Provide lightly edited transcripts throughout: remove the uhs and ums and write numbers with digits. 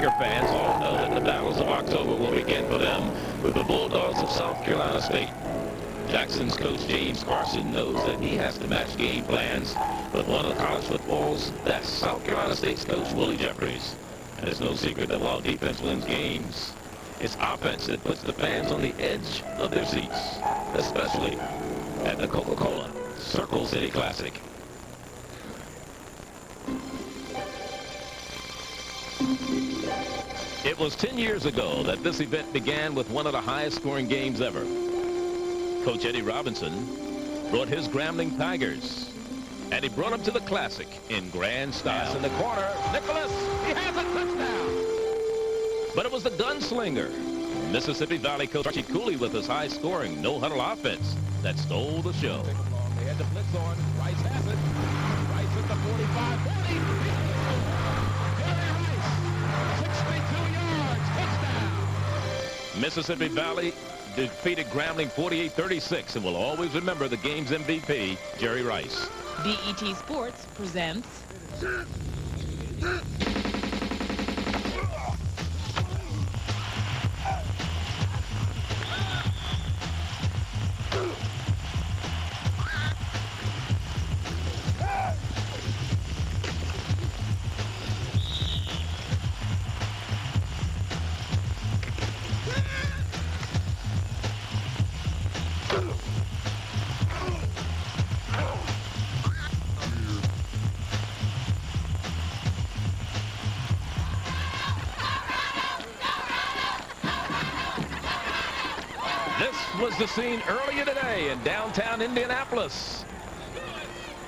Tiger fans all know that the battles of October will begin for them with the Bulldogs of South Carolina State. Jackson's coach James Carson knows that he has to match game plans with one of the college football's best, South Carolina State's coach Willie Jeffries. And it's no secret that while defense wins games, it's offense that puts the fans on the edge of their seats, especially at the Coca-Cola Circle City Classic. It was 10 years ago that this event began with one of the highest scoring games ever. Coach Eddie Robinson brought his Grambling Tigers, and he brought them to the Classic in grand style. In the corner, Nicholas, he has a touchdown. But it was the gunslinger, Mississippi Valley coach Archie Cooley with his high-scoring, no-huddle offense that stole the show. They had the blitz on. Rice has it. Rice at the 45, 40. Mississippi Valley defeated Grambling 48-36 and will always remember the game's MVP, Jerry Rice. BET Sports presents was the scene earlier today in downtown Indianapolis.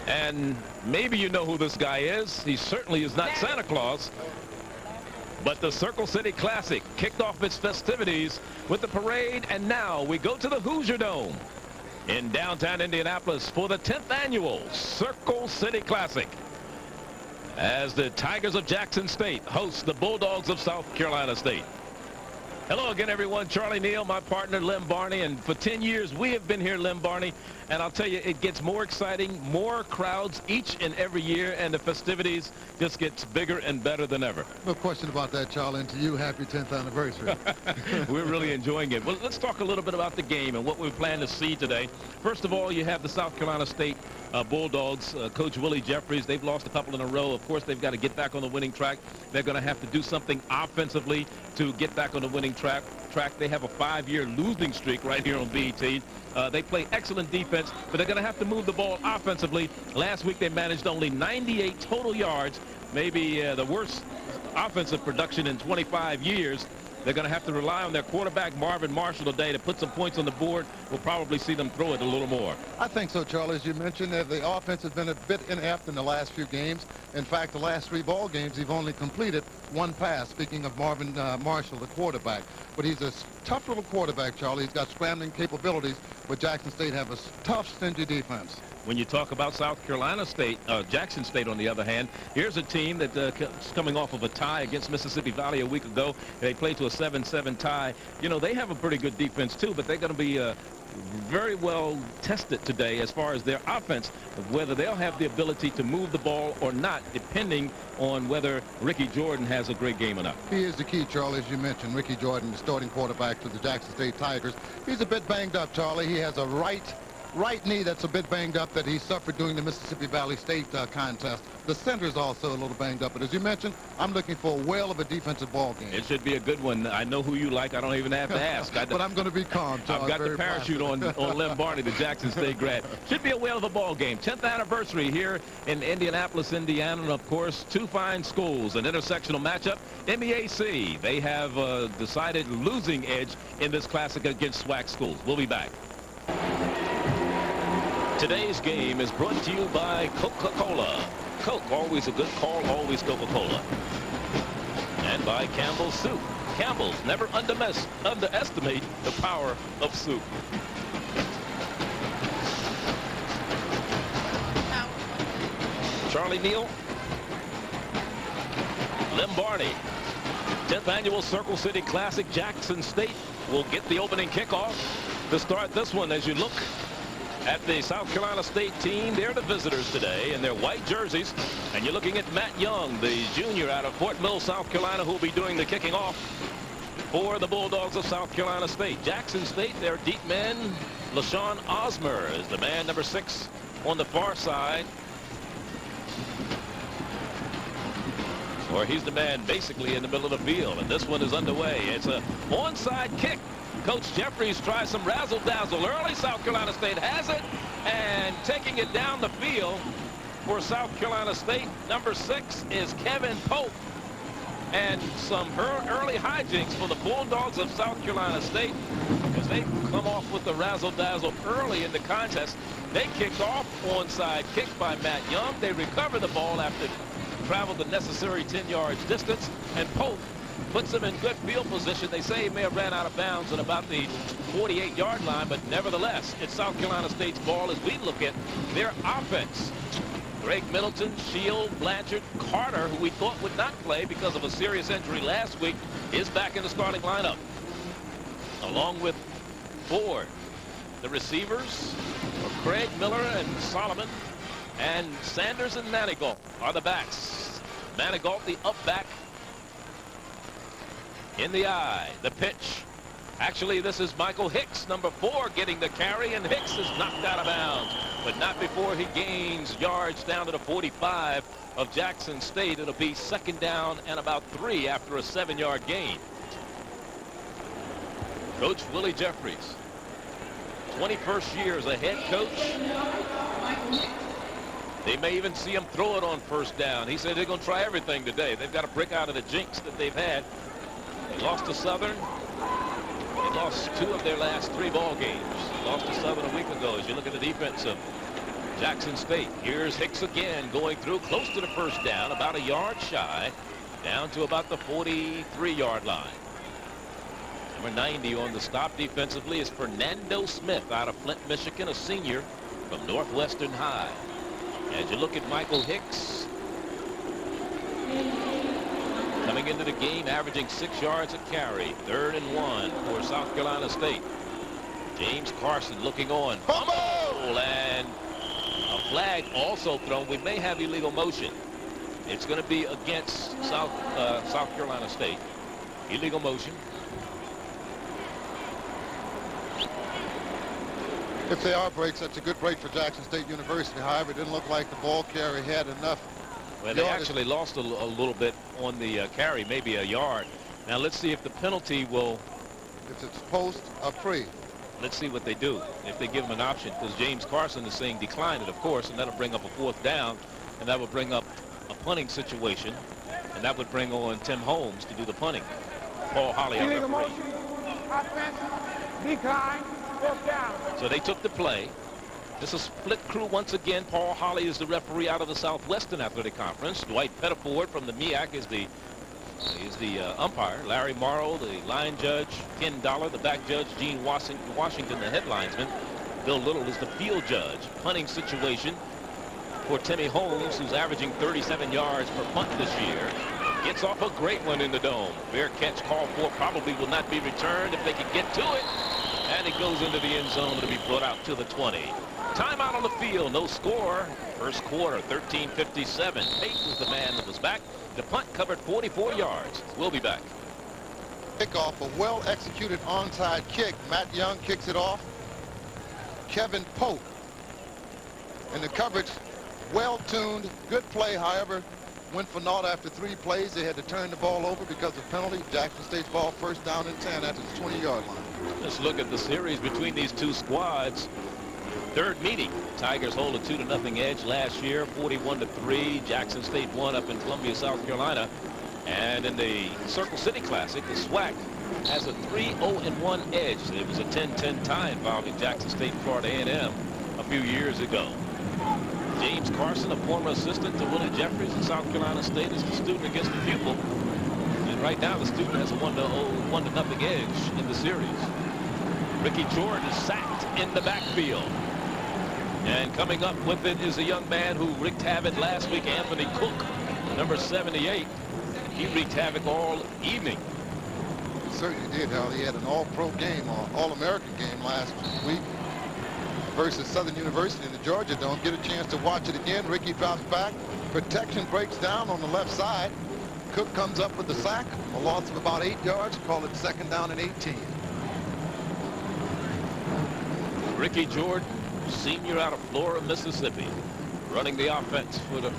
And maybe you know who this guy is. He certainly is not Santa Claus. But the Circle City Classic kicked off its festivities with the parade, and now we go to the Hoosier Dome in downtown Indianapolis for the 10th annual Circle City Classic, as the Tigers of Jackson State host the Bulldogs of South Carolina State. Hello again, everyone. Charlie Neal, my partner, Lem Barney. And for 10 years, we have been here, Lem Barney. And I'll tell you, it gets more exciting, more crowds each and every year, and the festivities just gets bigger and better than ever. No question about that, Charlie. And to you, happy 10th anniversary. We're really enjoying it. Well, let's talk a little bit about the game and what we plan to see today. First of all, you have the South Carolina State Bulldogs, Coach Willie Jeffries. They've lost a couple in a row. Of course, they've got to get back on the winning track. They're going to have to do something offensively to get back on the winning track. They have a 5-year losing streak right here on BET. They play excellent defense, but they're going to have to move the ball offensively. Last week, they managed only 98 total yards, maybe the worst offensive production in 25 years. They're going to have to rely on their quarterback, Marvin Marshall, today to put some points on the board. We'll probably see them throw it a little more. I think so, Charlie. As you mentioned, the offense has been a bit inept in the last few games. In fact, the last 3 ball games, they've only completed 1 pass, speaking of Marvin Marshall, the quarterback. But he's a tough little quarterback, Charlie. He's got scrambling capabilities, but Jackson State have a tough, stingy defense. When you talk about South Carolina State, Jackson State, on the other hand, here's a team that's coming off of a tie against Mississippi Valley a week ago. They played to a 7-7 tie. You know, they have a pretty good defense, too, but they're going to be very well tested today as far as their offense, whether they'll have the ability to move the ball or not, depending on whether Ricky Jordan has a great game or not. He is the key, Charlie, as you mentioned. Ricky Jordan, the starting quarterback for the Jackson State Tigers. He's a bit banged up, Charlie. He has a right knee that's a bit banged up that he suffered during the Mississippi Valley State contest. The center's also a little banged up. But as you mentioned, I'm looking for a whale of a defensive ball game. It should be a good one. I know who you like. I don't even have to ask. But I'm going to be calm, Charlie. I've got the parachute on Lem Barney, the Jackson State grad. Should be a whale of a ball game. 10th anniversary here in Indianapolis, Indiana. And, of course, 2 fine schools, an intersectional matchup. MEAC, they have decided losing edge in this classic against SWAC schools. We'll be back. Today's game is brought to you by Coca-Cola. Coke, always a good call, always Coca-Cola. And by Campbell's Soup. Campbell's, never underestimate the power of soup. Charlie Neal, Lem Barney. 10th annual Circle City Classic. Jackson State will get the opening kickoff to start this one. As you look at the South Carolina State team. They're the visitors today in their white jerseys. And you're looking at Matt Young, the junior out of Fort Mill, South Carolina, who will be doing the kicking off for the Bulldogs of South Carolina State. Jackson State, their deep man, LaShawn Osmer, is the man number 6 on the far side. Or he's the man basically in the middle of the field. And this one is underway. It's a onside kick. Coach Jeffries tries some razzle-dazzle early. South Carolina State has it. And taking it down the field for South Carolina State, number 6 is Kevin Pope. And some early hijinks for the Bulldogs of South Carolina State as they come off with the razzle-dazzle early in the contest. They kicked off onside kick by Matt Young. They recover the ball after traveled the necessary 10 yards distance, and Pope puts him in good field position. They say he may have ran out of bounds at about the 48-yard line, but nevertheless, it's South Carolina State's ball as we look at their offense. Greg Middleton, Shield, Blanchard, Carter, who we thought would not play because of a serious injury last week, is back in the starting lineup, along with Ford. The receivers are Craig Miller and Solomon, and Sanders and Manigault are the backs. Manigault, the up back. In the eye, the pitch. Actually, this is Michael Hicks, number 4, getting the carry, and Hicks is knocked out of bounds, but not before he gains yards down to the 45 of Jackson State. It'll be 2nd down and about 3 after a 7-yard gain. Coach Willie Jeffries, 21st year as a head coach. They may even see him throw it on 1st down. He said they're going to try everything today. They've got to break out of the jinx that they've had. They lost to Southern. They lost 2 of their last 3 ball games. Lost to Southern a week ago. As you look at the defense of Jackson State, here's Hicks again going through close to the 1st down, about a yard shy, down to about the 43-yard line. Number 90 on the stop defensively is Fernando Smith out of Flint, Michigan, a senior from Northwestern High. As you look at Michael Hicks, coming into the game, averaging 6 yards a carry. 3rd and 1 for South Carolina State. James Carson looking on. Fumble! And a flag also thrown. We may have illegal motion. It's going to be against South Carolina State. Illegal motion. If they are breaks, that's a good break for Jackson State University. However, it didn't look like the ball carrier had enough. Well, they actually lost a little bit on the carry, maybe a yard. Now let's see if the penalty will. If it's post or free. Let's see what they do. If they give him an option, because James Carson is saying decline it, of course, and that'll bring up a 4th down, and that will bring up a punting situation, and that would bring on Tim Holmes to do the punting. Paul Holly. Illegal motion, offense, decline, 4th down. So they took the play. This is split crew once again. Paul Holly is the referee out of the Southwestern Athletic Conference. Dwight Pettiford from the MEAC is the umpire. Larry Morrow, the line judge. Ken Dollar, the back judge. Gene Washington, the head linesman. Bill Little is the field judge. Punting situation for Timmy Holmes, who's averaging 37 yards per punt this year. Gets off a great one in the dome. Fair catch called for, probably will not be returned if they can get to it. And it goes into the end zone to be brought out to the 20. Timeout on the field, no score. 1st quarter, 13:57. Pate was the man that was back. The punt covered 44 yards. We'll be back. Kickoff, a well-executed onside kick. Matt Young kicks it off. Kevin Pope. And the coverage, well-tuned, good play, however, went for naught after 3 plays. They had to turn the ball over because of penalty. Jackson State's ball 1st down and 10 after the 20-yard line. Let's look at the series between these 2 squads. 3rd meeting. Tigers hold a 2-0 edge last year, 41-3. Jackson State won up in Columbia, South Carolina. And in the Circle City Classic, the SWAC has a 3-0-1 edge. It was a 10-10 tie involving Jackson State and Florida A&M a few years ago. James Carson, a former assistant to Willie Jeffries in South Carolina State, is the student against the pupil. And right now, the student has a 1-0 edge in the series. Ricky George is sacked in the backfield. And coming up with it is a young man who wreaked havoc last week, Anthony Cook, number 78. He wreaked havoc all evening. He certainly did. He had an all-pro game, or all-American game last week. versus Southern University in the Georgia Dome. Get a chance to watch it again. Ricky drops back. Protection breaks down on the left side. Cook comes up with the sack. A loss of about 8 yards. Call it 2nd down and 18. Ricky Jordan, senior out of Flora, Mississippi, running the offense for the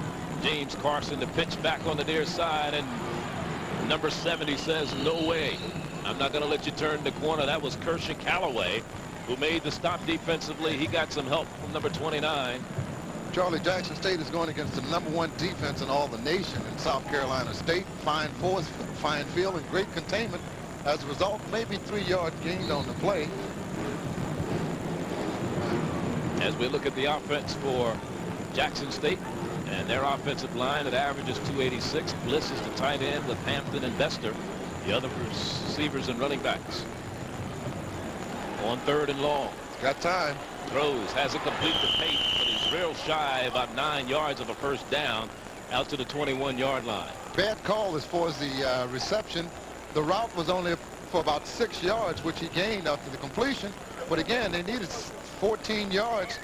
James Carson. The pitch back on the near side, and number 70 says, no way. I'm not going to let you turn the corner. That was Kershaw Callaway who made the stop defensively. He got some help from number 29. Charlie, Jackson State is going against the #1 defense in all the nation in South Carolina State. Fine force, fine field, and great containment. As a result, maybe 3 yards gained on the play. As we look at the offense for Jackson State and their offensive line, it averages 286. Bliss is the tight end with Hampton and Bester, the other receivers and running backs. On 3rd and long. Got time. Throws, hasn't completed the pace, but he's real shy, about 9 yards of a first down, out to the 21-yard line. Bad call as far as the reception. The route was only for about 6 yards, which he gained after the completion. But again, they needed 14 yards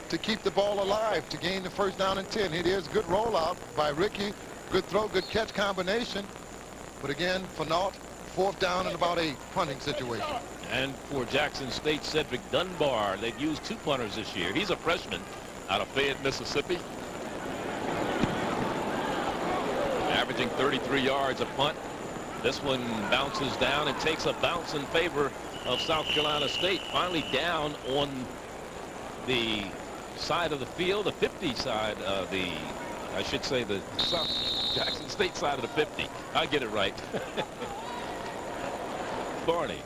to keep the ball alive, to gain the first down and 10. It is good rollout by Ricky. Good throw, good catch combination. But again, for naught, 4th down and about 8, punting situation. And for Jackson State, Cedric Dunbar, they've used 2 punters this year. He's a freshman out of Fayette, Mississippi. Averaging 33 yards a punt. This one bounces down and takes a bounce in favor of South Carolina State. Finally down on the side of the field, the 50 side of the, I should say the South Jackson State side of the 50. I get it right. Barney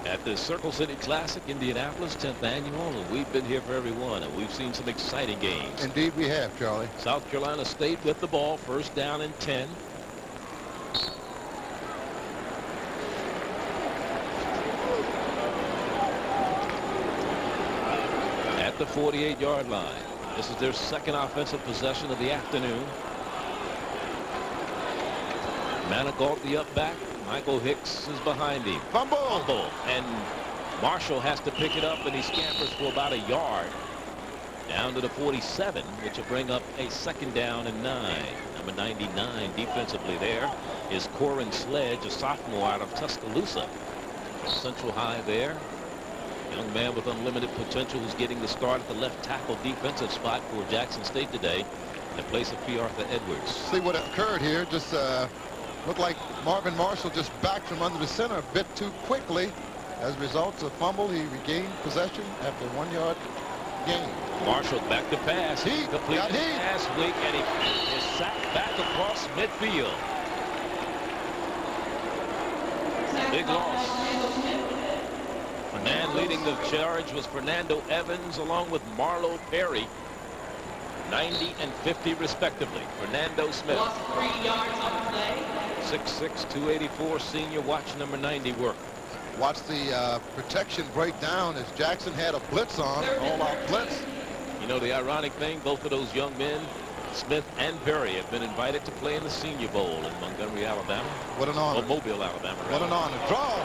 at the Circle City Classic, Indianapolis, 10th annual, and we've been here for every one, and we've seen some exciting games. Indeed we have, Charlie. South Carolina State with the ball, 1st down and 10. At the 48-yard line. This is their 2nd offensive possession of the afternoon. Manigault, the up back. Michael Hicks is behind him. Fumble. And Marshall has to pick it up, and he scampers for about a yard down to the 47, which will bring up a 2nd down and 9. Number 99 defensively there is Corin Sledge, a sophomore out of Tuscaloosa. Central High there. Young man with unlimited potential who's getting the start at the left tackle defensive spot for Jackson State today in place of P. Arthur Edwards. See what occurred here. Just looked like Marvin Marshall just backed from under the center a bit too quickly. As a result of a fumble, he regained possession after 1 yard gain. Marshall back to pass. He completed the pass weak, and he is sacked back across midfield. Big loss. And leading the charge was Fernando Evans along with Marlo Perry. 90 and 50 respectively. Fernando Smith. 6'6", 284 senior. Watch number 90 work. Watch the protection break down as Jackson had a blitz on, all-out blitz. You know, the ironic thing, both of those young men, Smith and Perry, have been invited to play in the Senior Bowl in Montgomery, Alabama. What an honor. Or Mobile, Alabama. What an honor. Draw.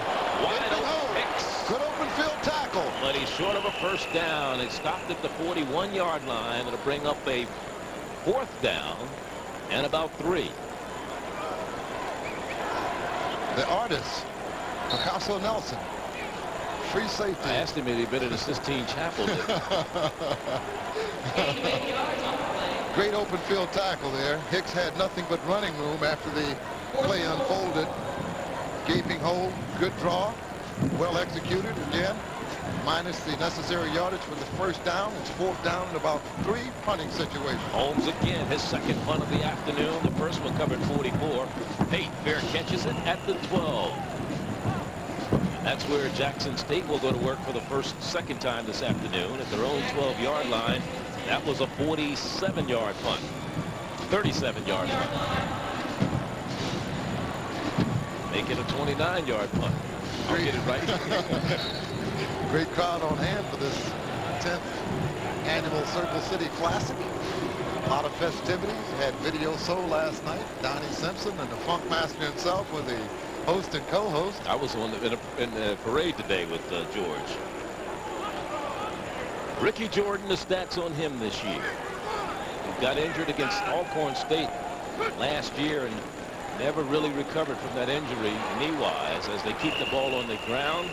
Wide open Hicks. Good open field tackle. But he's short of a first down. It stopped at the 41-yard line. It'll bring up a 4th down and about 3. The artist, Picasso Nelson. Free safety. I asked him if he'd been at a Sistine Chapel. Great open field tackle there. Hicks had nothing but running room after the play unfolded. Gaping hole, good draw, well executed. Again, minus the necessary yardage for the first down. It's 4th down and about 3, punting situation. Holmes again, his 2nd punt of the afternoon. The first one covered 44. Pate Fair catches it at the 12. That's where Jackson State will go to work for the second time this afternoon at their own 12-yard line. That was a 47-yard punt. 37-yard punt. Make it a 29-yard punt. I'll get it right. Great crowd on hand for this 10th annual Circle City Classic. A lot of festivities. Had video soul last night. Donnie Simpson and the Funk Master himself were the host and co-host. I was in the parade today with George. Ricky Jordan, the stats on him this year. He got injured against Alcorn State last year and never really recovered from that injury knee-wise as they keep the ball on the ground.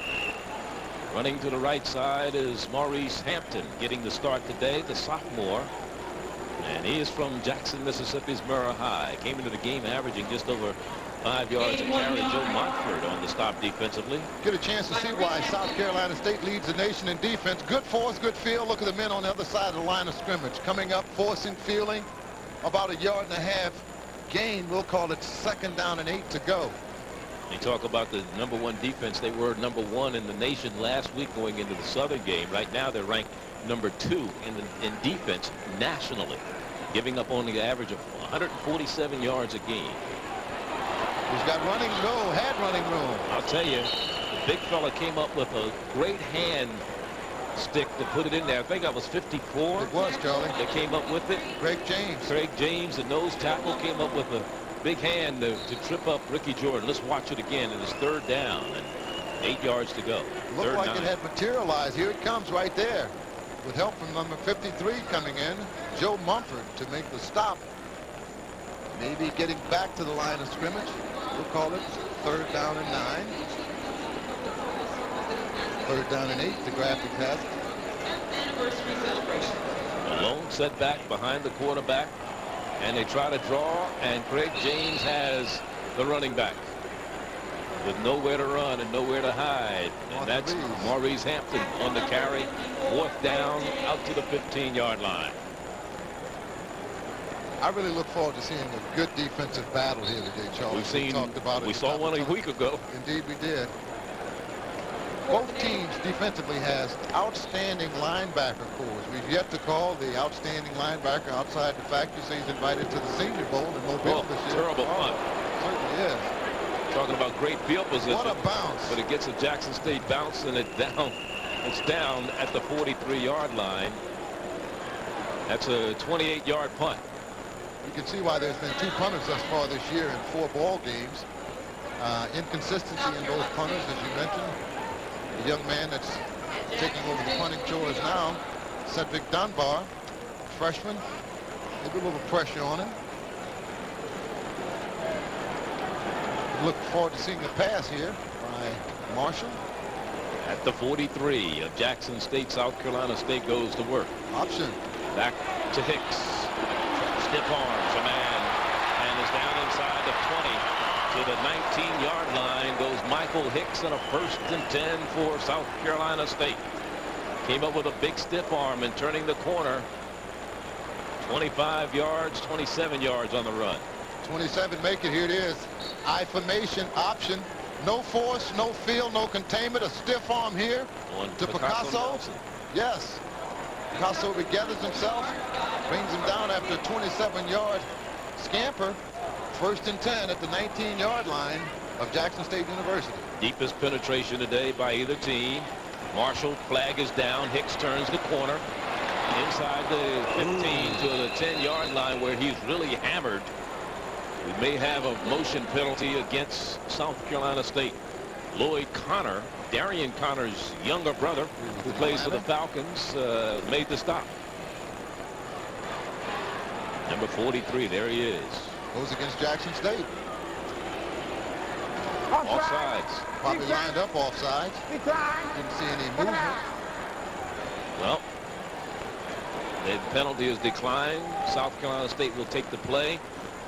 Running to the right side is Maurice Hampton, getting the start today, the sophomore. And he is from Jackson, Mississippi's Murrah High. Came into the game averaging just over 5 yards a carry. Joe Montford on the stop defensively. Get a chance to see why South Carolina State leads the nation in defense. Good force, good field. Look at the men on the other side of the line of scrimmage. Coming up, forcing, fielding. About 1.5 yards gain. We'll call it 2nd down and 8 to go. You talk about the #1 defense. They were #1 in the nation last week going into the Southern game. Right now they're ranked #2 in defense nationally, giving up only an average of 147 yards a game. He's got running room, had running room. I'll tell you, the big fella came up with a great hand stick to put it in there. I think that was 54. It was, Charlie. They came up with it. Craig James. Craig James, the nose tackle, came up with a big hand to trip up Ricky Jordan. Let's watch it again. It is 3rd down and 8 yards to go. Looked like it had materialized. Here it comes right there. With help from number 53 coming in, Joe Mumford to make the stop. Maybe getting back to the line of scrimmage. We'll call it 3rd down and 9. 3rd down and 8 to graphic pass. A lone setback behind the quarterback. And they try to draw, and Craig James has the running back with nowhere to run and nowhere to hide. And that's Maurice Hampton on the carry. 4th down out to the 15-yard line. I really look forward to seeing a good defensive battle here today, Charlie. We saw one a week ago. Indeed we did. Both teams defensively has outstanding linebacker cores. We've yet to call the outstanding linebacker outside the fact you say he's invited to the Senior Bowl in Mobile this year. Terrible punt. Certainly is. Talking about great field position. What a bounce. But it gets a Jackson State bounce and it's down at the 43-yard line. That's a 28-yard punt. You can see why there's been 2 punters thus far this year in 4 ball games. Inconsistency in those punters, as you mentioned. The young man that's taking over the punting chores now, Cedric Dunbar, freshman. Maybe a little pressure on him. Look forward to seeing the pass here by Marshall. At the 43 of Jackson State, South Carolina State goes to work. Option. Back to Hicks. Stiff arms a man and is down inside the 20. To the 19-yard line goes Michael Hicks on a 1st and 10 for South Carolina State. Came up with a big stiff arm and turning the corner. 25 yards, 27 yards on the run. 27 make it. Here it is. I formation option. No force, no feel, no containment. A stiff arm here to Picasso. Yes. Picasso regathers himself. Brings him down after a 27-yard scamper. 1st and 10 at the 19-yard line of Jackson State University. Deepest penetration today by either team. Marshall, flag is down. Hicks turns the corner inside the 15 to the 10-yard line where he's really hammered. We may have a motion penalty against South Carolina State. Lloyd Connor, Darian Connor's younger brother, who plays for the Falcons, made the stop. Number 43, there he is. Goes against Jackson State. Offsides. Probably lined up offsides. Didn't see any movement. Well, the penalty is declined. South Carolina State will take the play.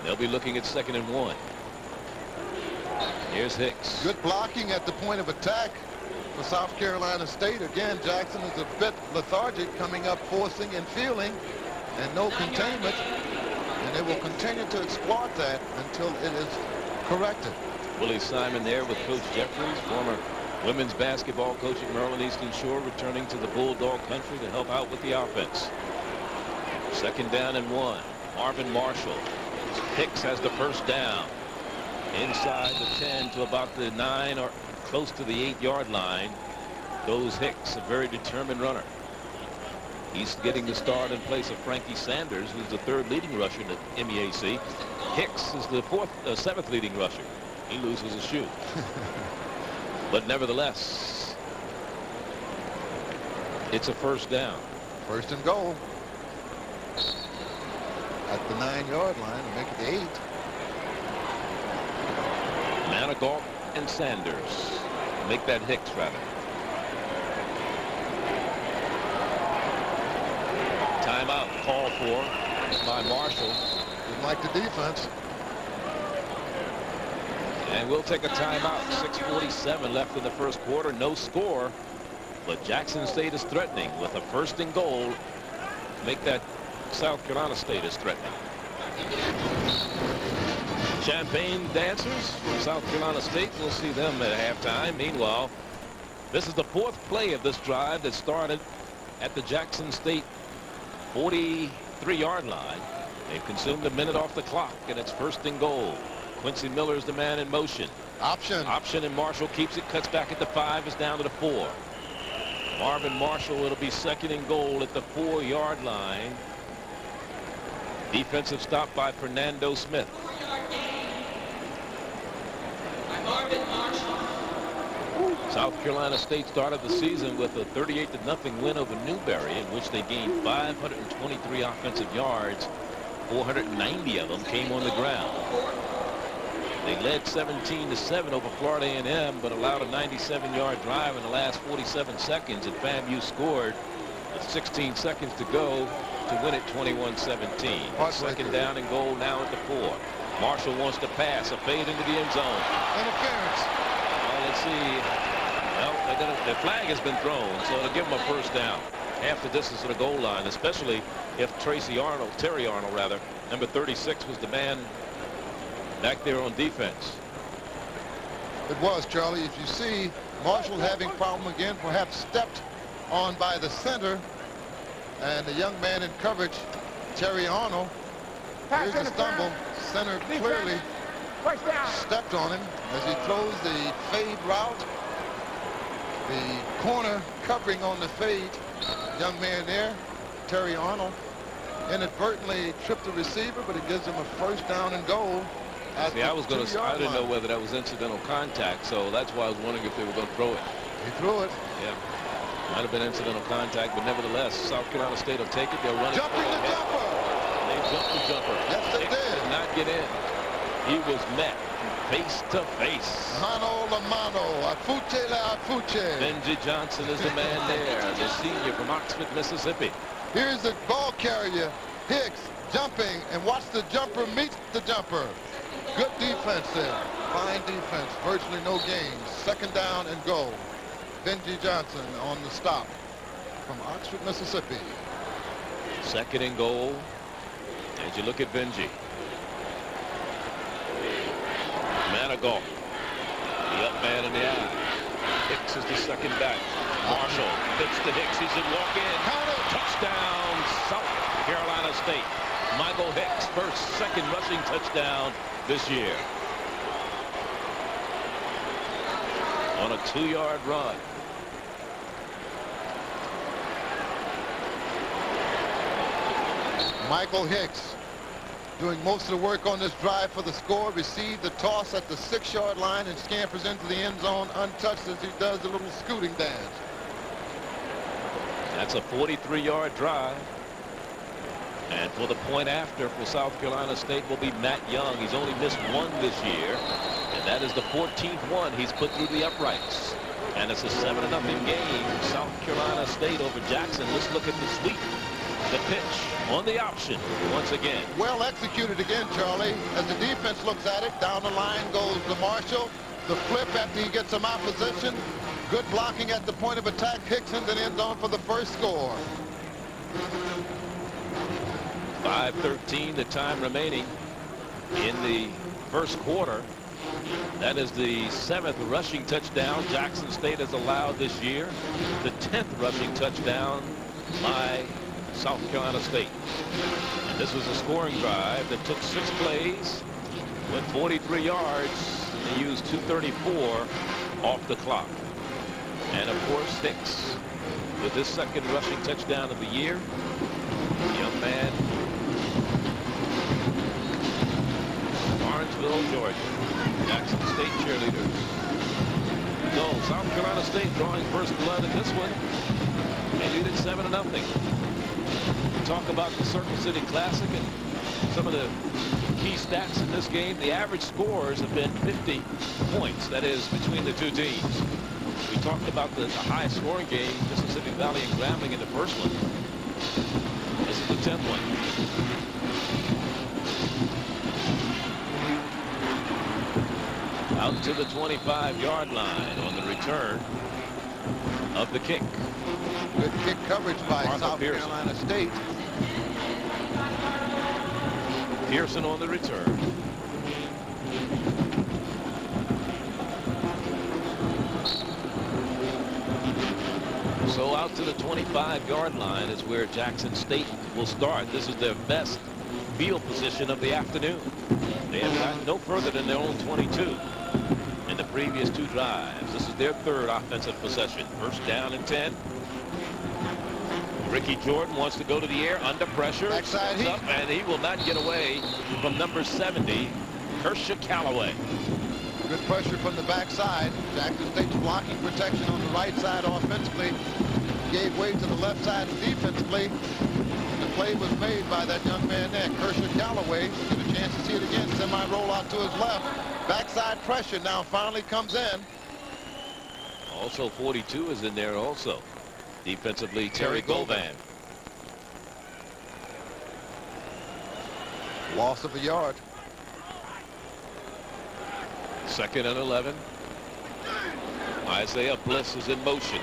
They'll be looking at 2nd and 1. Here's Hicks. Good blocking at the point of attack for South Carolina State. Again, Jackson is a bit lethargic, coming up, forcing and fielding, and no containment. And they will continue to exploit that until it is corrected. Willie Simon there with Coach Jeffries, former women's basketball coach at Maryland Eastern Shore, returning to the Bulldog country to help out with the offense. 2nd down and 1. Marvin Marshall. Hicks has the 1st down. Inside the 10 to about the 9 or close to the 8-yard line goes Hicks, a very determined runner. He's getting the start in place of Frankie Sanders, who's the 3rd leading rusher in the MEAC. Hicks is the 7th leading rusher. He loses a shoe. But nevertheless, it's a 1st down. First and goal at the 9-yard line to make it the 8. Manigault and Sanders. Make that Hicks, rather. Timeout called for by Marshall. Didn't like the defense. And we'll take a timeout. 6:47 left in the first quarter. No score. But Jackson State is threatening with a first and goal. Make that South Carolina State is threatening. Champagne dancers from South Carolina State. We'll see them at halftime. Meanwhile, this is the 4th play of this drive that started at the Jackson State 43-yard line. They've consumed a minute off the clock, and it's first and goal. Quincy Miller's the man in motion. Option. And Marshall keeps it, cuts back at the 5, is down to the 4. Marvin Marshall, it'll be second and goal at the 4-yard line. Defensive stop by Fernando Smith. South Carolina State started the season with a 38-0 win over Newberry, in which they gained 523 offensive yards. 490 of them came on the ground. They led 17-7 over Florida A&M, but allowed a 97-yard drive in the last 47 seconds, and FAMU scored with 16 seconds to go to win it 21-17. Second down and goal now at the 4. Marshall wants to pass, a fade into the end zone. Interference. Well, let's see. Well, the flag has been thrown, so it'll give them a first down. Half the distance to the goal line, especially if Terry Arnold, rather, number 36, was the man back there on defense. It was, Charlie. If you see Marshall having problem again, perhaps stepped on by the center, and the young man in coverage, Terry Arnold, here's the stumble. Center clearly stepped on him as he throws the fade route. The corner covering on the fade. Young man there, Terry Arnold, inadvertently tripped the receiver, but it gives him a first down and goal. See, I didn't know whether that was incidental contact, so that's why I was wondering if they were going to throw it. He threw it. Yeah. Might have been incidental contact, but nevertheless, South Carolina State will take it. They'll run it. Jumping the jumper. They jumped the jumper. Yes, they did. Did not get in. He was met face to face. Mano la mano. Afute la afute. Benji Johnson is the man there, the senior from Oxford, Mississippi. Here's the ball carrier, Hicks, jumping, and watch the jumper meet the jumper. Good defense there. Fine defense. Virtually no gains. Second down and goal. Benji Johnson on the stop from Oxford, Mississippi. Second and goal. As you look at Benji. Manigault. The up man in the eye. Hicks is the second back. Marshall fits to Hicks. He should walk in. Counter. Touchdown, South Carolina State. Michael Hicks, second rushing touchdown this year. On a 2-yard run. Michael Hicks doing most of the work on this drive for the score. Received the toss at the 6-yard line and scampers into the end zone untouched as he does a little scooting dance. That's a 43-yard drive. And for the point after for South Carolina State will be Matt Young. He's only missed one this year, and that is the 14th one he's put through the uprights. And it's a 7-0 game. South Carolina State over Jackson. Let's look at the sweep. The pitch on the option once again. Well executed again, Charlie. As the defense looks at it, down the line goes the Marshall. The flip after he gets some opposition. Good blocking at the point of attack. Hicks into the end zone for the first score. 5:13 the time remaining in the first quarter. That is the 7th rushing touchdown Jackson State has allowed this year. The 10th rushing touchdown by South Carolina State. And this was a scoring drive that took 6 plays, went 43 yards, and used 2:34 off the clock. And of course, Hicks with his second rushing touchdown of the year. Young man, Barnesville, Georgia. Jackson State cheerleaders. So South Carolina State drawing first blood in this one. They lead it 7-0. talk about the Circle City Classic and some of the key stats in this game, the average scores have been 50 points. That is between the two teams. We talked about the high scoring game, Mississippi Valley and Grambling in the first one. This is the 10th one. Out to the 25-yard line on the return of the kick. Good kick coverage by Martha South Pearson. Carolina State. Pearson on the return. So out to the 25-yard line is where Jackson State will start. This is their best field position of the afternoon. They have gotten no further than their own 22 in the previous two drives. This is their third offensive possession. First down and 10. Ricky Jordan wants to go to the air under pressure. Backside Up, and he will not get away from number 70, Kershaw Callaway. Good pressure from the backside. Jackson State's blocking protection on the right side offensively. Gave way to the left side defensively. And the play was made by that young man there, Kershaw Callaway. Get a chance to see it again. Semi-roll out to his left. Backside pressure now finally comes in. Also 42 is in there also. Defensively, Terry Govan. Loss of a yard. Second and 11. Isaiah Bliss is in motion.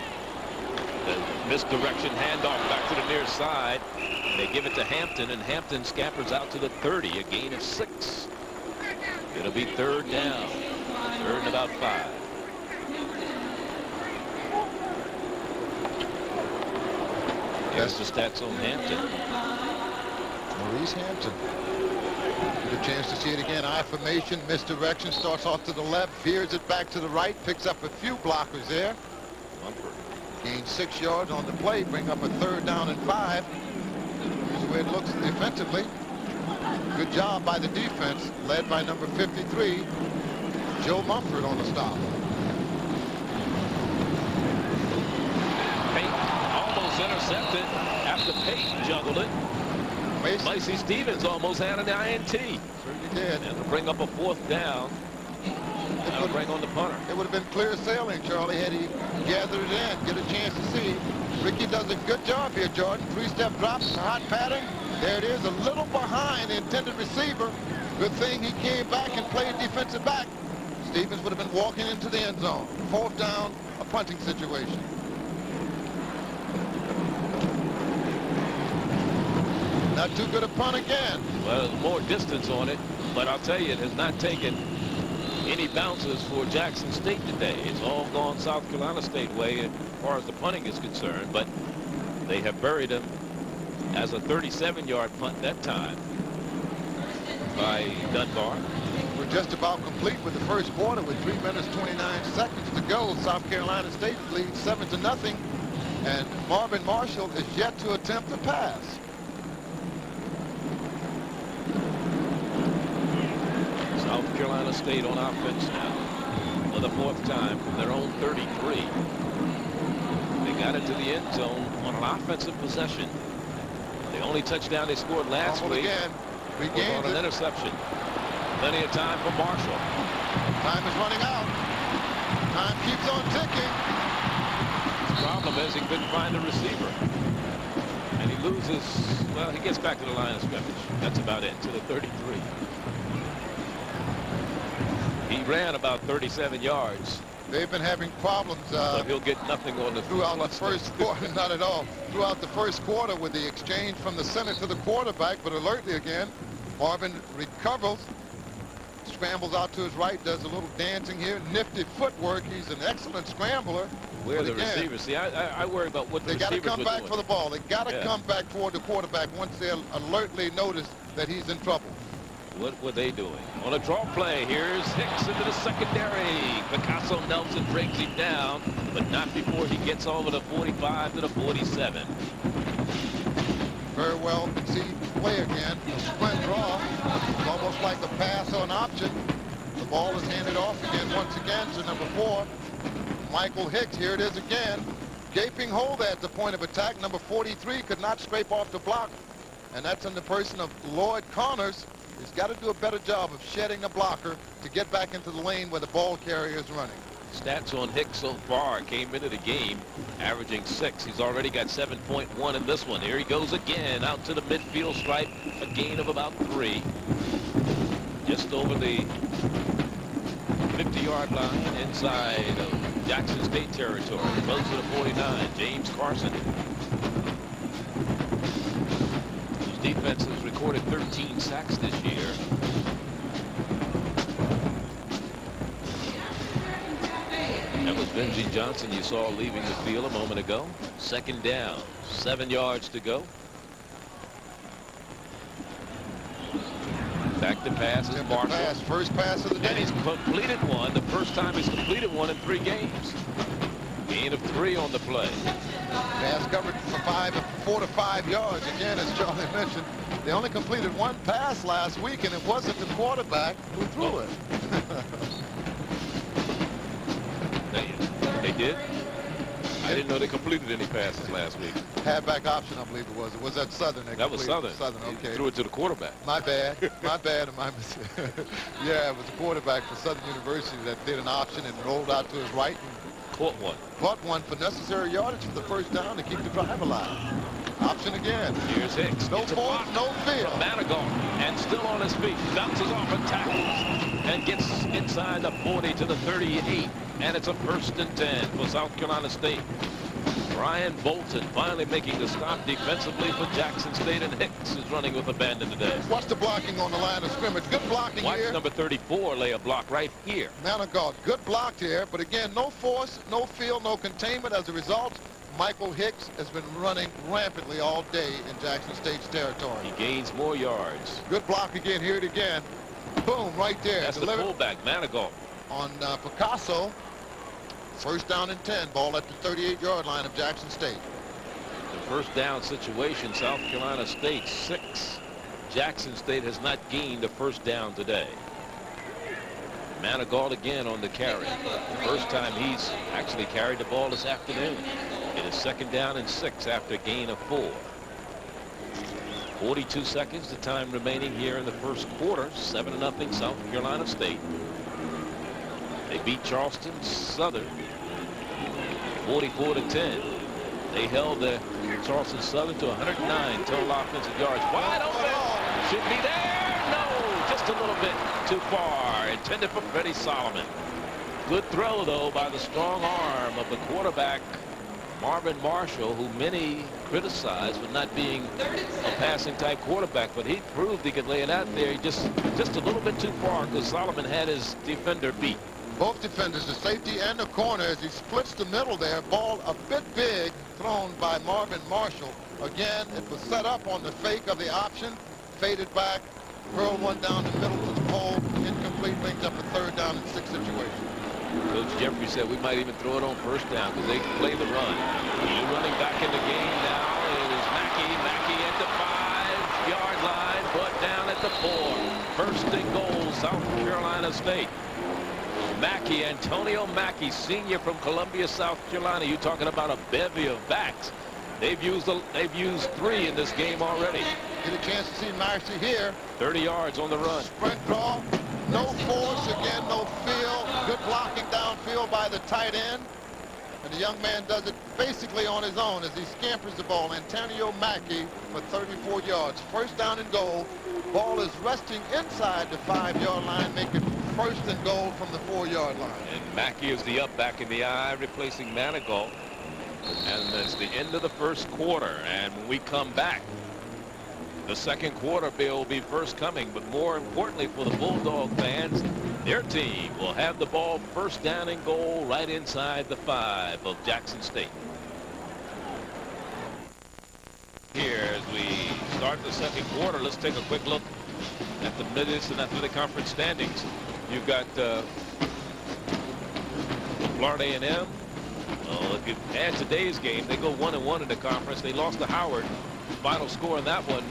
The misdirection handoff back to the near side. They give it to Hampton, and Hampton scampers out to the 30, a gain of 6. It'll be third down. Third and about 5. Here's the stats on Hampton. Maurice Hampton. Get a chance to see it again. I formation, misdirection, starts off to the left, veers it back to the right, picks up a few blockers there. Gains 6 yards on the play, bring up a third down and 5. Here's the way it looks defensively. Good job by the defense, led by number 53, Joe Mumford on the stop. Almost intercepted after Payton juggled it. Lacey Stevens almost had an INT. Certainly did. And to bring up a fourth down. That'll bring on the punter. It would have been clear sailing, Charlie, had he gathered it in. Get a chance to see. Ricky does a good job here, Jordan. 3-step drops, hot pattern. There it is, a little behind the intended receiver. Good thing he came back and played defensive back. Stevens would have been walking into the end zone. Fourth down, a punting situation. Not too good a punt again. Well, more distance on it, but I'll tell you, it has not taken any bounces for Jackson State today. It's all gone South Carolina State way as far as the punting is concerned, but they have buried him as a 37-yard punt that time by Dunbar. We're just about complete with the first quarter with 3 minutes 29 seconds to go. South Carolina State leads 7-0, and Marvin Marshall is yet to attempt a pass. South Carolina State on offense now for the 4th time from their own 33. They got into the end zone on an offensive possession. The only touchdown they scored last week again. was on an interception. Plenty of time for Marshall. Time is running out. Time keeps on ticking. The problem is he couldn't find the receiver. And he loses, well, he gets back to the line of scrimmage. That's about it, to the 33. He ran about 37 yards. They've been having problems but he'll get nothing on the throughout the first quarter. Not at all. Throughout the first quarter with the exchange from the center to the quarterback, but alertly again, Marvin recovers, scrambles out to his right, does a little dancing here, nifty footwork. He's an excellent scrambler. Where are the receivers? See, I worry about what the receivers They got to come back for the ball. They got to come back toward the quarterback once they alertly notice that he's in trouble. What were they doing? On a draw play, here's Hicks into the secondary. Picasso Nelson breaks him down, but not before he gets over the 45 to the 47. Very well conceived play again. A sprint draw. It's almost like a pass or an option. The ball is handed off again once again to number 4, Michael Hicks. Here it is again. Gaping hole there at the point of attack. Number 43 could not scrape off the block. and that's in the person of Lloyd Connors. He's got to do a better job of shedding the blocker to get back into the lane where the ball carrier is running. Stats on Hicks so far: came into the game averaging 6. He's already got 7.1 in this one. Here he goes again out to the midfield stripe, a gain of about 3. Just over the 50-yard line inside of Jackson State territory. Close to the 49, James Carson. His defense has recorded 13 sacks this year. That was Benji Johnson you saw leaving the field a moment ago. Second down, 7 yards to go. Back to pass is Marshall. First pass of the day. And he's completed one. The first time he's completed one in 3 games. Gain of 3 on the play. Pass covered for 4 to 5 yards. Again, as Charlie mentioned, they only completed 1 pass last week, and it wasn't the quarterback who threw it. They did? I didn't know they completed any passes last week. Halfback option, I believe it was. It was at Southern. That was Southern. Southern, okay. He threw it to the quarterback. My bad. My bad and my mistake. Yeah, it was a quarterback for Southern University that did an option and rolled out to his right. And Caught one. caught one for necessary yardage for the first down to keep the drive alive. Option again. Here's Hicks. No force, no fear. Manigault, and still on his feet, bounces off and tackles and gets inside the 40 to the 38, and it's a 1st and 10 for South Carolina State. Brian Bolton finally making the stop defensively for Jackson State, and Hicks is running with abandon today. Watch the blocking on the line of scrimmage. Good blocking Watch here. number 34 lay a block right here. Manigault, good block here, but again, no force, no feel, no containment. As a result, Michael Hicks has been running rampantly all day in Jackson State's territory. He gains more yards. Good block again. Hear it again. Boom, right there. That's the fullback, Manigault. On Picasso. 1st down and 10. Ball at the 38-yard line of Jackson State. The 1st down situation, South Carolina State 6. Jackson State has not gained a 1st down today. Manigault again on the carry. The first time he's actually carried the ball this afternoon. It is 2nd down and 6 after a gain of 4. 42 seconds, the time remaining here in the 1st quarter. 7-0 South Carolina State. They beat Charleston Southern 44 to 10. They held the Charleston Southern to 109 total offensive yards. Wide open. Should be there. No, just a little bit too far. Intended for Freddie Solomon. Good throw, though, by the strong arm of the quarterback, Marvin Marshall, who many criticized for not being a passing type quarterback, but he proved he could lay it out there just a little bit too far because Solomon had his defender beat. Both defenders, the safety and the corner, as he splits the middle there. Ball a bit big, thrown by Marvin Marshall. Again, it was set up on the fake of the option, faded back, hurled one down the middle to the pole, incomplete, brings up a 3rd down and 6 situation. Coach Jeffrey said we might even throw it on 1st down because they can play the run. Running back in the game now is Mackey. Mackey at the 5-yard line, brought down at the 4. 1st and goal, South Carolina State. Mackey, Antonio Mackey, senior from Columbia, South Carolina. You're talking about a bevy of backs. They've used 3 in this game already. Get a chance to see Mackey here. 30 yards on the run. Sprint draw, no force, again, no feel. Good blocking downfield by the tight end. And the young man does it basically on his own as he scampers the ball. Antonio Mackey for 34 yards. 1st down and goal. Ball is resting inside the 5-yard line, making 1st and goal from the 4-yard line. And Mackey is the up back in the eye, replacing Manigault. And it's the end of the 1st quarter. And when we come back, the 2nd quarter will be first coming. But more importantly for the Bulldog fans, their team will have the ball 1st down and goal right inside the 5 of Jackson State. Here as we start the 2nd quarter, let's take a quick look at the Mid-Eastern Athletic Conference standings. You've got Florida A&M. Well, if you add today's game, they go 1-1 in the conference. They lost to Howard. Final score in that one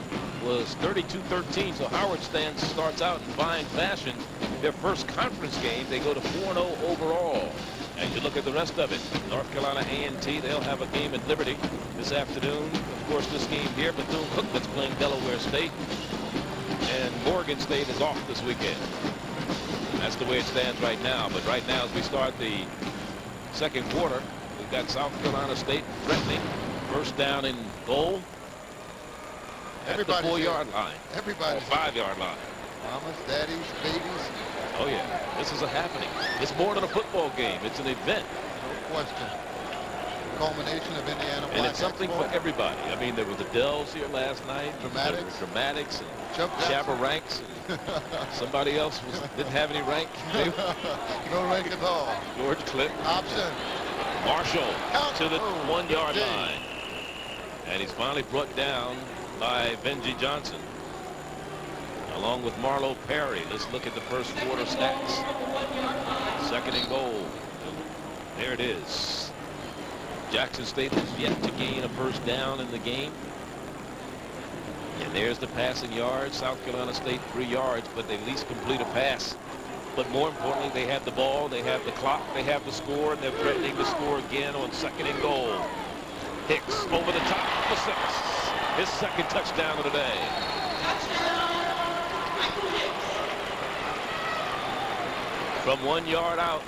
was 32-13. So Howard starts out in fine fashion. Their first conference game, they go to 4-0 overall. And you look at the rest of it. North Carolina A&T, they'll have a game at Liberty this afternoon. Of course, this game here, Bethune-Cookman that's playing Delaware State. And Morgan State is off this weekend. That's the way it stands right now. But right now, as we start the second quarter, we've got South Carolina State threatening. First down and goal at the 4-yard line. Everybody. 5-yard line. Mamas, daddies, babies. Oh, yeah. This is a happening. It's more than a football game. It's an event. No question. Culmination of Indiana Black And it's something Expo. for everybody. I mean, there was the Dells here last night. Dramatics. There were Dramatics and Chuck Shabba Ranks. And somebody else didn't have any rank. No rank at all. George Clip. Option. Marshall to the 1-yard Gee. line. And he's finally brought down by Benji Johnson, along with Marlo Perry. Let's look at the first quarter stats. Second and goal. There it is. Jackson State has yet to gain a first down in the game. And there's the passing yards. South Carolina State 3 yards, but they at least complete a pass. But more importantly, they have the ball, they have the clock, they have the score, and they're threatening to score again on second and goal. Hicks over the top for 6. His second touchdown of the day. From 1 yard out.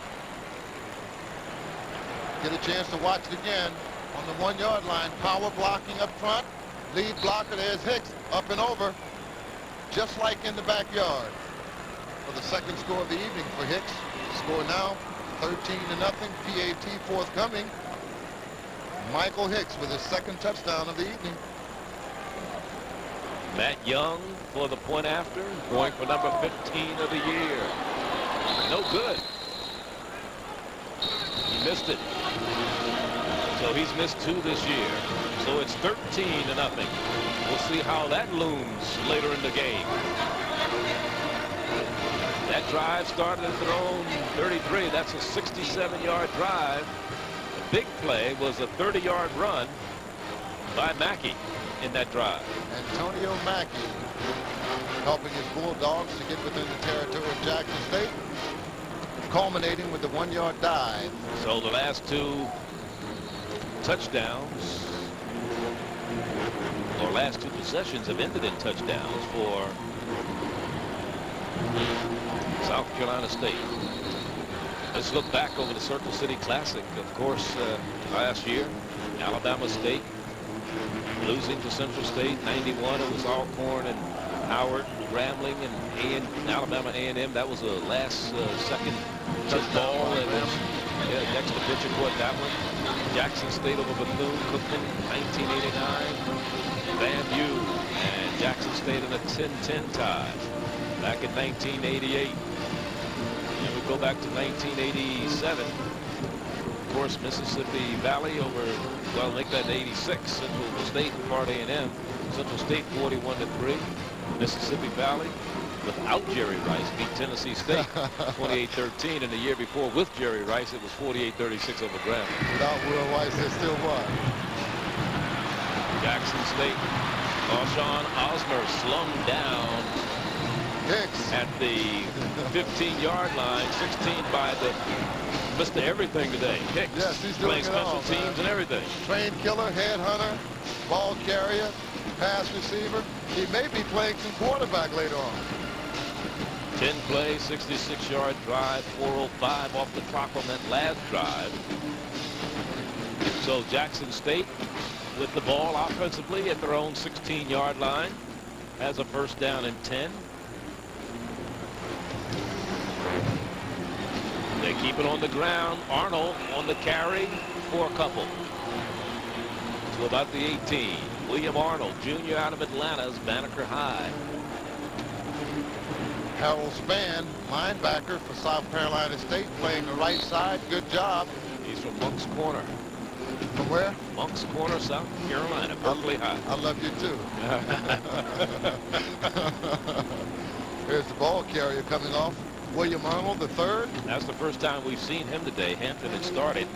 Get a chance to watch it again on the 1-yard line. Power blocking up front. Lead blocker, there's Hicks, up and over, just like in the backyard. For the second score of the evening for Hicks. Score now 13-0. PAT forthcoming. Michael Hicks with his second touchdown of the evening. Matt Young for the point after. Point for number 15 of the year. No good. He missed it. So he's missed 2 this year. So it's 13-0. We'll see how that looms later in the game. That drive started at their own 33. That's a 67-yard drive. The big play was a 30-yard run by Mackey in that drive. Antonio Mackey helping his Bulldogs to get within the territory of Jackson State, culminating with the 1-yard dive. So the last 2 touchdowns, or last 2 possessions, have ended in touchdowns for South Carolina State. Let's look back over the Circle City Classic. Of course, last year, Alabama State losing to Central State 91. It was Alcorn and Howard, Grambling, and Alabama A&M. That was a last second ball. It was Dexter Pitcher caught that one. Jackson State over Bethune-Cookman 1989. Van U and Jackson State in a 10-10 tie back in 1988. And we go back to 1987. Of course, Mississippi Valley over, well, make that 86. Central State and Florida A&M. Central State 41-3. Mississippi Valley, without Jerry Rice, beat Tennessee State 28-13. And the year before, with Jerry Rice, it was 48-36 over Grambling. Without Will Rice, they still won. Jackson State, Sean Osmer slung down Hicks at the 15-yard line, 16 by the Mr. Everything today. Hicks, yes, he's doing playing it special all, teams and everything. Train killer, headhunter, ball carrier, pass receiver. He may be playing some quarterback later on. 10-play, 66-yard drive, 4:05 off the clock on that last drive. So Jackson State with the ball offensively at their own 16-yard line has a first down and 10. They keep it on the ground. Arnold on the carry for a couple to about the 18. William Arnold, junior out of Atlanta's Banneker High. Harold Spann, linebacker for South Carolina State, playing the right side. Good job. He's from Monk's Corner. From where? Monk's Corner, South Carolina, Berkeley High. I love you too. Here's the ball carrier coming off. William Arnold, the third. That's the first time we've seen him today. Hampton had started.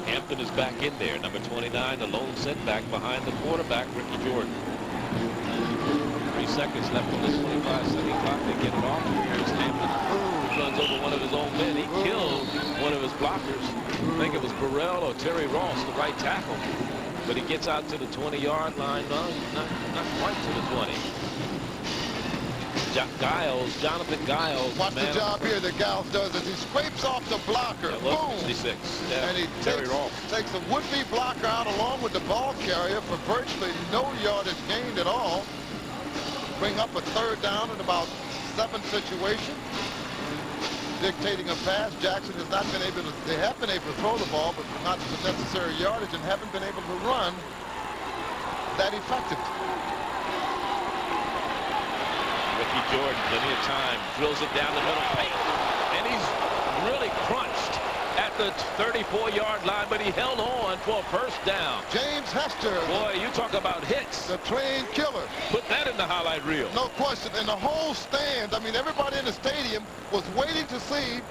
Hampton is back in there. Number 29, the lone setback behind the quarterback, Ricky Jordan. 3 seconds left on the 25-second clock. They get it off. Here's Hampton. Runs over one of his own men. He killed one of his blockers. I think it was Burrell or Terry Ross, the right tackle. But he gets out to the 20-yard line. No, not quite to the 20. Jonathan Giles. Watch the job here that Giles does as he scrapes off the blocker. Boom. 66. Yeah, And he Terry Ross takes a would-be blocker out along with the ball carrier for virtually no yardage gained at all. Bring up a third down in about 7 situation. Dictating a pass. Jackson has not been able to, they have been able to throw the ball, but not the necessary yardage, and haven't been able to run that effectively. Ricky Jordan, plenty of time, drills it down the middle, and he's really crunched at the 34-yard line, but he held on for a first down. James Hester. Boy, you talk about hits. The train killer. Put that in the highlight reel. No question. And the whole stand, I mean, everybody in the stadium was waiting to see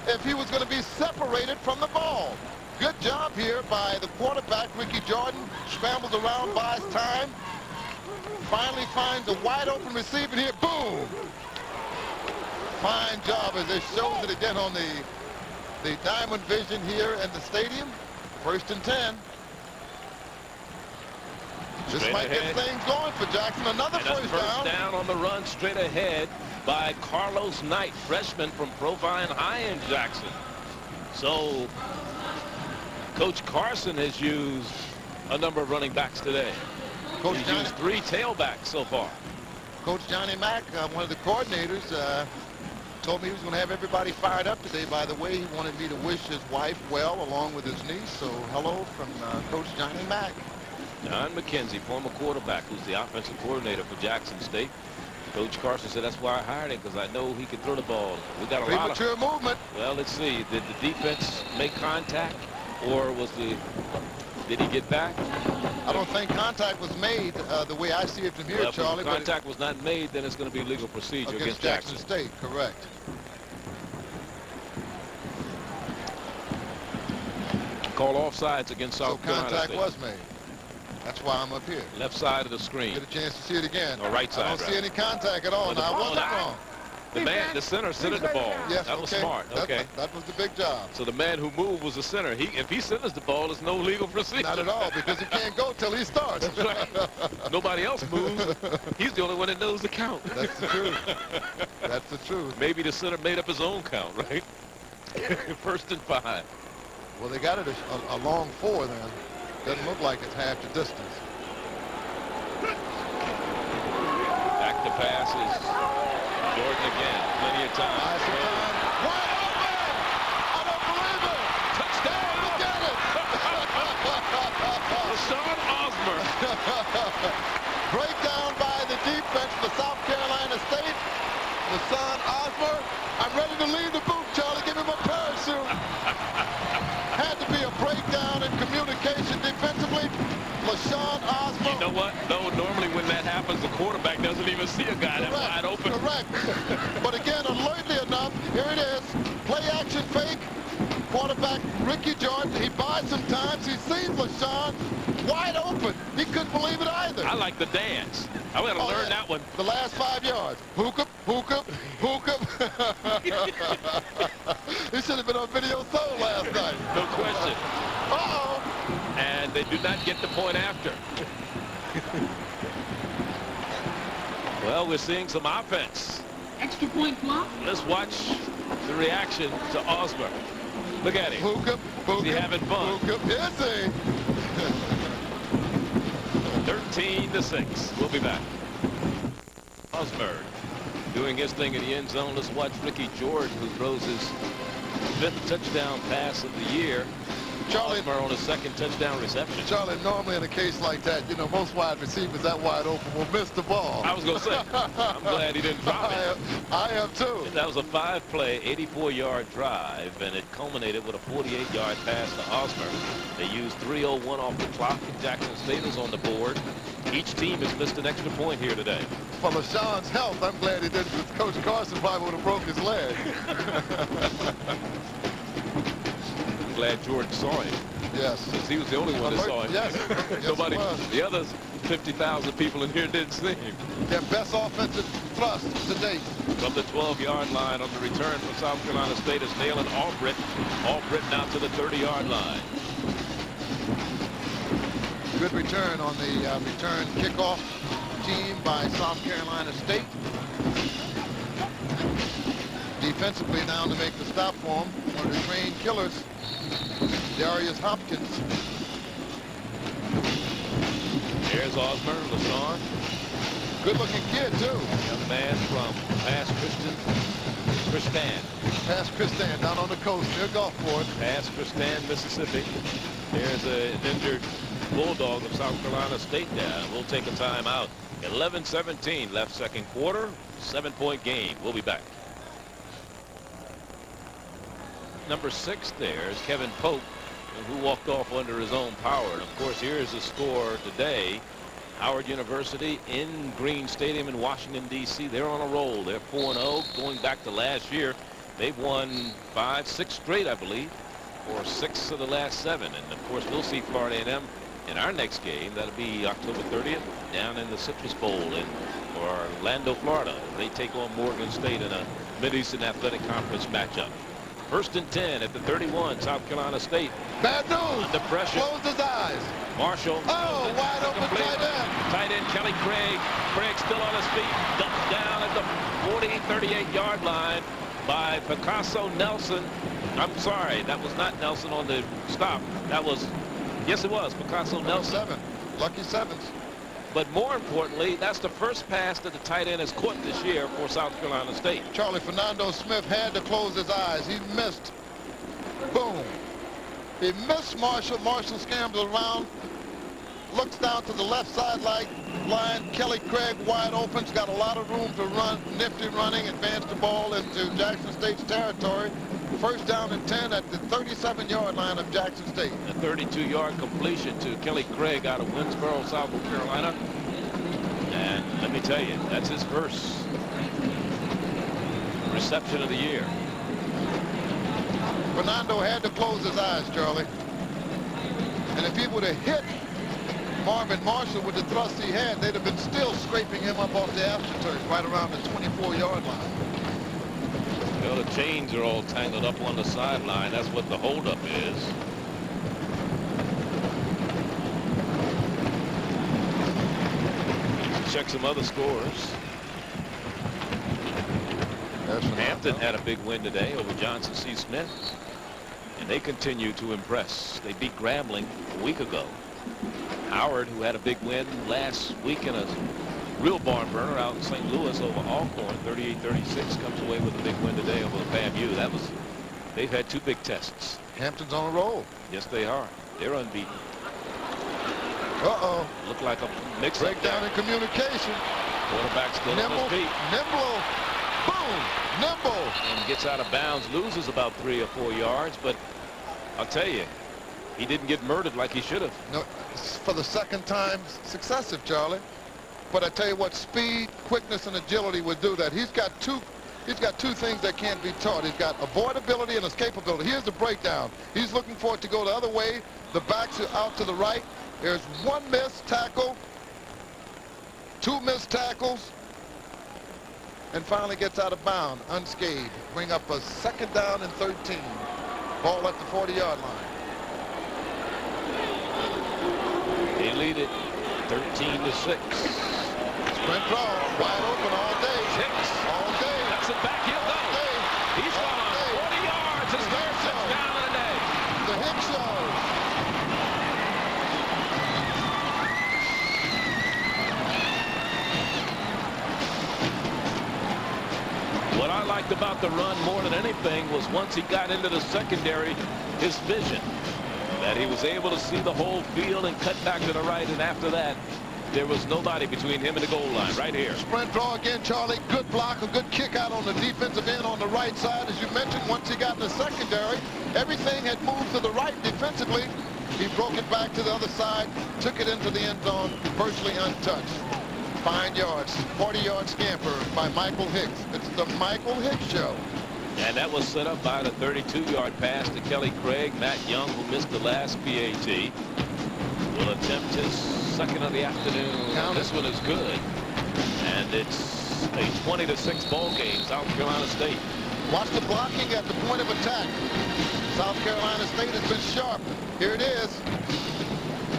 if he was going to be separated from the ball. Good job here by the quarterback, Ricky Jordan. Scrambles around, buys time. Finally finds a wide open receiver here. Boom! Fine job as it shows it again on the diamond vision here in the stadium. 1st and 10. This might get things going for Jackson. Another first down on the run straight ahead by Carlos Knight, freshman from Provine High in Jackson. So Coach Carson has used a number of running backs today. He's used 3 tailbacks so far. Coach Johnny Mack, one of the coordinators, told me he was going to have everybody fired up today. By the way, he wanted me to wish his wife well along with his niece. So hello from Coach Johnny Mack. John McKenzie, former quarterback, who's the offensive coordinator for Jackson State. Coach Carson said that's why I hired him, because I know he can throw the ball. We got a lot of premature movement. Well, let's see. Did the defense make contact, or did he get back? I don't think contact was made the way I see it from here, well, Charlie. If contact was not made, then it's going to be legal procedure against Jackson State. Correct. Call offsides against South Carolina. So contact was made. That's why I'm up here. Left side of the screen. Get a chance to see it again. Or right side. I don't see any contact at all. Now, I wasn't wrong. The center centered the ball. Yes, that was smart. Okay. That was the big job. So the man who moved was the center. If he centers the ball, there's no legal procedure. Not at all, because he can't go till he starts. That's right. Nobody else moves. He's the only one that knows the count. That's the truth. That's the truth. Maybe the center made up his own count, right? 1st and 5. Well, they got it a long 4 then. Doesn't look like it's half the distance. Back to passes. Jordan again. Plenty of time. Wide open! I don't believe it! Touchdown! Look at it! LaShawn Osmer. Breakdown by the defense for South Carolina State. LaShawn Osmer. I'm ready to leave the booth, Charlie. Give me my parachute. Had to be a breakdown in communication defensively. LaShawn Osmer. You know what? No, normally when that happens, the quarterback doesn't even see a guy that's wide open. Correct. But again, alertly enough, here it is. Play action fake. Quarterback Ricky Jordan. He buys some time. He sees LaShawn wide open. He couldn't believe it either. I like the dance. I got to learn that one. The last 5 yards. Hook up, hook up, hook up. He should have been on video soul last night. No question. Uh-oh. And they do not get the point after. Well, we're seeing some offense. Extra point block. Let's watch the reaction to Osmer. Look at him. Hook up, hook up. Is he having fun? Hook up. Yes, he. 13-6. We'll be back. Osmer doing his thing in the end zone. Let's watch Ricky Jordan, who throws his 5th touchdown pass of the year. Charlie, Osmer on his 2nd touchdown reception. Charlie, normally in a case like that, you know, most wide receivers that wide open will miss the ball. I was going to say, I'm glad he didn't drop it. I am too. That was a 5-play, 84-yard drive, and it culminated with a 48-yard pass to Osmer. They used 3:01 off the clock, and Jackson State is on the board. Each team has missed an extra point here today. For LaShawn's health, I'm glad he didn't, because Coach Carson probably would have broke his leg. I'm glad Jordan saw him. Yes. Since he was the only one that saw him. Yes. Nobody, the other 50,000 people in here didn't see him. Their best offensive thrust to date. From the 12-yard line on the return for South Carolina State is Dalen Albritt. Albritt now to the 30-yard line. Good return on the return kickoff team by South Carolina State. Defensively now to make the stop for him, one of the trained killers, Darius Hopkins. Here's Osmer, LaShawn. Good-looking kid, too. Young man from Pass Christian. Pass Christian down on the coast near Gulfport. Pass Christian, Mississippi. There's an injured Bulldog of South Carolina State down. We'll take a timeout. 11-17 left second quarter. 7-point game. We'll be back. Number 6 there is Kevin Pope, who walked off under his own power. And of course, here's the score today. Howard University in Green Stadium in Washington, D.C. They're on a roll. They're 4-0 going back to last year. They've won 5-6 straight, I believe, or 6 of the last 7. And of course, we'll see Florida A&M in our next game. That'll be October 30th down in the Citrus Bowl in Orlando, Florida. They take on Morgan State in a Mid-Eastern Athletic Conference matchup. First and 10 at the 31, South Carolina State. Bad news. Under pressure. Closed his eyes. Marshall. Oh, wide open tight end. Tight end Kelly Craig. Craig still on his feet. Dumped down at the 38-yard line by Picasso Nelson. I'm sorry, that was not Nelson on the stop. That was, yes, it was Picasso Nelson. Lucky sevens. But more importantly, that's the first pass that the tight end has caught this year for South Carolina State. Charlie, Fernando Smith had to close his eyes. He missed. Boom. He missed Marshall. Marshall scrambles around, looks down to the left sideline. Kelly Craig wide open. He's got a lot of room to run. Nifty running. Advance the ball into Jackson State's territory. First down and 10 at the 37-yard line of Jackson State. A 32-yard completion to Kelly Craig out of Winsboro, South Carolina. And let me tell you, that's his first reception of the year. Fernando had to close his eyes, Charlie. And if he would have hit Marvin Marshall with the thrust he had, they'd have been still scraping him up off the AstroTurf right around the 24-yard line. Well, the chains are all tangled up on the sideline. That's what the holdup is. Check some other scores. Hampton had a big win today over Johnson C. Smith. And they continue to impress. They beat Grambling a week ago. Howard, who had a big win last week in a real barn burner out in St. Louis over Alcorn, 38-36, comes away with a big win today over the FAMU. That was, they've had 2 big tests. Hampton's on a roll. Yes, they are. They're unbeaten. Uh-oh. Look like a mix-up. Breakdown in communication. Quarterback still on his feet. Nimble. Boom. Nimble. And gets out of bounds, loses about 3 or 4 yards, but I'll tell you, he didn't get murdered like he should have. No, for the second time successive, Charlie. But I tell you what, speed, quickness, and agility would do that. He's got two things that can't be taught. He's got avoidability and escapability. Here's the breakdown. He's looking for it to go the other way. The backs are out to the right. There's 1 missed tackle, 2 missed tackles, and finally gets out of bounds unscathed. Bring up a 2nd down and 13. Ball at the 40-yard line. They lead it 13-6. Sprint draw, wide open all day. Hicks. All day. That's it back. He'll go. He's gone 40 yards. His third touchdown of the day. The Hicks show. What I liked about the run more than anything was once he got into the secondary, his vision, that he was able to see the whole field and cut back to the right, and after that, there was nobody between him and the goal line right here. Sprint draw again, Charlie. Good block, a good kick out on the defensive end on the right side. As you mentioned, once he got in the secondary, everything had moved to the right defensively. He broke it back to the other side, took it into the end zone, virtually untouched. Fine yards, 40-yard scamper by Michael Hicks. It's the Michael Hicks show. And that was set up by the 32-yard pass to Kelly Craig. Matt Young, who missed the last PAT, will attempt his 2nd of the afternoon. This one is good. And it's a 20-6 ball game, South Carolina State. Watch the blocking at the point of attack. South Carolina State has been sharp. Here it is.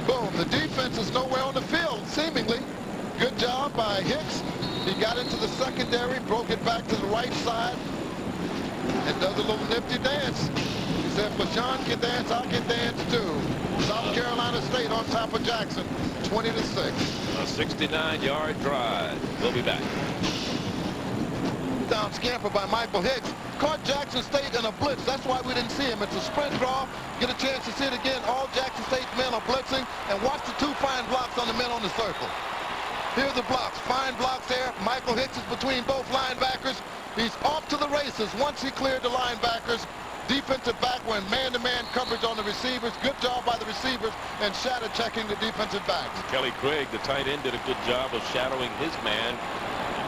Boom. The defense is nowhere on the field, seemingly. Good job by Hicks. He got into the secondary, broke it back to the right side, and does a little nifty dance. He said, if LaShawn can dance, I can dance too. South Carolina State on top of Jackson, 20-6. A 69-yard drive. We'll be back. Down scamper by Michael Hicks. Caught Jackson State in a blitz. That's why we didn't see him. It's a sprint draw. Get a chance to see it again. All Jackson State men are blitzing. And watch the two fine blocks on the men on the circle. Here are the blocks. Fine blocks there. Michael Hicks is between both linebackers. He's off to the races once he cleared the linebackers. Defensive back were in man-to-man coverage on the receivers. Good job by the receivers and shadow checking the defensive backs. Kelly Craig, the tight end, did a good job of shadowing his man.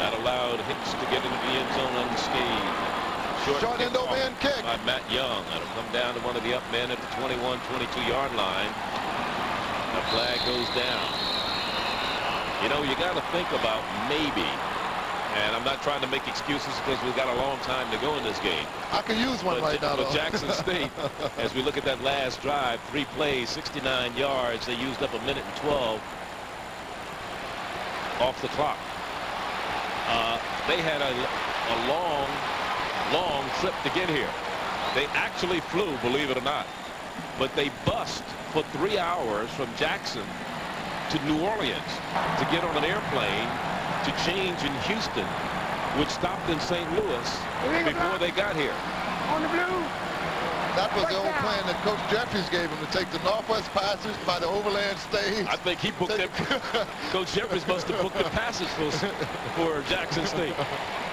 That allowed Hicks to get into the end zone unscathed. Short end over end kick by Matt Young. That'll come down to one of the up men at the 21-22-yard line. The flag goes down. You know, you got to think about maybe, and I'm not trying to make excuses because we've got a long time to go in this game. I can use one right now, But Jackson State, as we look at that last drive, 3 plays, 69 yards. They used up 1:12 off the clock. They had a long trip to get here. They actually flew, believe it or not, but they bussed for 3 hours from Jackson to New Orleans to get on an airplane to change in Houston, which stopped in St. Louis before they got here. On the blue. That was the old plan that Coach Jeffries gave him, to take the Northwest Passage by the overland stage. I think he booked it. Coach Jeffries must have booked the passage for Jackson State,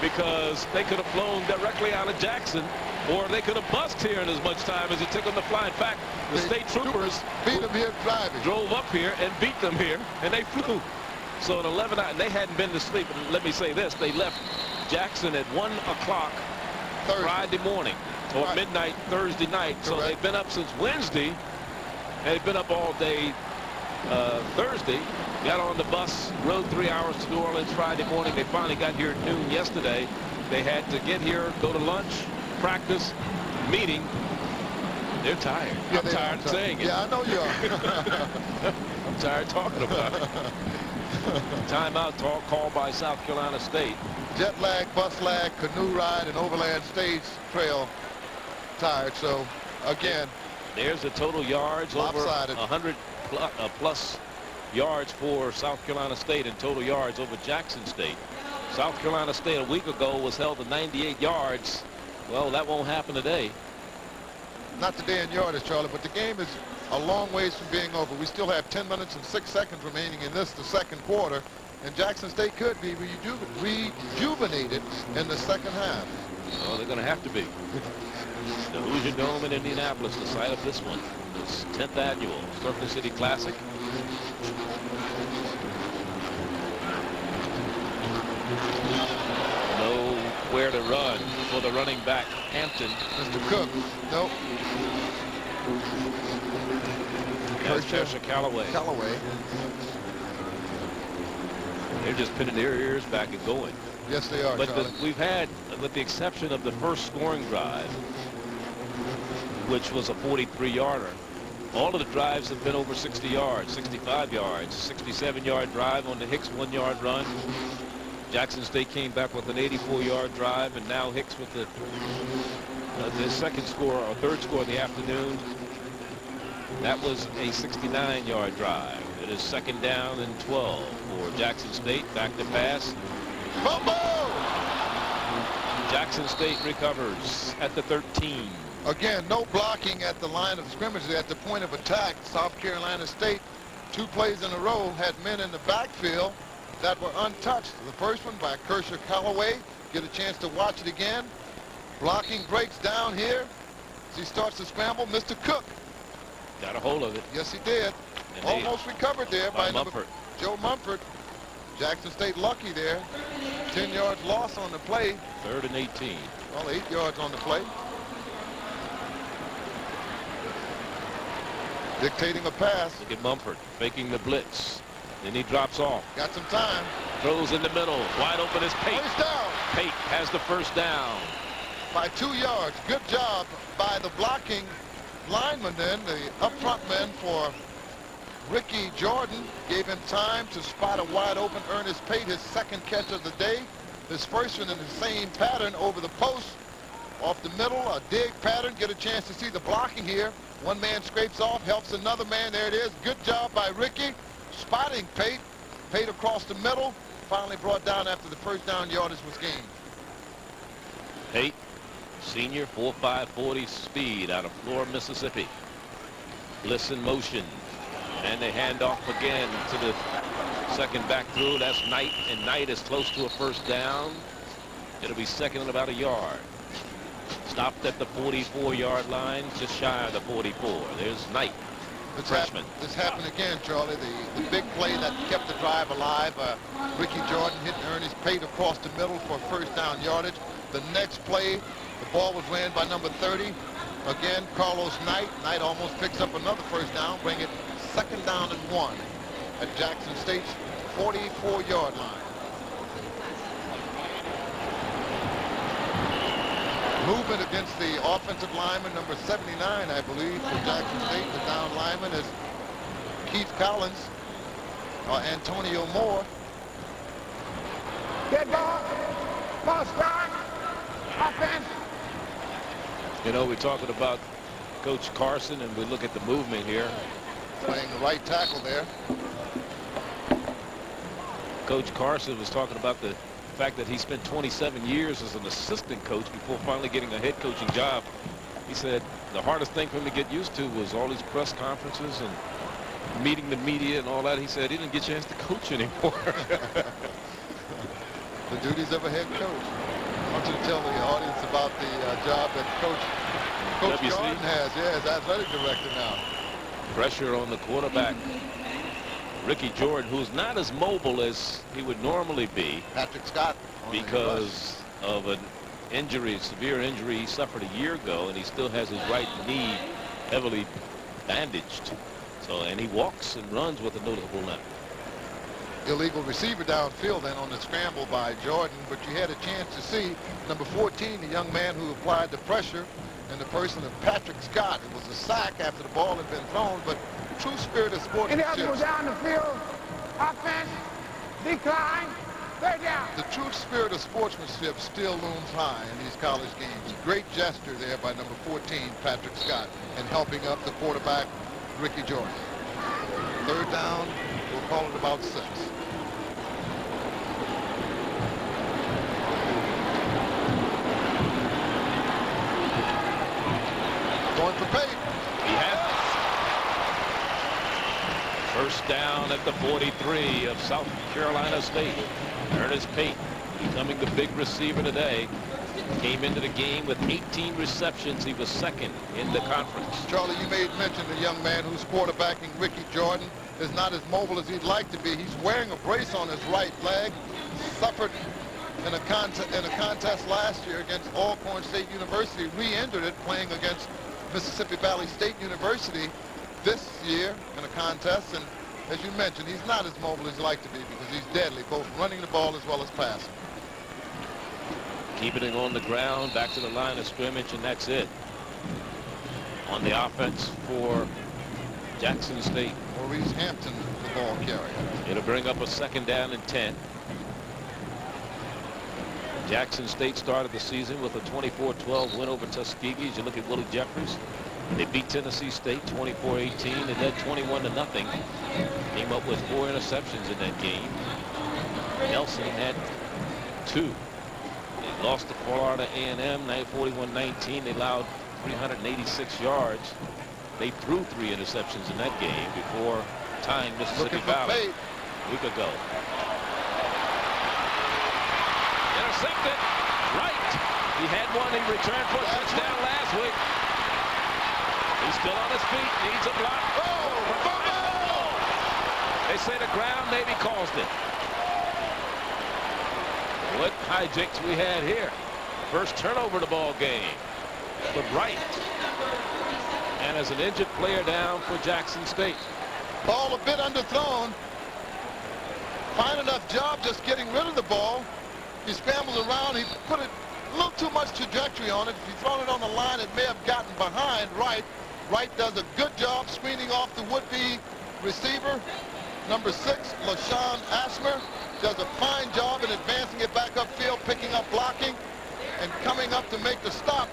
because they could have flown directly out of Jackson, or they could have bussed here in as much time as it took them to fly. In fact, the state troopers beat them here driving. Drove up here and beat them here, and they flew. So at 11, and they hadn't been to sleep. And let me say this: they left Jackson at 1 o'clock Friday morning, or midnight Thursday night. So they've been up since Wednesday. They've been up all day Thursday. Got on the bus, rode 3 hours to New Orleans Friday morning. They finally got here at noon yesterday. They had to get here, go to lunch, practice, meeting. They're tired. Yeah, I'm tired of saying it. Yeah, I know you are. I'm tired talking about it. Timeout talk called by South Carolina State. Jet lag, bus lag, canoe ride, and overland stage trail tired. So, again, there's the total yards, lopsided. Over 100 plus yards for South Carolina State, and total yards over Jackson State. South Carolina State a week ago was held to 98 yards. Well, that won't happen today. Not today in yardage, Charlie, but the game is a long ways from being over. We still have 10 minutes and 6 seconds remaining in the second quarter, and Jackson State could be rejuvenated in the second half. Oh, they're going to have to be. The Hoosier Dome in Indianapolis, the site of this one, this 10th annual Circuit City Classic. Nowhere to run for the running back, Hampton. Mr. Cook, nope. Kershaw Callaway. They're just pinning their ears back and going. Yes, they are. But we've had, with the exception of the first scoring drive, which was a 43-yarder, all of the drives have been over 60 yards, 65 yards, 67-yard drive on the Hicks 1-yard run. Jackson State came back with an 84-yard drive, and now Hicks with the second score or third score of the afternoon. That was a 69-yard drive. It is 2nd down and 12 for Jackson State. Back to pass. Fumble! Jackson State recovers at the 13. Again, no blocking at the line of scrimmage at the point of attack. South Carolina State, 2 plays in a row, had men in the backfield that were untouched. The first one by Kershaw Callaway. Get a chance to watch it again. Blocking breaks down here as he starts to scramble. Mr. Cook got a hold of it. Yes, he did. And almost recovered there by Mumford. Joe Mumford. Jackson State lucky there. 10 yards loss on the play. 3rd and 18. Well, 8 yards on the play. Dictating a pass. Look at Mumford faking the blitz. Then he drops off. Got some time. Throws in the middle. Wide open is Pate. First down. Pate has the first down. By 2 yards. Good job by the blocking lineman then. The up front man for Ricky Jordan gave him time to spot a wide open Ernest Pate, his second catch of the day. His first one in the same pattern over the post. Off the middle, a dig pattern. Get a chance to see the blocking here. One man scrapes off, helps another man. There it is. Good job by Ricky spotting Pate. Pate across the middle. Finally brought down after the first down yardage was gained. Pate, senior, 4.5 40 speed out of Florida, Mississippi. Bliss in motion. And they hand off again to the second back through. That's Knight, and Knight is close to a first down. It'll be second and about a yard. Stopped at the 44-yard line, just shy of the 44. There's Knight, freshman. This happened again, Charlie. The big play that kept the drive alive. Ricky Jordan hitting Ernest Pate across the middle for first down yardage. The next play, the ball was ran by number 30. Again, Carlos Knight. Knight almost picks up another first down, bring it second down and 1 at Jackson State's 44-yard line. Movement against the offensive lineman, number 79, I believe, for Jackson State. The down lineman is Keith Collins, Antonio Moore. Get ball. Ball start. Offense. You know, we're talking about Coach Carson, and we look at the movement here. Playing the right tackle there. Coach Carson was talking about the fact that he spent 27 years as an assistant coach before finally getting a head coaching job. He said the hardest thing for him to get used to was all these press conferences and meeting the media and all that. He said he didn't get a chance to coach anymore. The duties of a head coach. I want you to tell the audience about the job that Coach Jordan has. Yeah, as athletic director now. Pressure on the quarterback. Ricky Jordan, who's not as mobile as he would normally be. Patrick Scott. Because of an injury, severe injury he suffered a year ago, and he still has his right knee heavily bandaged. So, and he walks and runs with a noticeable limp. Illegal receiver downfield then on the scramble by Jordan, but you had a chance to see number 14, the young man who applied the pressure, in the person of Patrick Scott. It was a sack after the ball had been thrown, but true spirit of sportsmanship. Any other down the field. Offense. Decline. Third down. The true spirit of sportsmanship still looms high in these college games. Great gesture there by number 14, Patrick Scott, in helping up the quarterback, Ricky Jordan. Third down, we'll call it about 6. Going for Pate. He has it. First down at the 43 of South Carolina State. Ernest Pate becoming the big receiver today. Came into the game with 18 receptions. He was second in the conference. Charlie, you made mention the young man who's quarterbacking, Ricky Jordan, is not as mobile as he'd like to be. He's wearing a brace on his right leg. Suffered in a contest last year against Alcorn State University. Re-injured it playing against Mississippi Valley State University this year in a contest. And as you mentioned, he's not as mobile as he'd like to be because he's deadly, both running the ball as well as passing. Keeping it on the ground, back to the line of scrimmage, and that's it. On the offense for Jackson State. Maurice Hampton, the ball carrier. It'll bring up a second down and 10. Jackson State started the season with a 24-12 win over Tuskegee. As you look at Willie Jeffries, they beat Tennessee State 24-18. They led 21-0. Came up with 4 interceptions in that game. Nelson had 2. They lost to Florida A&M 41-19. They allowed 386 yards. They threw 3 interceptions in that game before tying Mississippi Valley a week ago. Intercepted. Right. He had one. He returned for a touchdown last week. He's still on his feet. Needs a block. Oh! They say the ground maybe caused it. What hijinks we had here. First turnover of the ball game. But right. And as an injured player down for Jackson State. Ball a bit underthrown. fine enough job just getting rid of the ball. He scrambled around. He put a little too much trajectory on it. If he'd thrown it on the line, it may have gotten behind Wright. Wright does a good job screening off the would-be receiver. Number 6, LaShawn Asmer, does a fine job in advancing it back upfield, picking up blocking, and coming up to make the stop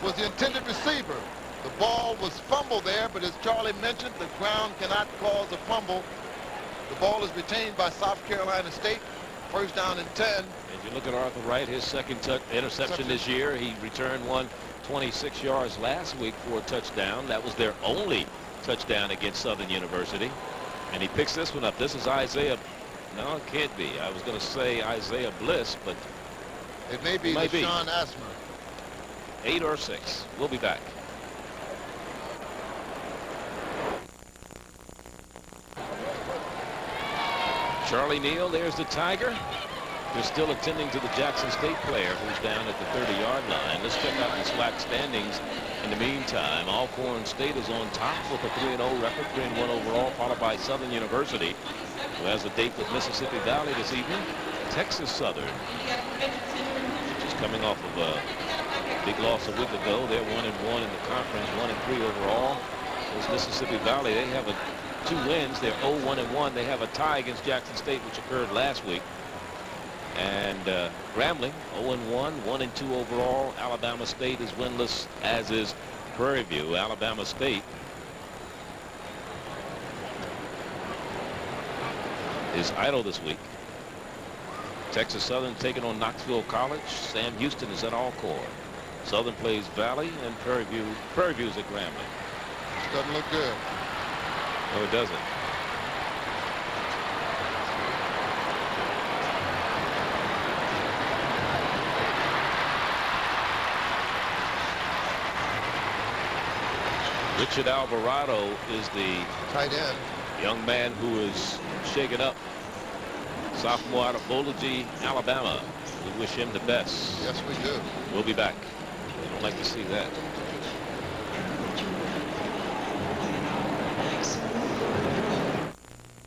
was the intended receiver. The ball was fumbled there, but as Charlie mentioned, the ground cannot cause a fumble. The ball is retained by South Carolina State. First down and 10. As you look at Arthur Wright, his second interception this year, he returned one 26 yards last week for a touchdown. That was their only touchdown against Southern University. And he picks this one up. This is Isaiah. No, it can't be. I was going to say Isaiah Bliss, but it may be LaShawn Asmer. 8 or 6. We'll be back. Charlie Neal, there's the Tiger. They're still attending to the Jackson State player who's down at the 30-yard line. Let's check out the SWAC standings. In the meantime, Alcorn State is on top with a 3-0 record, 3-1 overall, followed by Southern University, who has a date with Mississippi Valley this evening. Texas Southern, which is coming off of a big loss a week ago. They're 1-1 in the conference, 1-3 overall. There's Mississippi Valley. They have 2 wins. They're 0-1-1. They have a tie against Jackson State, which occurred last week. And Grambling 0-1, 1-2 overall. Alabama State is winless, as is Prairie View. Alabama State is idle this week. Texas Southern taking on Knoxville College. Sam Houston is at Alcorn. Southern plays Valley, and Prairie View's at Grambling. This doesn't look good. No, it doesn't. Richard Alvarado is the tight end, young man who is shaken up. Sophomore out of Bowling, Alabama. We wish him the best. Yes, we do. We'll be back. I don't like to see that.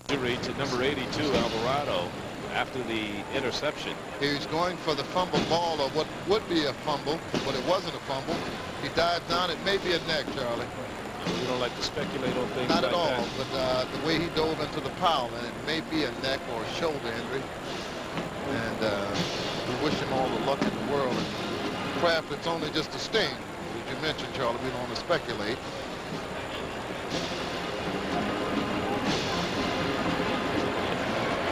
Injury to number 82, Alvarado, after the interception. He's going for the fumble ball, or what would be a fumble, but it wasn't a fumble. He dived down. It may be a neck, Charlie. We don't like to speculate on things Not like at all, that. but the way he dove into the pile, and it may be a neck or a shoulder injury. And we wish him all the luck in the world. And Kraft, it's only just a sting. As you mentioned, Charlie, we don't want to speculate.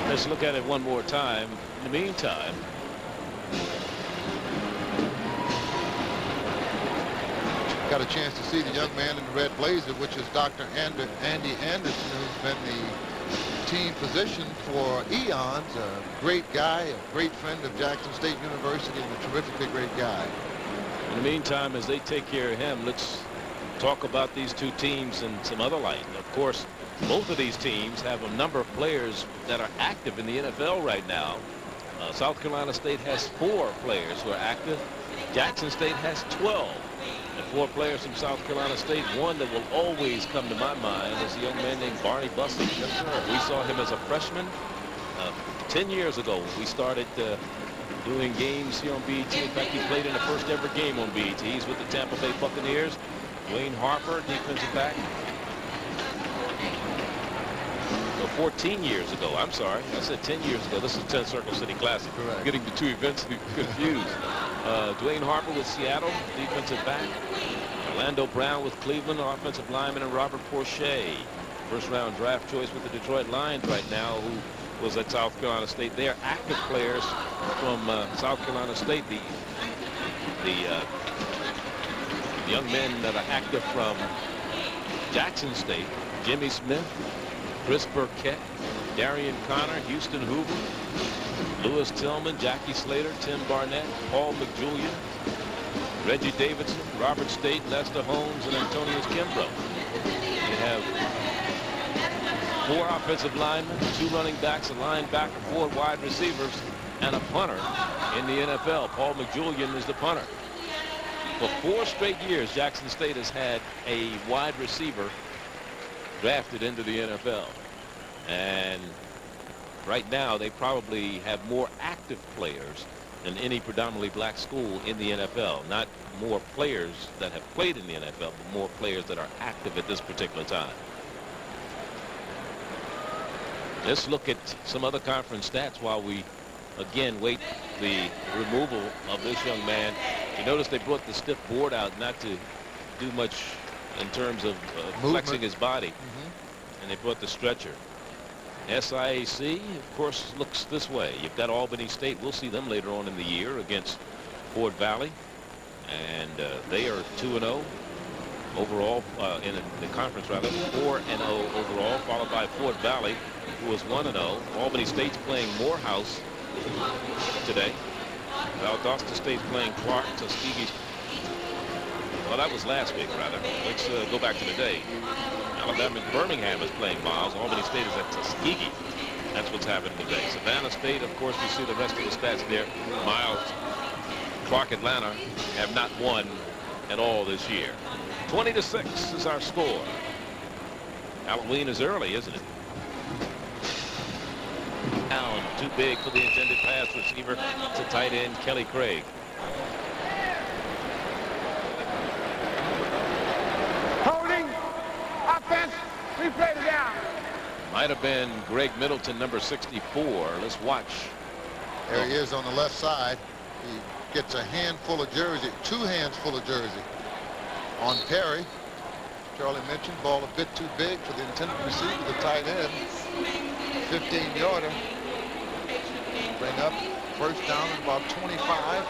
Let's look at it one more time. In the meantime, got a chance to see the young man in the red blazer, which is Dr. Andy Anderson, who's been the team physician for eons. A great guy, a great friend of Jackson State University, and a terrifically great guy. in the meantime, as they take care of him, let's talk about these two teams in some other light. Of course, both of these teams have a number of players that are active in the NFL right now. South Carolina State has 4 players who are active. Jackson State has 12. And 4 players from South Carolina State. One that will always come to my mind is a young man named Barney Bussey. Yes, sir. We saw him as a freshman 10 years ago when we started doing games here on BET. In fact, he played in the first ever game on BET. He's with the Tampa Bay Buccaneers. Dwayne Harper, defensive back. 14 years ago. I'm sorry. I said 10 years ago. This is 10 Circle City Classic. Correct. Getting the two events confused. Dwayne Harper with Seattle, defensive back. Orlando Brown with Cleveland, offensive lineman, and Robert Porcher, first-round draft choice with the Detroit Lions right now, who was at South Carolina State. They are active players from South Carolina State. The young men that are active from Jackson State: Jimmy Smith, Chris Burkett, Darian Connor, Houston Hoover, Lewis Tillman, Jackie Slater, Tim Barnett, Paul McJulian, Reggie Davidson, Robert State, Lester Holmes, and Antonius Kimbrough. You have 4 offensive linemen, 2 running backs, a linebacker, 4 wide receivers, and a punter in the NFL. Paul McJulian is the punter. For 4 straight years, Jackson State has had a wide receiver drafted into the NFL. And right now they probably have more active players than any predominantly black school in the NFL. Not more players that have played in the NFL, but more players that are active at this particular time. Let's look at some other conference stats while we again wait the removal of this young man. You notice they brought the stiff board out not to do much in terms of flexing his body. And they brought the stretcher. SIAC, of course, looks this way. You've got Albany State. We'll see them later on in the year against Ford Valley. And they are 2-0 overall in the conference, rather. 4-0 overall, followed by Ford Valley, who is 1-0. Albany State's playing Morehouse today. Valdosta State's playing Clark. Tuskegee. Well, that was last week, rather. Let's go back to today. Alabama Birmingham is playing Miles. Albany State is at Tuskegee. That's what's happening today. Savannah State, of course, you see the rest of the stats there. Miles, Clark, Atlanta have not won at all this year. 20-6 is our score. Halloween is early, isn't it? Down, too big for the intended pass receiver to tight end Kelly Craig. Holding. Offense. Replay it down. Might have been Greg Middleton, number 64. Let's watch. There he is on the left side. He gets a handful of jersey, 2 hands full of jersey on Perry. Charlie mentioned ball a bit too big for the intended receiver, the tight end. 15-yarder. Bring up first down at about 25.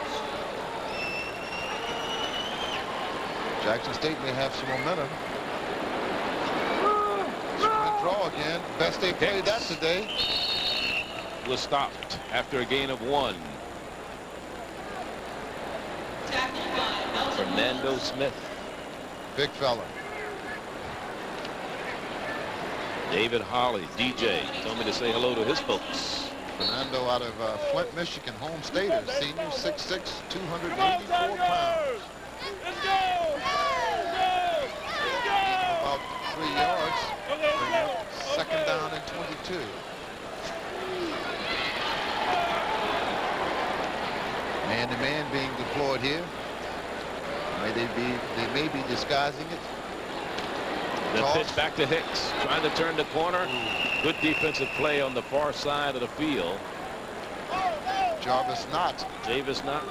Jackson State may have some momentum. Sprint draw again. Best they played that today. Was stopped after a gain of 1. Fernando Smith. Big fella. David Holly, DJ, told me to say hello to his folks. Fernando out of Flint, Michigan, home stater, senior, 6'6", 284 pounds. Let's go! About 3 yards. Bring up second down and 22. Man-to-man being deployed here. They may be disguising it. The pitch back to Hicks, trying to turn the corner. Good defensive play on the far side of the field. Jarvis Knott. Davis Knott,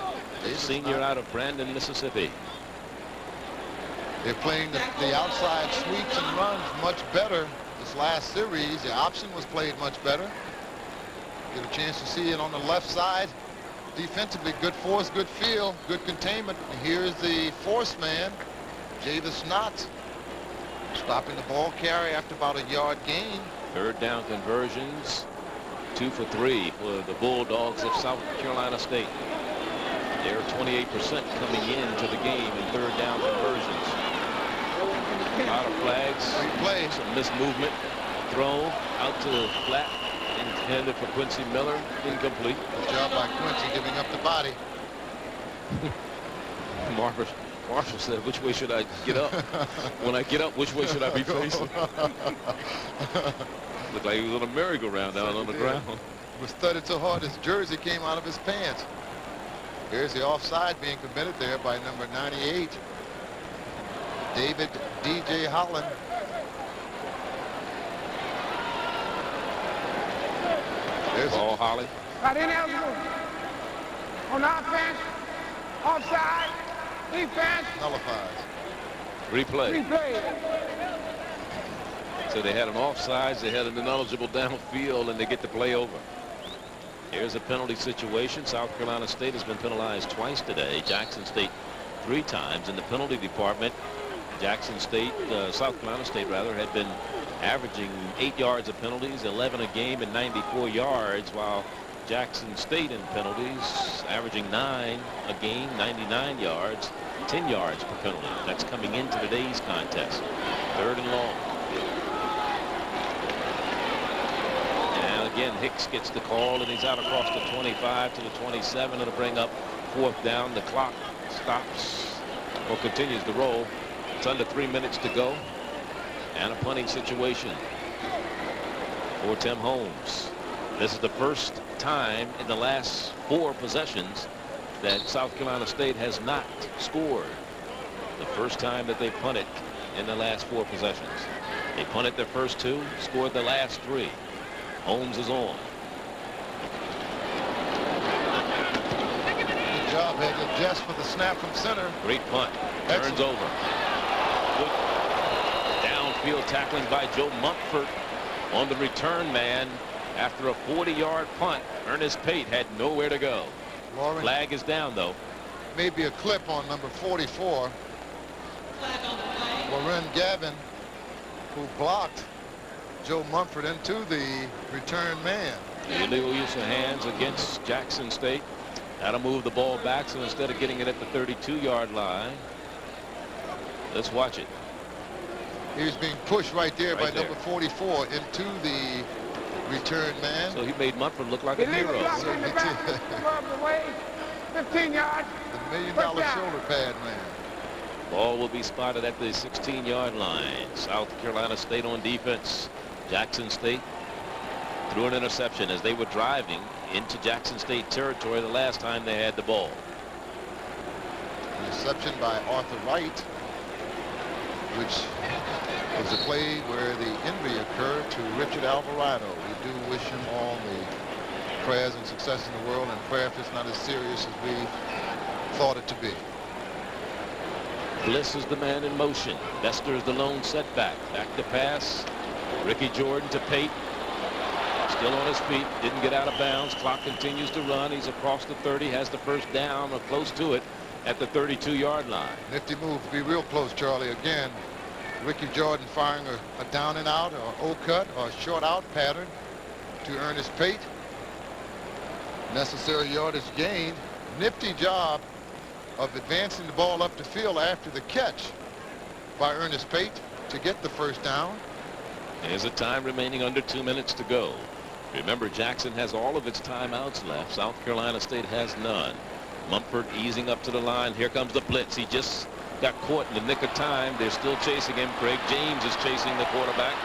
the senior out of Brandon, Mississippi. They're playing the outside sweeps and runs much better this last series. The option was played much better. Get a chance to see it on the left side. Defensively, good force, good feel, good containment. And here's the force man, Jarvis Knott, stopping the ball carry after about a yard gain. Third down conversions, 2 for 3 for the Bulldogs of South Carolina State. They're 28% coming into the game in third down conversions. A lot of flags, some missed movement, thrown out to the flat, intended for Quincy Miller, incomplete. Good job by Quincy giving up the body. Marshall said, which way should I get up? When I get up, which way should I be facing? Looked like he was on a merry-go-round down on the ground. He was thudded so hard his jersey came out of his pants. Here's the offside being committed there by number 98, David D.J. Holland. There's Ball, Holly. Right in eligible. On offense. Offside. Defense. nullifies. Replay. Replay. So they had an offsides, they had an ineligible downfield, and they get the play over. Here's a penalty situation. South Carolina State has been penalized twice today. Jackson State 3 times in the penalty department. Jackson State, South Carolina State rather, had been averaging 8 yards of penalties, 11 a game, and 94 yards, while Jackson State in penalties averaging 9 a game, 99 yards, 10 yards per penalty. That's coming into today's contest. 3rd and long. And again, Hicks gets the call, and he's out across the 25 to the 27. It'll bring up 4th down. The clock stops or continues to roll. It's under 3 minutes to go. And a punting situation for Tim Holmes. This is the first time in the last 4 possessions that South Carolina State has not scored. The first time that they punted in the last 4 possessions. They punted their first 2, scored the last 3. Holmes is on. Good job. Had to adjust for the snap from center. Great punt. Turns over. Good downfield tackling by Joe Mumford on the return man. After a 40-yard punt, Ernest Pate had nowhere to go. Warren, flag is down, though. Maybe a clip on number 44. Warren Gavin, who blocked Joe Mumford into the return man. Illegal use of hands against Jackson State. How to move the ball back, so instead of getting it at the 32-yard line, let's watch it. He was being pushed right there by there. number 44 into the return man. So he made Mumford look like a Illegal hero. block in the back. Above the way. 15 yards. The $1 million shoulder pad man. Ball will be spotted at the 16-yard line. South Carolina State on defense. Jackson State threw an interception as they were driving into Jackson State territory the last time they had the ball. Interception by Arthur Wright, which was a play where the injury occurred to Richard Alvarado. We do wish him all the prayers and success in the world, and prayer if it's not as serious as we thought it to be. Bliss is the man in motion. Bester is the lone setback. Back to pass. Ricky Jordan to Pate. Still on his feet. Didn't get out of bounds. Clock continues to run. He's across the 30. Has the first down or close to it at the 32-yard line. Nifty move. Be real close, Charlie. Again, Ricky Jordan firing a down and out or O-cut or a short out pattern to Ernest Pate. Necessary yardage gained. Nifty job of advancing the ball up the field after the catch by Ernest Pate to get the first down. There's a time remaining under 2 minutes to go. Remember, Jackson has all of its timeouts left. South Carolina State has none. Mumford easing up to the line. Here comes the blitz. He just got caught in the nick of time. They're still chasing him. Craig James is chasing the quarterback.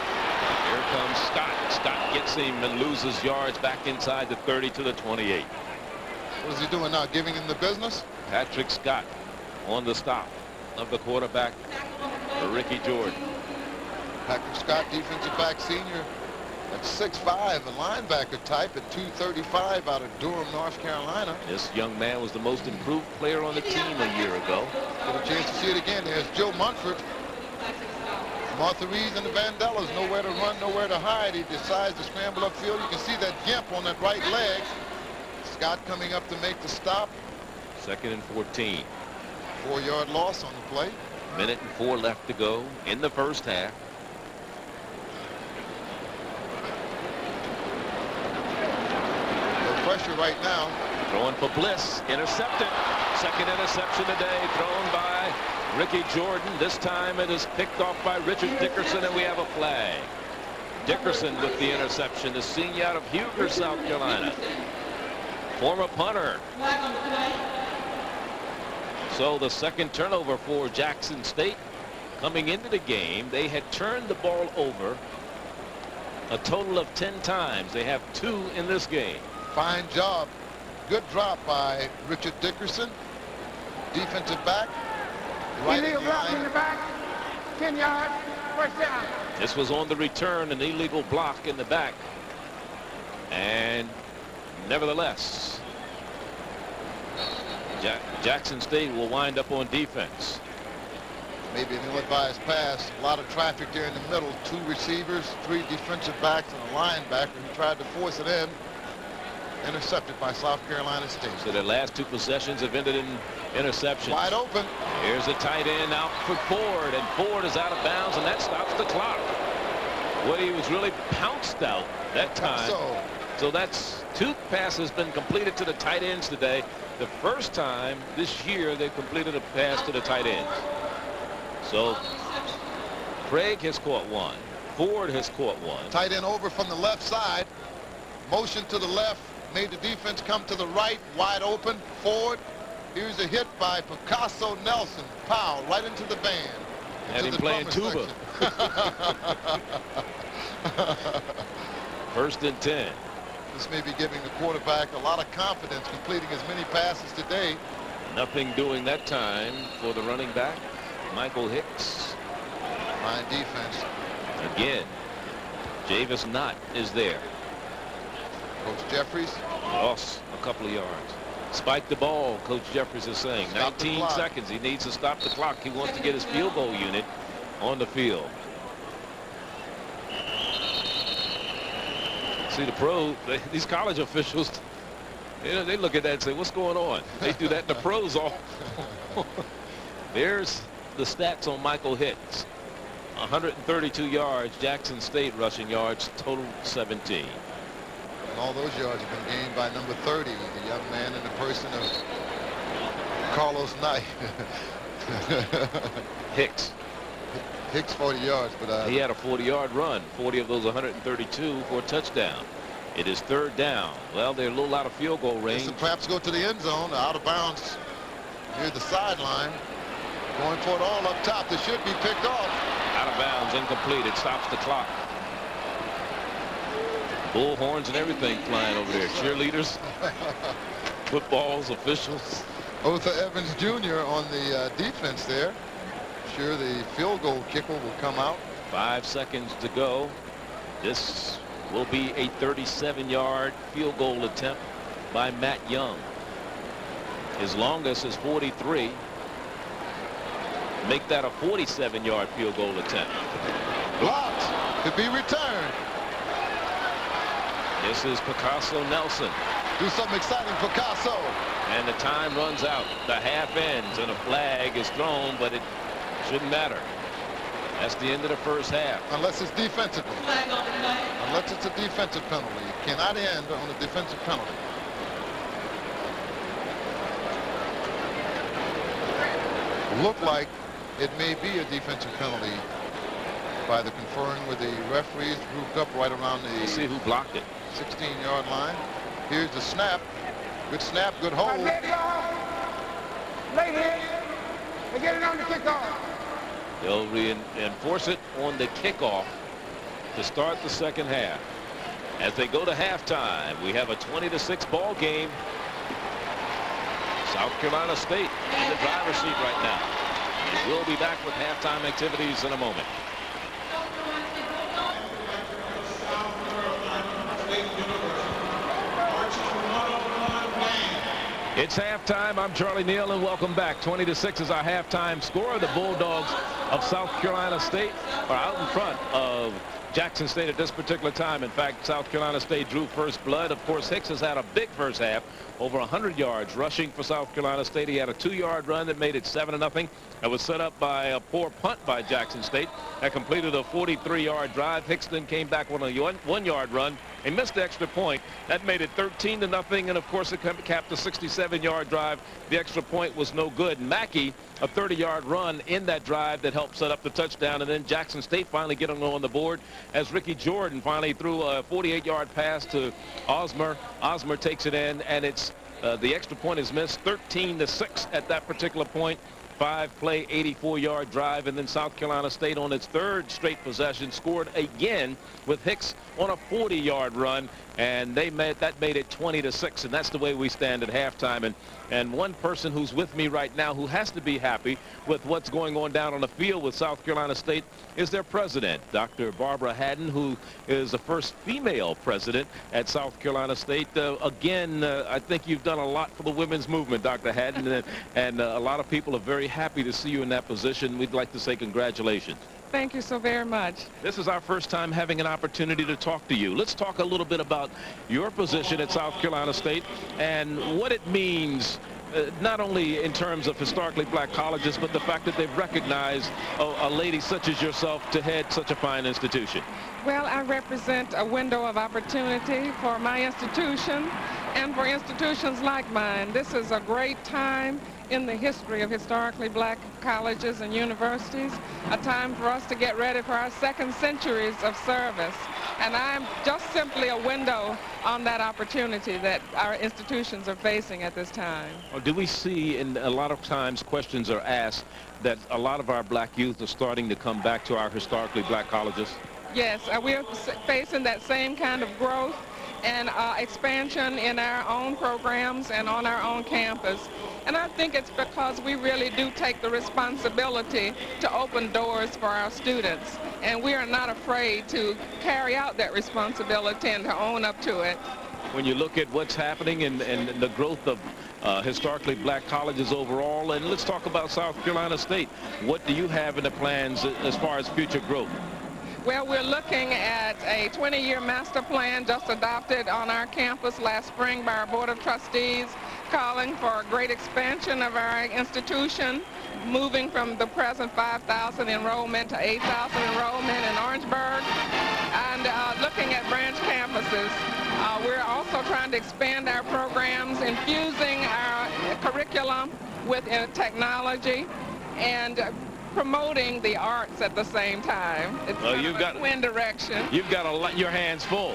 Here comes Scott. Scott gets him and loses yards back inside the 30 to the 28. What is he doing now? Giving him the business? Patrick Scott on the stop of the quarterback for Ricky Jordan. Patrick Scott, defensive back senior at 6'5", a linebacker type at 235 out of Durham, North Carolina. This young man was the most improved player on the team a year ago. Get a chance to see it again. There's Joe Mumford. Martha Reeves and the Vandellas, nowhere to run, nowhere to hide. He decides to scramble upfield. You can see that gimp on that right leg. Scott coming up to make the stop. 2nd and 14. 4-yard loss on the play. Minute and 4 left to go in the first half. No pressure right now. Throwing for Bliss. Intercepted. Second interception today thrown by Ricky Jordan. This time it is picked off by Richard Dickerson, and we have a flag. Dickerson with the interception, the senior out of Huger, South Carolina. Former punter. So the second turnover for Jackson State. Coming into the game, they had turned the ball over a total of 10 times. They have 2 in this game. Fine job. Good drop by Richard Dickerson. Defensive back. Right Illegal in the block in line. the back. 10 yards. First down. This was on the return, an illegal block in the back. And nevertheless, Jackson State will wind up on defense. Maybe an ill-advised pass. A lot of traffic there in the middle. 2 receivers, 3 defensive backs, and a linebacker who tried to force it in. Intercepted by South Carolina State. So their last 2 possessions have ended in interceptions. Wide open. Here's a tight end out for Ford, and Ford is out of bounds, and that stops the clock. Well, he was really pounced out that time. So that's 2 passes been completed to the tight ends today. The first time this year they completed a pass to the tight ends. So Craig has caught 1. Ford has caught 1. Tight end over from the left side. Motion to the left. Made the defense come to the right. Wide open. Ford. Here's a hit by Picasso Nelson. Pow, right into the band. Had him playing tuba. 1st and 10. This may be giving the quarterback a lot of confidence, completing as many passes today. Nothing doing that time for the running back, Michael Hicks. Fine defense. Again, Javis Knott is there. Coach Jeffries Lost a couple of yards. Spike the ball, Coach Jeffries is saying. Stop the 19 clock. seconds. He needs to stop the clock. He wants to get his field goal unit on the field. See, these college officials, they look at that and say, what's going on? They do that in the pros all. There's the stats on Michael Hicks. 132 yards, Jackson State rushing yards, total 17. And all those yards have been gained by number 30, the young man in the person of Carlos Knight. Hicks. Hicks 40 yards, but he had a 40-yard run, 40 of those 132 for a touchdown. It is third down. Well, they're a little out of field goal range. perhaps go to the end zone, out of bounds near the sideline. Going for it all up top. They should be picked off. Out of bounds, incomplete. It stops the clock. Bullhorns and everything flying over there. Cheerleaders, footballs, officials. Otha Evans Jr. on the defense there. Sure, the field goal kicker will come out. 5 seconds to go. This will be a 37-yard field goal attempt by Matt Young. His longest is 43. Make that a 47-yard field goal attempt. Blocked. Could be returned. This is Picasso Nelson. Do something exciting, Picasso. And the time runs out. The half ends and a flag is thrown, but it shouldn't matter. That's the end of the first half. Unless it's defensively. Unless it's a defensive penalty. It cannot end on a defensive penalty. Look like it may be a defensive penalty by the conferring with the referees grouped up right around the Let's see who blocked it. 16-yard line. Here's the snap. Good snap, good hold. Late hit. They get it on the kickoff. They'll reinforce it on the kickoff to start the second half. As they go to halftime, we have a 20-6 ball game. South Carolina State in the driver's seat right now. And we'll be back with halftime activities in a moment. It's halftime. I'm Charlie Neal, and welcome back. 20-6 is our halftime score. The Bulldogs of South Carolina State are out in front of Jackson State at this particular time. In fact, South Carolina State drew first blood. Of course, Hicks has had a big first half, over 100 yards rushing for South Carolina State. He had a 2-yard run that made it 7-0. That was set up by a poor punt by Jackson State that completed a 43-yard drive. Hicks then came back on a 1-yard run. He missed the extra point. That made it 13-0, and of course it capped a 67-yard drive. The extra point was no good. Mackey, a 30-yard run in that drive that helped set up the touchdown, and then Jackson State finally getting on the board as Ricky Jordan finally threw a 48-yard pass to Osmer. Osmer takes it in, and it's the extra point is missed. 13-6 at that particular point. 5-play, 84-yard drive, and then South Carolina State on its third straight possession scored again with Hicks on a 40-yard run, and that made it 20-6, and that's the way we stand at halftime. And one person who's with me right now who has to be happy with what's going on down on the field with South Carolina State is their president, Dr. Barbara Haddon, who is the first female president at South Carolina State. Again, I think you've done a lot for the women's movement, Dr. Haddon, and a lot of people are very happy to see you in that position. We'd like to say congratulations. Thank you so very much. This is our first time having an opportunity to talk to you. Let's talk a little bit about your position at South Carolina State and what it means, not only in terms of historically black colleges, but the fact that they've recognized a lady such as yourself to head such a fine institution. Well, I represent a window of opportunity for my institution and for institutions like mine. This is a great time in the history of historically black colleges and universities, a time for us to get ready for our second centuries of service. And I'm just simply a window on that opportunity that our institutions are facing at this time. Or do we see, and a lot of times questions are asked, that a lot of our black youth are starting to come back to our historically black colleges? Yes, we're facing that same kind of growth and expansion in our own programs and on our own campus. And I think it's because we really do take the responsibility to open doors for our students. And we are not afraid to carry out that responsibility and to own up to it. When you look at what's happening and the growth of historically black colleges overall, and let's talk about South Carolina State. What do you have in the plans as far as future growth? Well, we're looking at a 20-year master plan just adopted on our campus last spring by our Board of Trustees, calling for a great expansion of our institution, moving from the present 5,000 enrollment to 8,000 enrollment in Orangeburg, and looking at branch campuses. We're also trying to expand our programs, infusing our curriculum with technology, and promoting the arts at the same time. It's you've got win direction. You've got your hands full.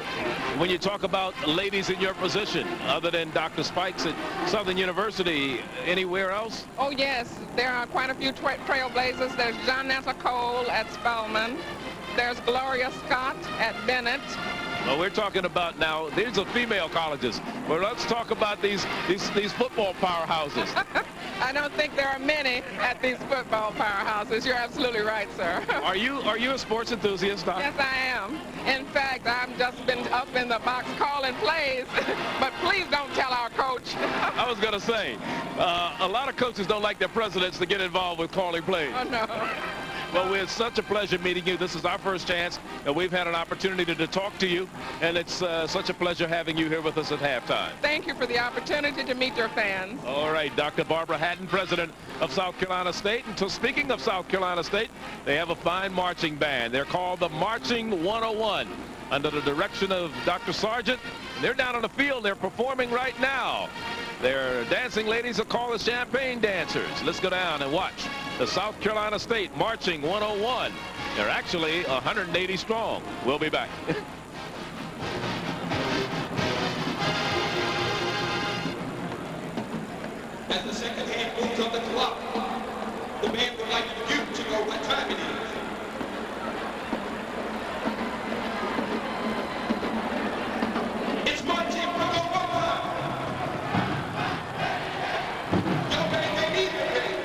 When you talk about ladies in your position, other than Dr. Spikes at Southern University, anywhere else? Oh yes, there are quite a few trailblazers. There's John Cole at Spelman. There's Gloria Scott at Bennett. Well, we're talking about now, these are female colleges. Well, let's talk about these football powerhouses. I don't think there are many at these football powerhouses. You're absolutely right, sir. Are you a sports enthusiast, Doc? Yes, I am. In fact, I've just been up in the box calling plays, but please don't tell our coach. I was going to say, a lot of coaches don't like their presidents to get involved with calling plays. Oh, no. Well, it's such a pleasure meeting you. This is our first chance, and we've had an opportunity to talk to you, and it's such a pleasure having you here with us at halftime. Thank you for the opportunity to meet your fans. All right, Dr. Barbara Hatton, president of South Carolina State. And so speaking of South Carolina State, they have a fine marching band. They're called the Marching 101 under the direction of Dr. Sargent. They're down on the field. They're performing right now. Their dancing ladies are called the Champagne Dancers. Let's go down and watch the South Carolina State Marching 101. They're actually 180 strong. We'll be back. As the second hand moves on the clock, the band would like you to know what time it is. It's Marching 101 time. Y'all ready, baby? Ready?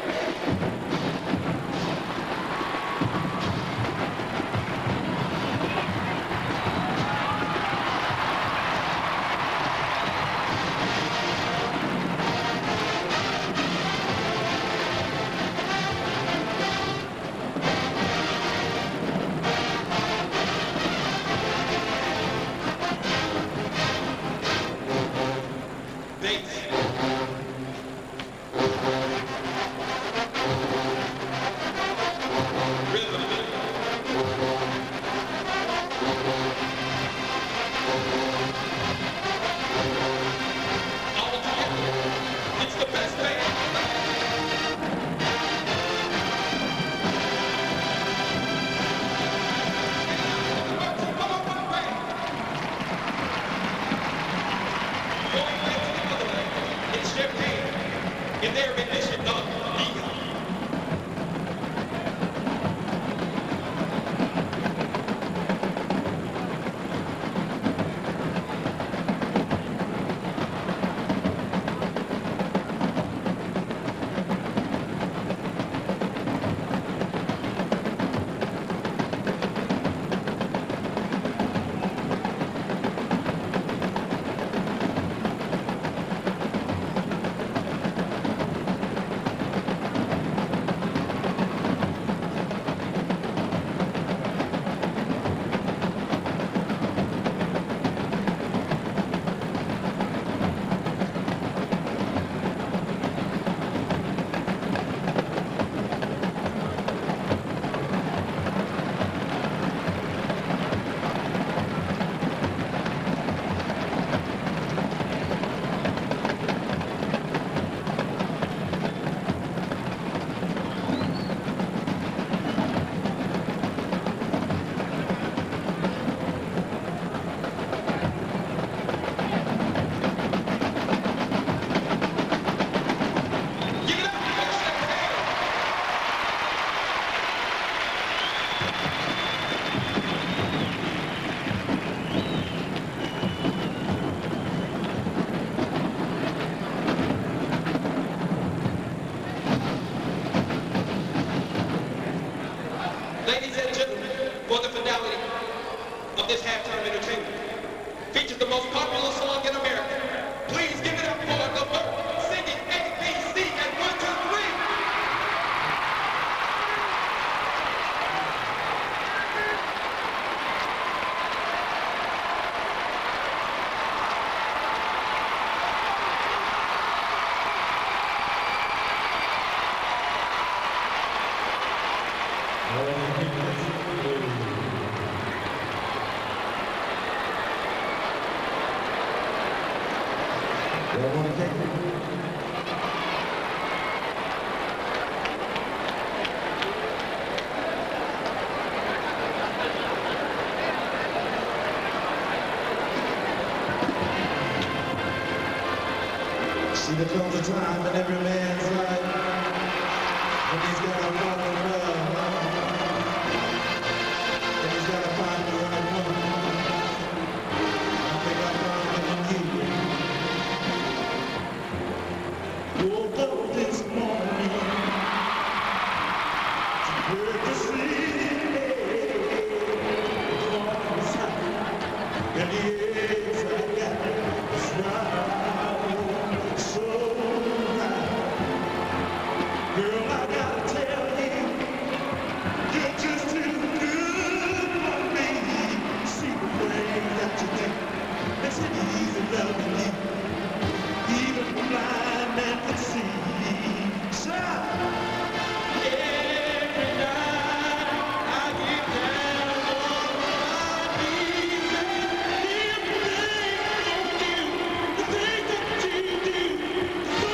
finale of this halftime entertainment features the most popular song in America. Please give it up for the bird singing ABC at 1, 2, 3. See, there comes a time in every man's life when he's got to fall in love, and he's got to find the right one. I think I found it in you. Woke up this morning to hear the city and the eggs I got smile. Girl, I gotta tell you, you're just too good for me. See the way that you think, makes it easy loving you. Even the blind man can see. So, every night I get down on my knees and the things that you do, so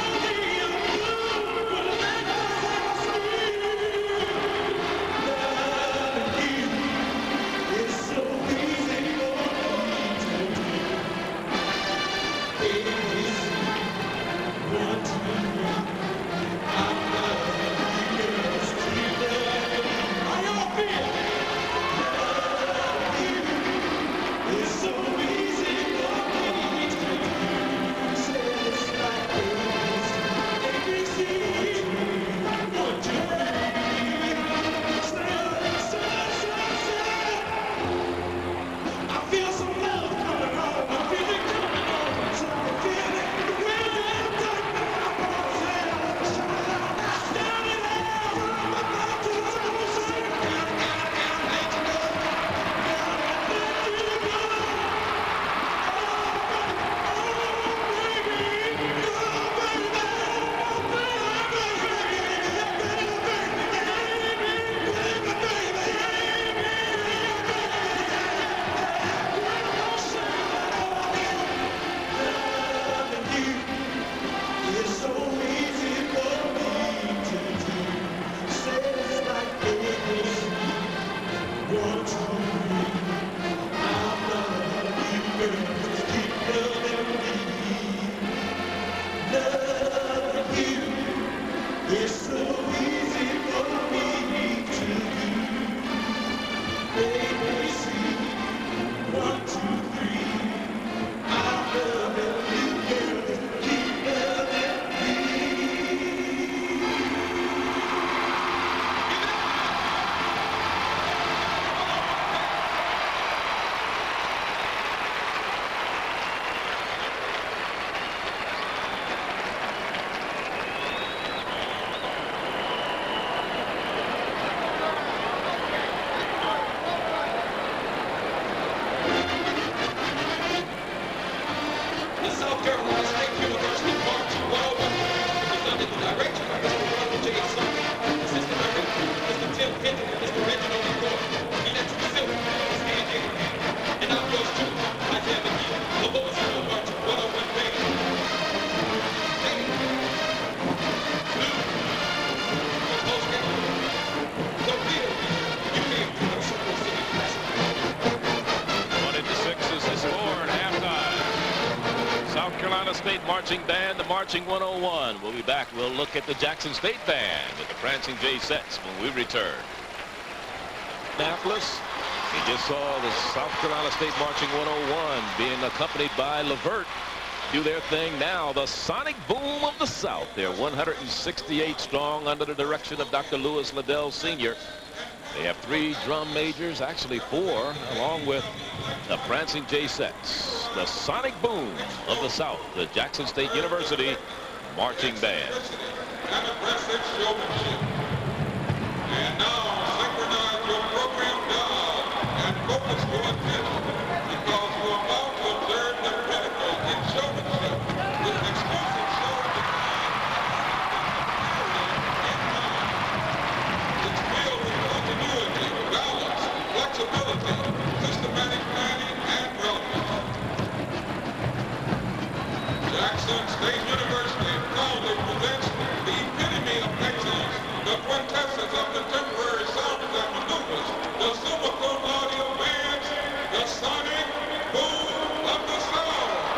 State Marching Band, the Marching 101. We'll be back. We'll look at the Jackson State Band with the Prancing J sets when we return. Annapolis, you just saw the South Carolina State Marching 101 being accompanied by Levert. Do their thing now. The sonic boom of the South. They're 168 strong under the direction of Dr. Lewis Liddell Sr. They have 3 drum majors, actually 4, along with the Prancing J-Sets, the sonic boom of the South, the Jackson State University Marching Band. And now synchronize your program dial and focus for attention, because you're about to observe the pinnacle in showmanship with exclusive shows it's filled with continuity, balance, flexibility, systematic planning, and relevance. Jackson State University proudly presents the epitome of excellence, the quintessence of contemporary sounds and maneuvers, the summa cum laude bands, the sonic boom of the South.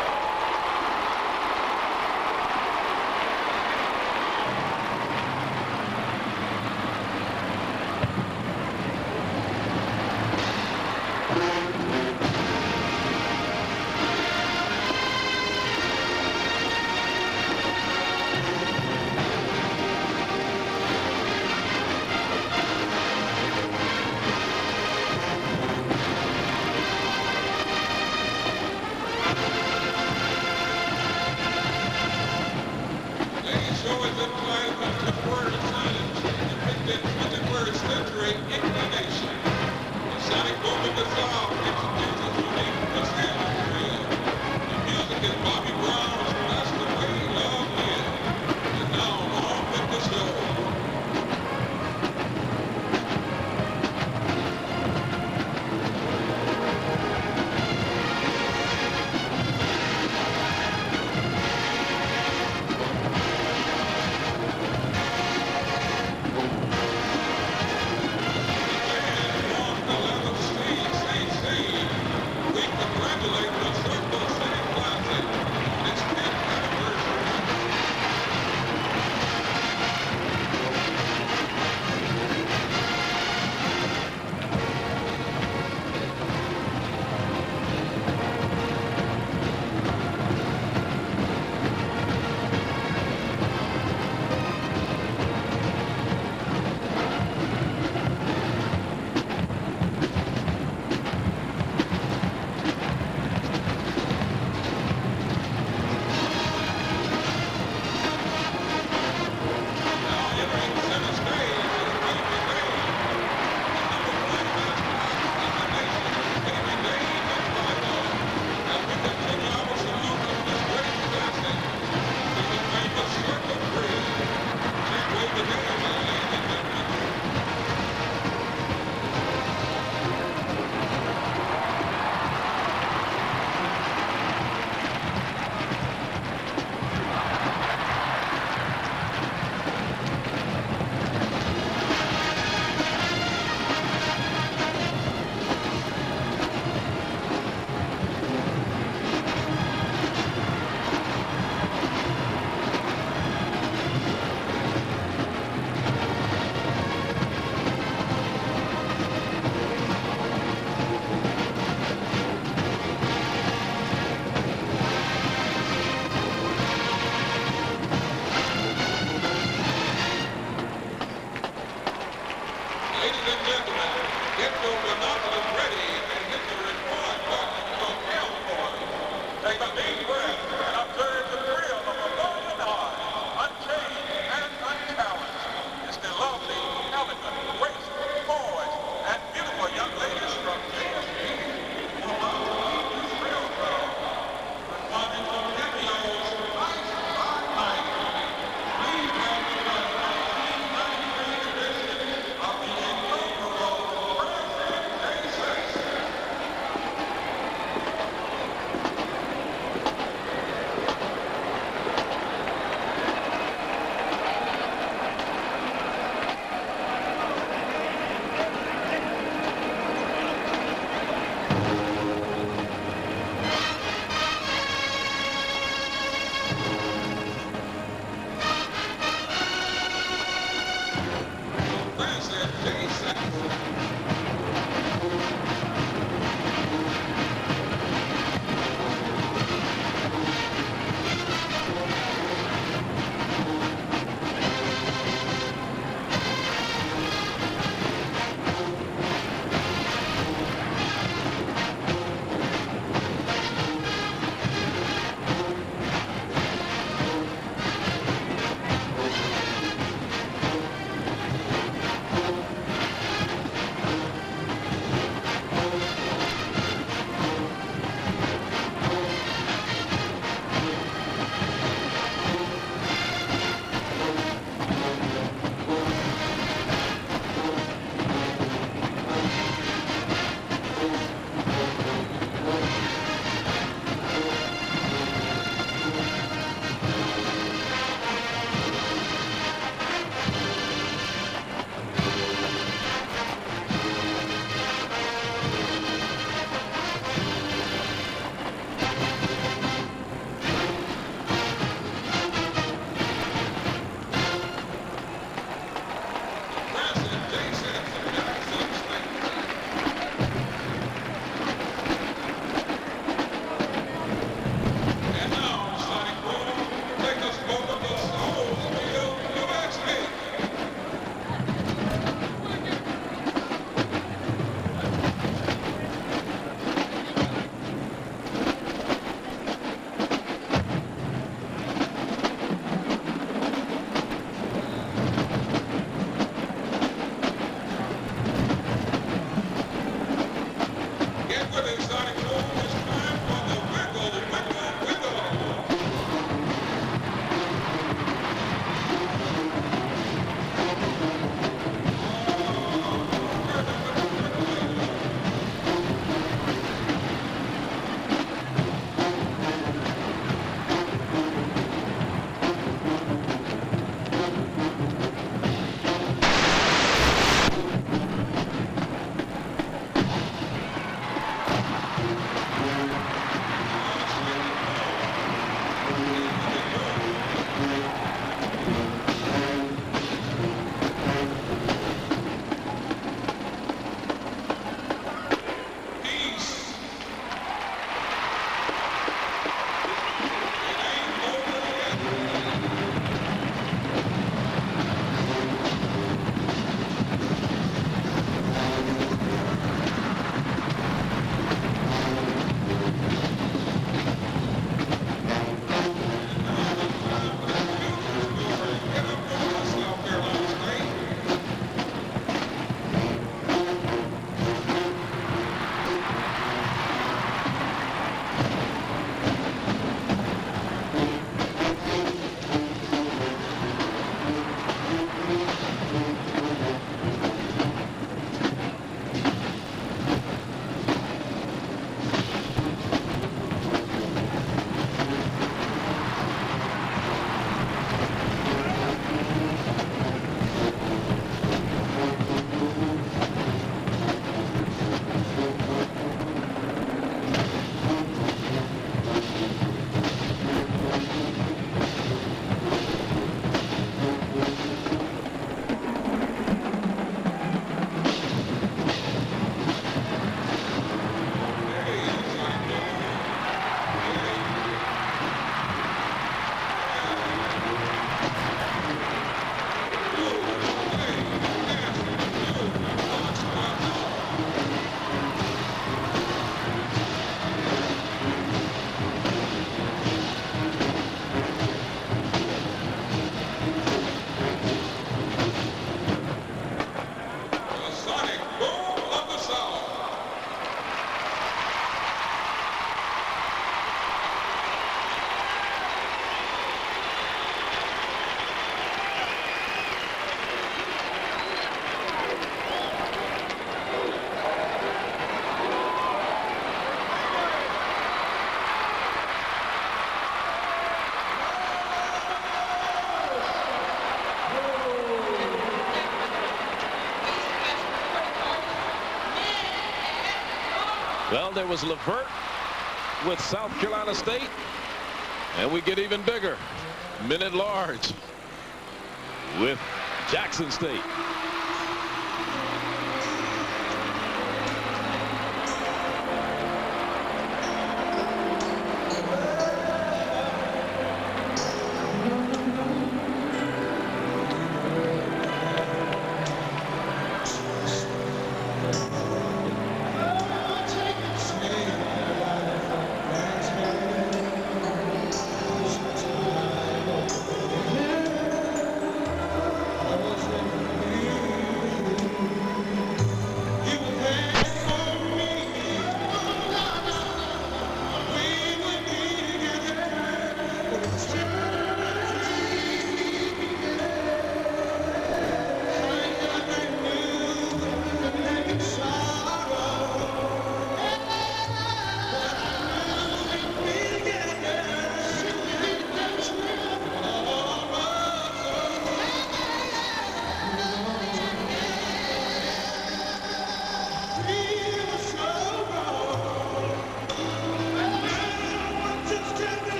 Well, there was Levert with South Carolina State, and we get even bigger. Men at large with Jackson State.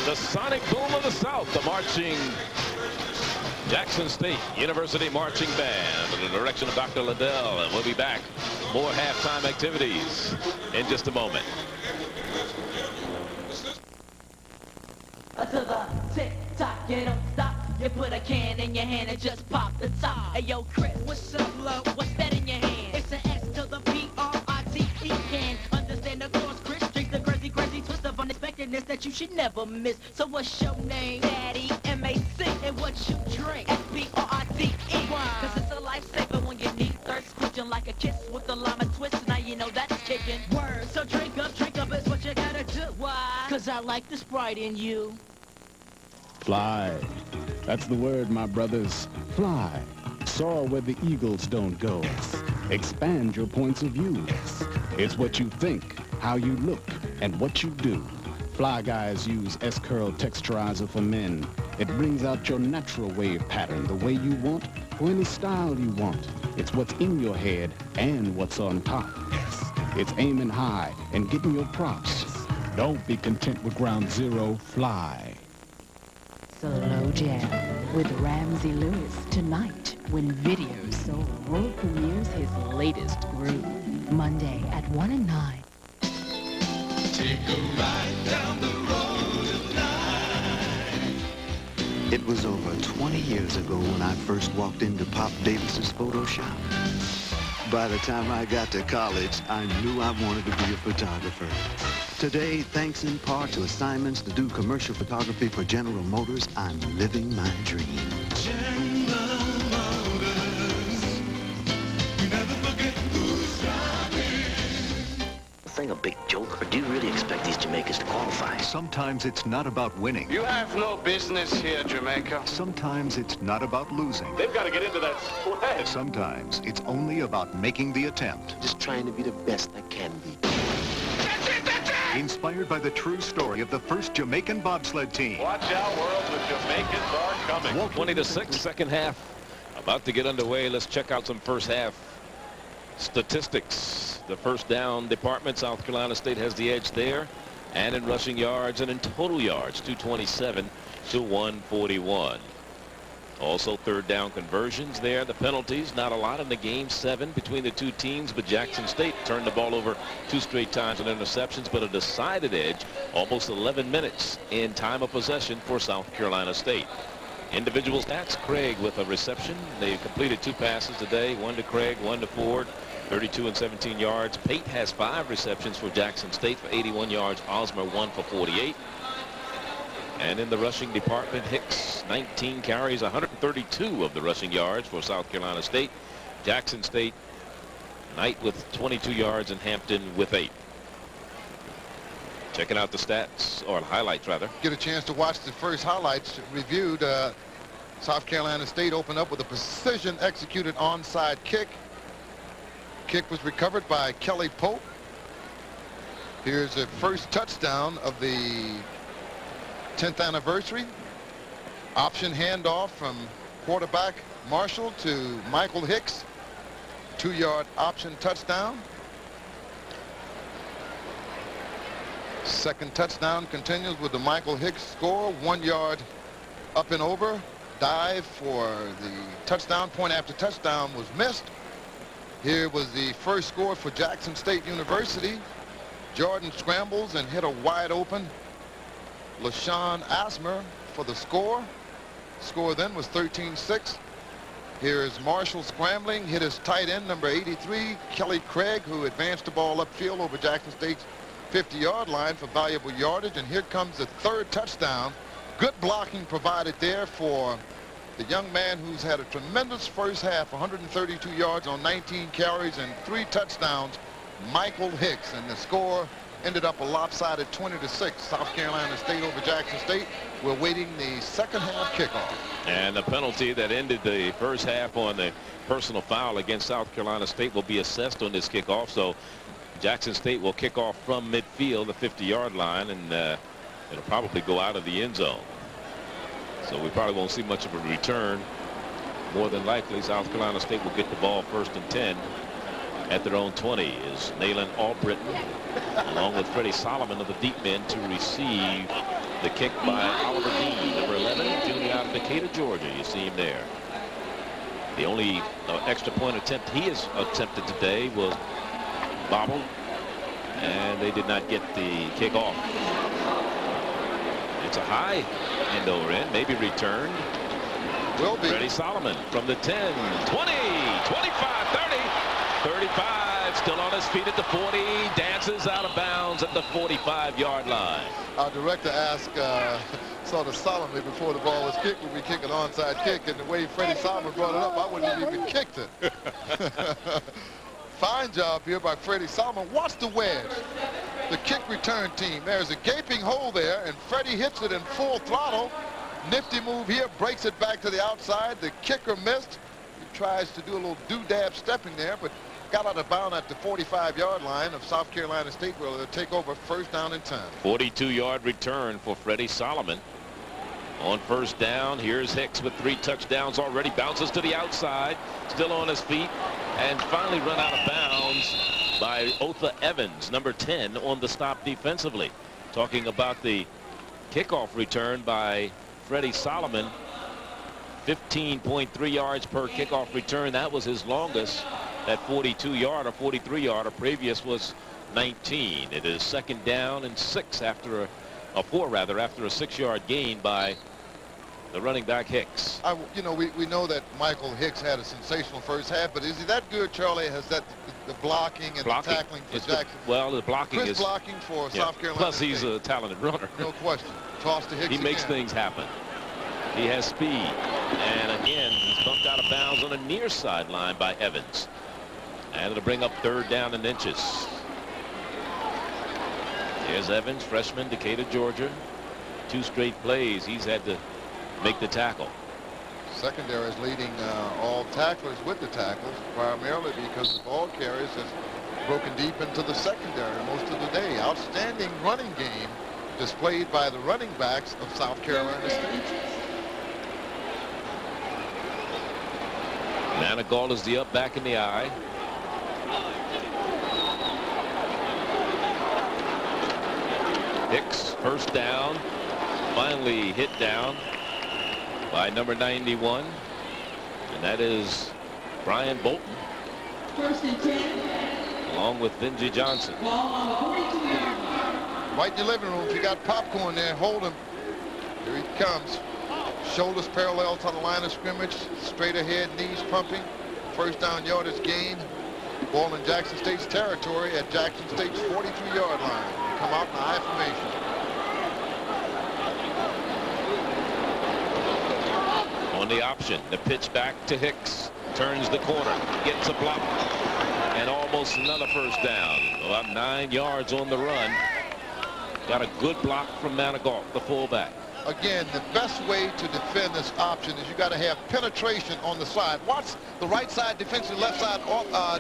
The sonic boom of the South, the marching Jackson State University Marching Band under the direction of Dr. Liddell, and we'll be back. More halftime activities in just a moment. To the tick-tock, you don't stop. You put a can in your hand and just pop the top. Hey, yo, Chris, what's up, love? What's that in your hand? It's an S to the P-R-I-T-E. Can understand the course, Chris. Drink the crazy, crazy twist of unexpectedness that you should never miss. So what's your name? Daddy, M-A-C. And what you drink? S-P-R-I-T-E. Cause it's a lifesaver when you need thirst quenching like a kiss with a lima twist. Now you know that's kicking. Word. So drink up is what you gotta do. Why? Cause I like the Sprite in you. Fly. That's the word, my brothers. Fly. Soar where the eagles don't go. Expand your points of view. It's what you think, how you look, and what you do. Fly guys use S-Curl texturizer for men. It brings out your natural wave pattern the way you want, for any style you want. It's what's in your head and what's on top. It's aiming high and getting your props. Don't be content with ground zero. Fly. Slow Jam with Ramsey Lewis tonight when Video Soul world premieres his latest groove. Monday at 1 and 9. Take a ride down the road tonight. It was over 20 years ago when I first walked into Pop Davis's photo shop. By the time I got to college, I knew I wanted to be a photographer. Today, thanks in part to assignments to do commercial photography for General Motors, I'm living my dream. General Motors, you never forget who's driving. Thing a big joke, or do you really expect these Jamaicans to qualify? Sometimes it's not about winning. You have no business here, Jamaica. Sometimes it's not about losing. They've got to get into that sweat. Sometimes it's only about making the attempt. Just trying to be the best I can be. Inspired by the true story of the first Jamaican bobsled team. Watch out, world, the Jamaicans are coming. 20-6, second half about to get underway. Let's check out some first half statistics. The first down department, South Carolina State has the edge there, and in rushing yards and in total yards, 227 to 141. Also third down conversions there. The penalties, not a lot in the game, 7 between the two teams, but Jackson State turned the ball over 2 straight times on interceptions, but a decided edge, almost 11 minutes in time of possession for South Carolina State. Individual stats, Craig with a reception. They completed 2 passes today, 1 to Craig, 1 to Ford, 32 and 17 yards. Pate has 5 receptions for Jackson State for 81 yards. Osmer 1 for 48. And in the rushing department, Hicks 19 carries, 132 of the rushing yards for South Carolina State. Jackson State, Knight with 22 yards and Hampton with 8. Checking out the stats, or highlights rather. Get a chance to watch the first highlights reviewed. South Carolina State opened up with a precision executed onside kick. Kick was recovered by Kelly Pope. Here's the first touchdown of the 10th anniversary. Option handoff from quarterback Marshall to Michael Hicks. 2-yard option touchdown. Second touchdown continues with the Michael Hicks score. 1 yard up and over. Dive for the touchdown. Point after touchdown was missed. Here was the first score for Jackson State University. Jordan scrambles and hit a wide open LaShawn Asmer for the score. Score then was 13-6. Here's Marshall scrambling, hit his tight end, number 83, Kelly Craig, who advanced the ball upfield over Jackson State's 50-yard line for valuable yardage. And here comes the third touchdown. Good blocking provided there for the young man who's had a tremendous first half, 132 yards on 19 carries and 3 touchdowns, Michael Hicks. And the score ended up a lopsided 20-6. South Carolina State over Jackson State. We're waiting the second half kickoff. And the penalty that ended the first half on the personal foul against South Carolina State will be assessed on this kickoff. So Jackson State will kick off from midfield, the 50-yard line, and it'll probably go out of the end zone. So we probably won't see much of a return. More than likely, South Carolina State will get the ball 1st and 10 at their own 20. Is Nayland Albritton along with Freddie Solomon of the deep men to receive The kick by Oliver Dean, number 11, junior out of Decatur, Georgia. You see him there. The only extra point attempt he has attempted today was bobbled, and they did not get the kick off. It's a high end over end, maybe returned. Will be. Freddie Solomon from the 10, 20, 25, 30, 35, still on his feet at the 40, dances out of bounds at the 45-yard line. Our director asked sort of solemnly before the ball was kicked, would we kick an onside kick? And the way Freddie Solomon brought it up, I wouldn't have even kicked it. Fine job here by Freddie Solomon. Watch the wedge. The kick return team. There's a gaping hole there, and Freddie hits it in full throttle. Nifty move here, breaks it back to the outside. The kicker missed. He tries to do a little do-dab stepping there, but got out of bounds at the 45-yard line of South Carolina State, where they'll take over first down and 10. 42-yard return for Freddie Solomon. On first down, here's Hicks with 3 touchdowns already. Bounces to the outside, still on his feet, and finally run out of bounds by Otha Evans, number 10, on the stop defensively. Talking about the kickoff return by Freddie Solomon, 15.3 yards per kickoff return. That was his longest. That 42-yard or 43-yard, previous was 19. It is second down and 6 after a 4 rather, after a 6-yard gain by the running back Hicks. You know, we know that Michael Hicks had a sensational first half, but is he that good, Charlie? Has that the blocking and the tackling for Jackson? Well, the blocking is blocking for South Carolina. Plus, he's a talented runner. No question. Toss to Hicks. He makes things happen. He has speed, and again, he's bumped out of bounds on a near sideline by Evans, and it'll bring up third down and inches. Here's Evans, freshman, Decatur, Georgia. 2 straight plays he's had to make the tackle. Secondary is leading all tacklers with the tackles, primarily because the ball carriers has broken deep into the secondary most of the day. Outstanding running game displayed by the running backs of South Carolina State. Manigault is the up back in the eye. Hicks, first down, finally hit down by number 91, and that is Brian Bolton, First and 10. along with Benji Johnson. Right in your living room, if you got popcorn there, hold him. Here he comes. Shoulders parallel to the line of scrimmage, straight ahead, knees pumping. First down yardage gain. Ball in Jackson State's territory at Jackson State's 43-yard line. Come out in high formation. On the option, the pitch back to Hicks, turns the corner, gets a block, and almost another first down. About 9 yards on the run. Got a good block from Manigault, the fullback. Again, the best way to defend this option is you got to have penetration on the side. Watch the right side defensively, left side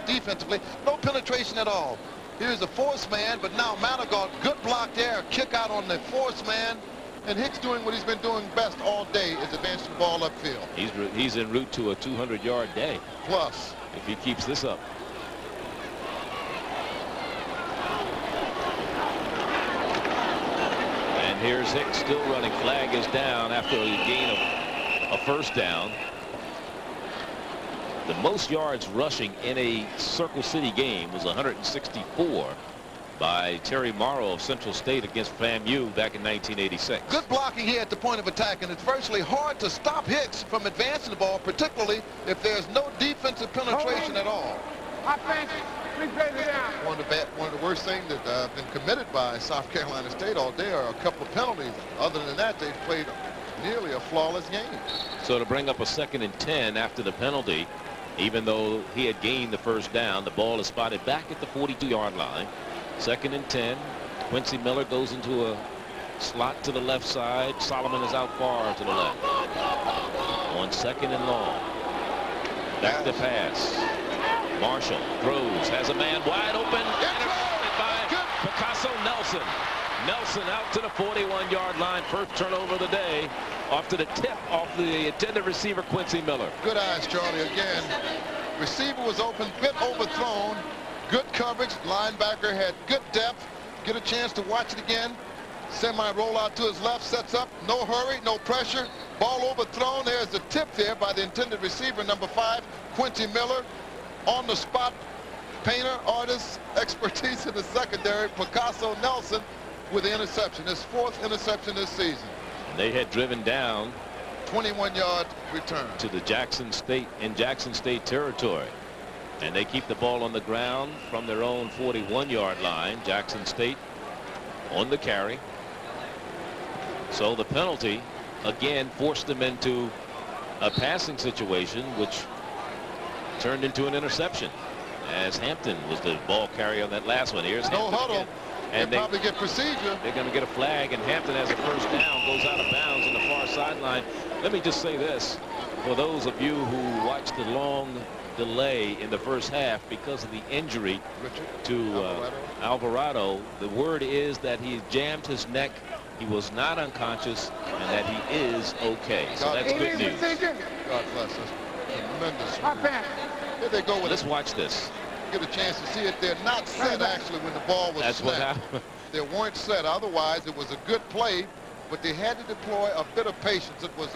defensively. No penetration at all. Here's the force man, but now Manigault, good block there, kick out on the force man. And Hicks doing what he's been doing best all day is advancing the ball upfield. He's en route to a 200-yard day. Plus, if he keeps this up. And here's Hicks still running. Flag is down after a gain of a first down. The most yards rushing in a Circle City game was 164 by Terry Morrow of Central State against FAMU back in 1986. Good blocking here at the point of attack, and it's virtually hard to stop Hicks from advancing the ball, particularly if there's no defensive penetration at all. Offense, please play it down. One of the worst things that have been committed by South Carolina State all day are a couple of penalties. Other than that, they've played nearly a flawless game. So to bring up a 2nd and 10 after the penalty, even though he had gained the first down, the ball is spotted back at the 42-yard line. 2nd and 10. Quincy Miller goes into a slot to the left side. Solomon is out far to the left. On 2nd and long. Back to pass. Marshall throws, has a man wide open. Intercepted by Picasso Nelson. Nelson out to the 41-yard line. First turnover of the day. Off to the tip off the intended receiver, Quincy Miller. Good eyes, Charlie. Again, receiver was open, bit overthrown. Good coverage. Linebacker had good depth. Get a chance to watch it again. Semi rollout to his left, sets up, no hurry, no pressure. Ball overthrown. There's the tip there by the intended receiver, number 5, Quincy Miller. On the spot, painter, artist, expertise in the secondary, Picasso Nelson with the interception. His 4th interception this season. They had driven down 21-yard return to the Jackson State territory. And they keep the ball on the ground from their own 41-yard line. Jackson State on the carry. So the penalty again forced them into a passing situation, which turned into an interception, as Hampton was the ball carrier on that last one. Here's no Hampton huddle. Again. And they probably get procedure. They're going to get a flag, and Hampton has a first down, goes out of bounds on the far sideline. Let me just say this. For those of you who watched the long delay in the first half because of the injury to Alvarado, the word is that he jammed his neck. He was not unconscious, and that he is okay. So that's good news. God bless us. Tremendous. Here they go with Let's watch this. Get a chance to see it. They're not set actually when the ball was That's snapped. what happened. They weren't set. Otherwise, it was a good play, but they had to deploy a bit of patience. It was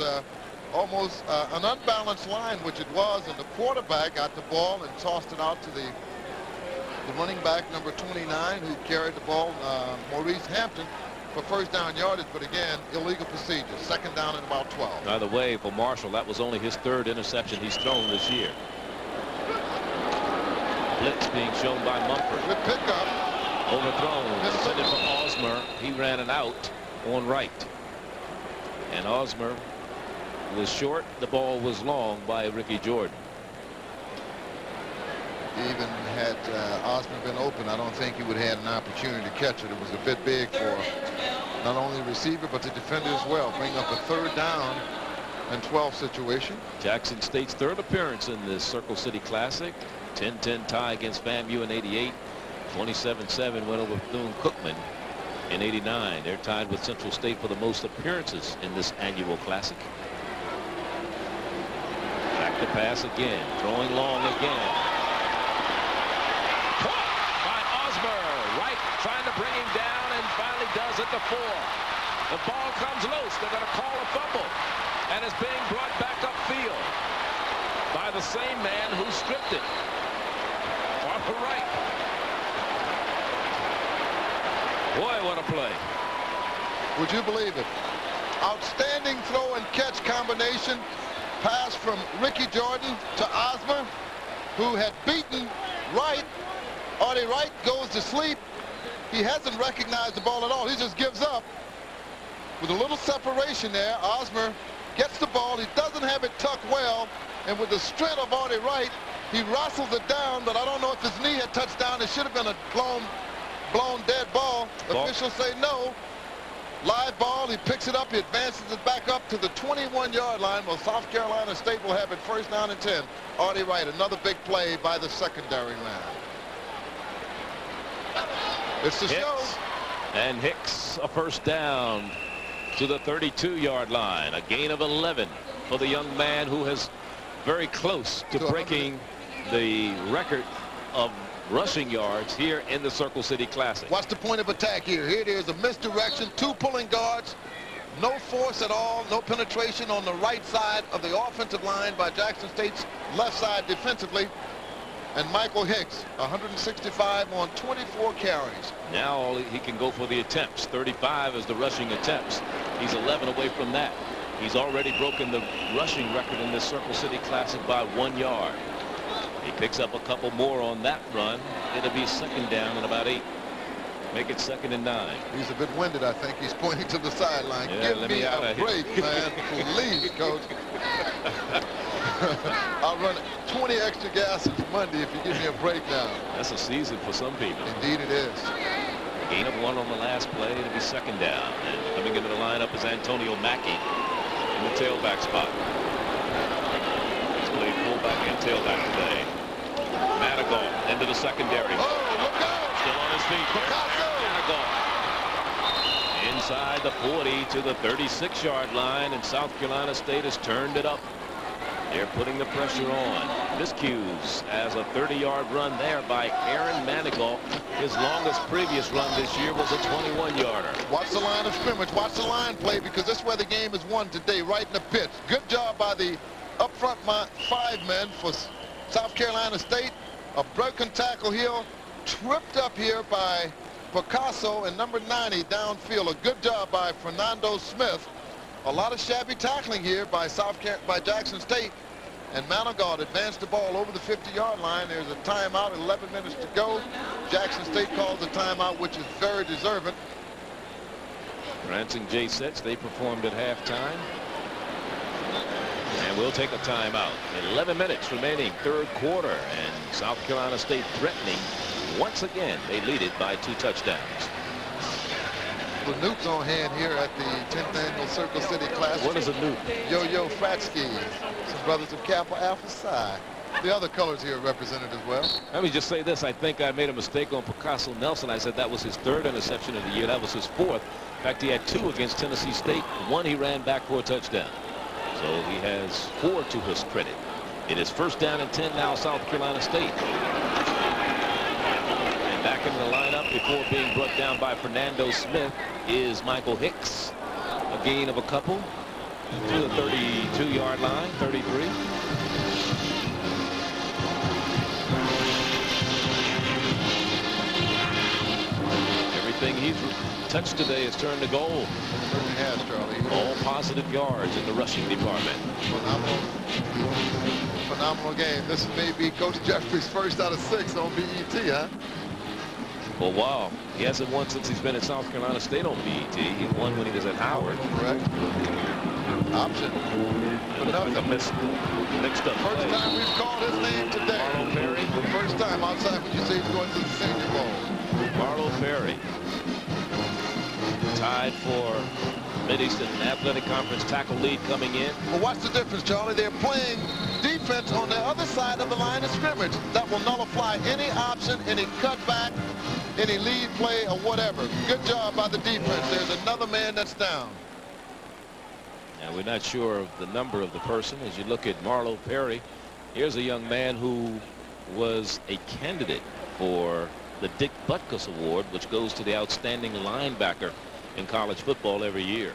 almost an unbalanced line, which it was, and the quarterback got the ball and tossed it out to the running back, number 29, who carried the ball, Maurice Hampton, for first down yardage, but again, illegal procedure. Second down and about 12. By the way, for Marshall, that was only his 3rd interception he's thrown this year. Blitz being shown by Mumford. Good pickup. Overthrown. Intended for Osmer. He ran an out on right. And Osmer was short. The ball was long by Ricky Jordan. Even had Osmer been open, I don't think he would have had an opportunity to catch it. It was a bit big for not only the receiver, but the defender as well. Bring up a 3rd down and 12 situation. Jackson State's 3rd appearance in this Circle City Classic. 10-10 tie against FAMU in '88. 27-7 went over Bethune-Cookman in '89. They're tied with Central State for the most appearances in this annual classic. Back to pass again. Throwing long again. Caught by Osmer. Right, trying to bring him down, and finally does at the 4. The ball comes loose. They're going to call a fumble, and it's being brought back upfield by the same man who stripped it. Off the right. Boy, what a play. Would you believe it? Outstanding throw and catch combination. Pass from Ricky Jordan to Osmer, who had beaten Wright. Artie Wright goes to sleep. He hasn't recognized the ball at all. He just gives up. With a little separation there, Osmer gets the ball. He doesn't have it tucked well. And with the strength of Artie Wright, he wrestles it down, but I don't know if his knee had touched down. It should have been a blown dead ball. Officials say no. Live ball. He picks it up. He advances it back up to the 21-yard line. Well, South Carolina State will have it first down and 10. Artie Wright, another big play by the secondary man. It's the show. And Hicks a first down to the 32-yard line. A gain of 11 for the young man who has very close to breaking the record of rushing yards here in the Circle City Classic. What's the point of attack here? Here it is, a misdirection, 2 pulling guards, no force at all, no penetration on the right side of the offensive line by Jackson State's left side defensively. And Michael Hicks, 165 on 24 carries. Now he can go for the attempts. 35 is the rushing attempts. He's 11 away from that. He's already broken the rushing record in this Circle City Classic by 1 yard. He picks up a couple more on that run. It'll be second down and about 8. Make it 2nd and 9. He's a bit winded, I think. He's pointing to the sideline. Yeah, Give me a break, man. Please, Coach. I'll run 20 extra gases Monday if you give me a break now. That's a season for some people. Indeed it is. Gain of 1 on the last play. It'll be second down. And coming into the lineup is Antonio Mackey in the tailback spot. He's played fullback and tailback today. Madigal into the secondary. Oh, look out! Still on his feet. Madigal. Inside the 40 to the 36-yard line, and South Carolina State has turned it up. They're putting the pressure on. Miscues as a 30-yard run there by Aaron Manigault. His longest previous run this year was a 21-yarder. Watch the line of scrimmage. Watch the line play, because this is where the game is won today, right in the pitch. Good job by the up front 5 men for South Carolina State. A broken tackle here, tripped up here by Picasso and number 90 downfield. A good job by Fernando Smith. A lot of shabby tackling here by Jackson State. And Manigault advanced the ball over the 50-yard line. There's a timeout, 11 minutes to go. Jackson State calls a timeout, which is very deserving. Prancing J sets, they performed at halftime. And we'll take a timeout. 11 minutes remaining, third quarter, and South Carolina State threatening once again. They lead it by 2 touchdowns. The Newt's on hand here at the 10th annual Circle City Classic. What is a Newt? Yo-Yo Fratsky, some brothers of Kappa Alpha Psi. The other colors here are represented as well. Let me just say this. I think I made a mistake on Picasso Nelson. I said that was his 3rd interception of the year. That was his 4th. In fact, he had 2 against Tennessee State. 1 he ran back for a touchdown. So he has 4 to his credit. It is 1st down and 10 now, South Carolina State. And back in the lineup before being brought down by Fernando Smith is Michael Hicks. A gain of a couple to the 32-yard line, 33. Everything he's touched today has turned to gold. Certainly has, Charlie. All positive yards in the rushing department. Phenomenal game. This may be Coach Jeffrey's first out of 6 on BET, huh? Well, wow. He hasn't won since he's been at South Carolina State on BET. He won when he was at Howard. Correct. Option. It looks like a mixed up First play. time we've called his name today. Marlo Perry. The first time outside when you say he's going to the Senior Bowl. Marlo Perry. Tied for Mid-Eastern Athletic Conference tackle lead coming in. Well, what's the difference, Charlie? They're playing defense on the other side of the line of scrimmage. That will nullify any option, any cutback, any lead play, or whatever. Good job by the defense. There's another man that's down. Now, we're not sure of the number of the person. As you look at Marlo Perry, here's a young man who was a candidate for the Dick Butkus Award, which goes to the outstanding linebacker in college football every year.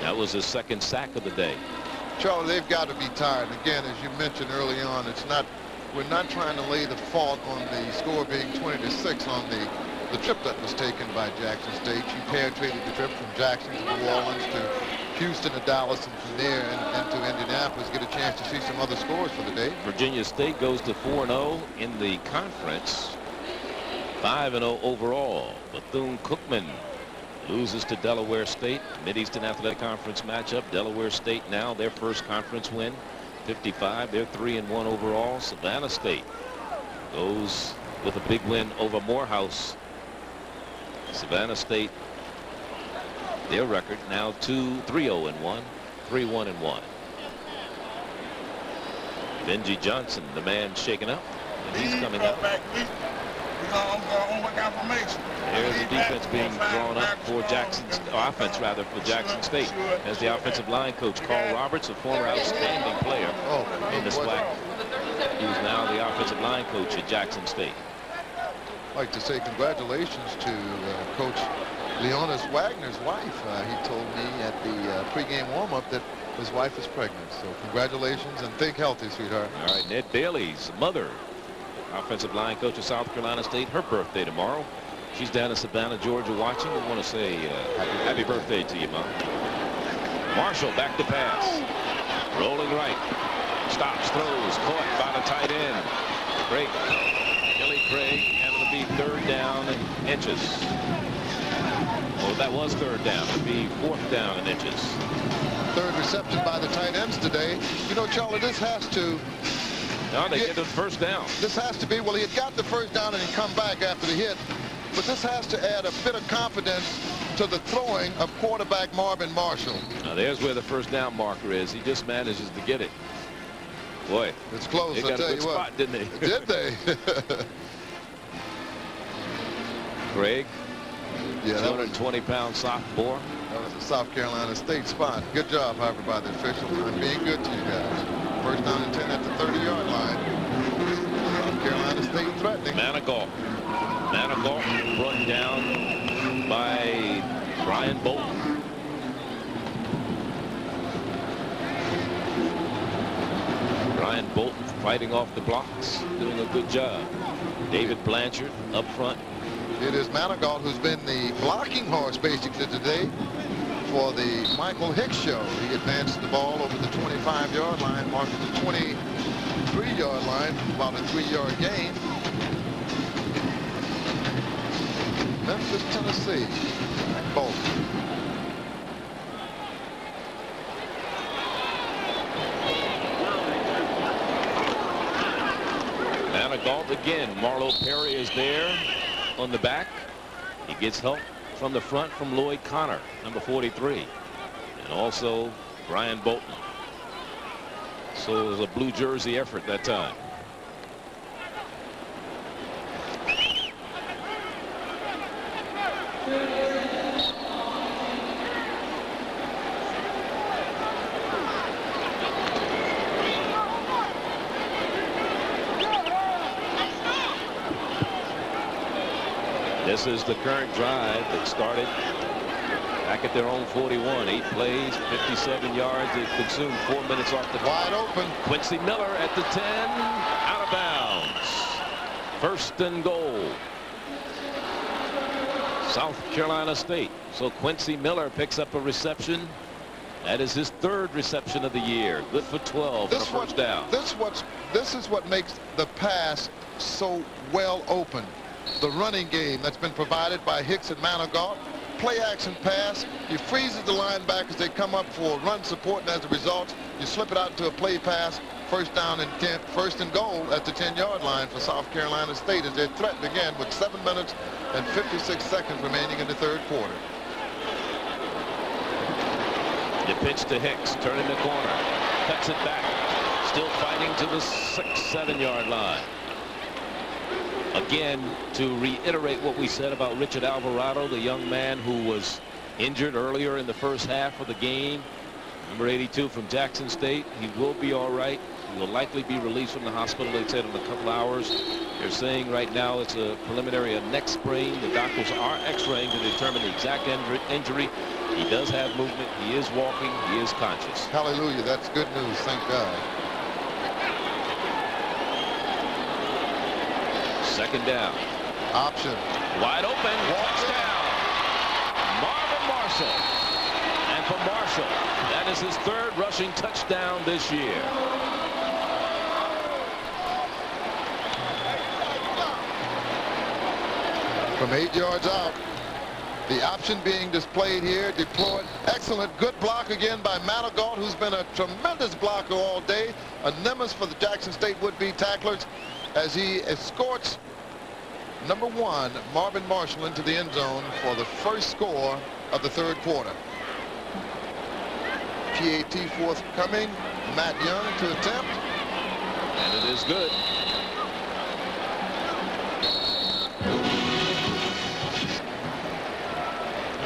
That was his 2nd sack of the day. Charlie, they've got to be tired. Again, as you mentioned early on, we're not trying to lay the fault on the score being 20-6 on the trip that was taken by Jackson State. You penetrated the trip from Jackson to New Orleans to Houston to Dallas, and from there and to Indianapolis. Get a chance to see some other scores for the day. Virginia State goes to 4-0 in the conference. 5-0 overall. Bethune-Cookman loses to Delaware State. Mid-Eastern Athletic Conference matchup. Delaware State now their first conference win. 55. They're 3-1 overall. Savannah State goes with a big win over Morehouse. Savannah State, their record now 3-0-1, 3-1-1. Benji Johnson, the man shaken up, and he's coming up. There's the defense being drawn up for Jackson's offense, rather, for Jackson State, as the offensive line coach Carl Roberts, a former outstanding player in the SWAC. He's now the offensive line coach at Jackson State. I'd like to say congratulations to Coach Leonis Wagner's wife. He told me at the pregame warm-up that his wife is pregnant. So congratulations and think healthy, sweetheart. All right, Ned Bailey's mother, offensive line coach of South Carolina State, her birthday tomorrow. She's down in Savannah, Georgia, watching. We want to say happy birthday to you, Mom. Marshall back to pass. Rolling right. Stops, throws, caught by the tight end. Craig. Kelly Craig, and it'll be 3rd down and inches. Well, that was 3rd down. It'll be 4th down and inches. 3rd reception by the tight ends today. You know, Charlie, this has to... No, they get to the 1st down. This has to be, well, he had got the 1st down and he come back after the hit. But this has to add a bit of confidence to the throwing of quarterback Marvin Marshall. Now, there's where the 1st down marker is. He just manages to get it. Boy, it's close. They got a good spot, didn't they? Did they? Craig, yeah, 220-pound sophomore. That was a South Carolina State spot. Good job, however, by the officials. I'm being good to you guys. First down and 10 at the 30-yard line. South Carolina State threatening. Manigault brought down by Brian Bolton. Brian Bolton fighting off the blocks, doing a good job. David Blanchard up front. It is Manigault who's been the blocking horse basically today for the Michael Hicks show. He advances the ball over the 25-yard line, marking the 23-yard line, about a 3-yard gain. Memphis, Tennessee. Bolton. Manigault again. Marlo Perry is there on the back. He gets help from the front from Lloyd Connor, number 43, and also Brian Bolton. So it was a blue jersey effort that time. This is the current drive that started back at their own 41. 8 plays, 57 yards. They consumed 4 minutes off the clock. Wide open. Quincy Miller at the 10, out of bounds. First and goal. South Carolina State. So Quincy Miller picks up a reception. That is his 3rd reception of the year. Good for 12 on a first down. This is what makes the pass so well open. The running game that's been provided by Hicks and Manigault. Play action pass. He freezes the linebackers. They come up for run support, and as a result, you slip it out into a play pass. First down and 10, first and goal at the 10-yard line for South Carolina State as they're threatened again with 7 minutes and 56 seconds remaining in the 3rd quarter. The pitch to Hicks, turning the corner, cuts it back, still fighting to the 6-7 yard line. Again, to reiterate what we said about Richard Alvarado, the young man who was injured earlier in the first half of the game, number 82 from Jackson State. He will be all right. He will likely be released from the hospital, they said, in a couple hours. They're saying right now it's a preliminary, a neck sprain. The doctors are x-raying to determine the exact injury. He does have movement. He is walking. He is conscious. Hallelujah. That's good news. Thank God. Second down. Option. Wide open. Walks down. Marvin Marshall. And for Marshall, that is his 3rd rushing touchdown this year. From 8 yards out. The option being displayed here, deployed. Excellent, good block again by Manigault, who's been a tremendous blocker all day. A nemesis for the Jackson State would-be tacklers as he escorts number 1, Marvin Marshall, into the end zone for the first score of the 3rd quarter. PAT forthcoming. Matt Young to attempt. And it is good.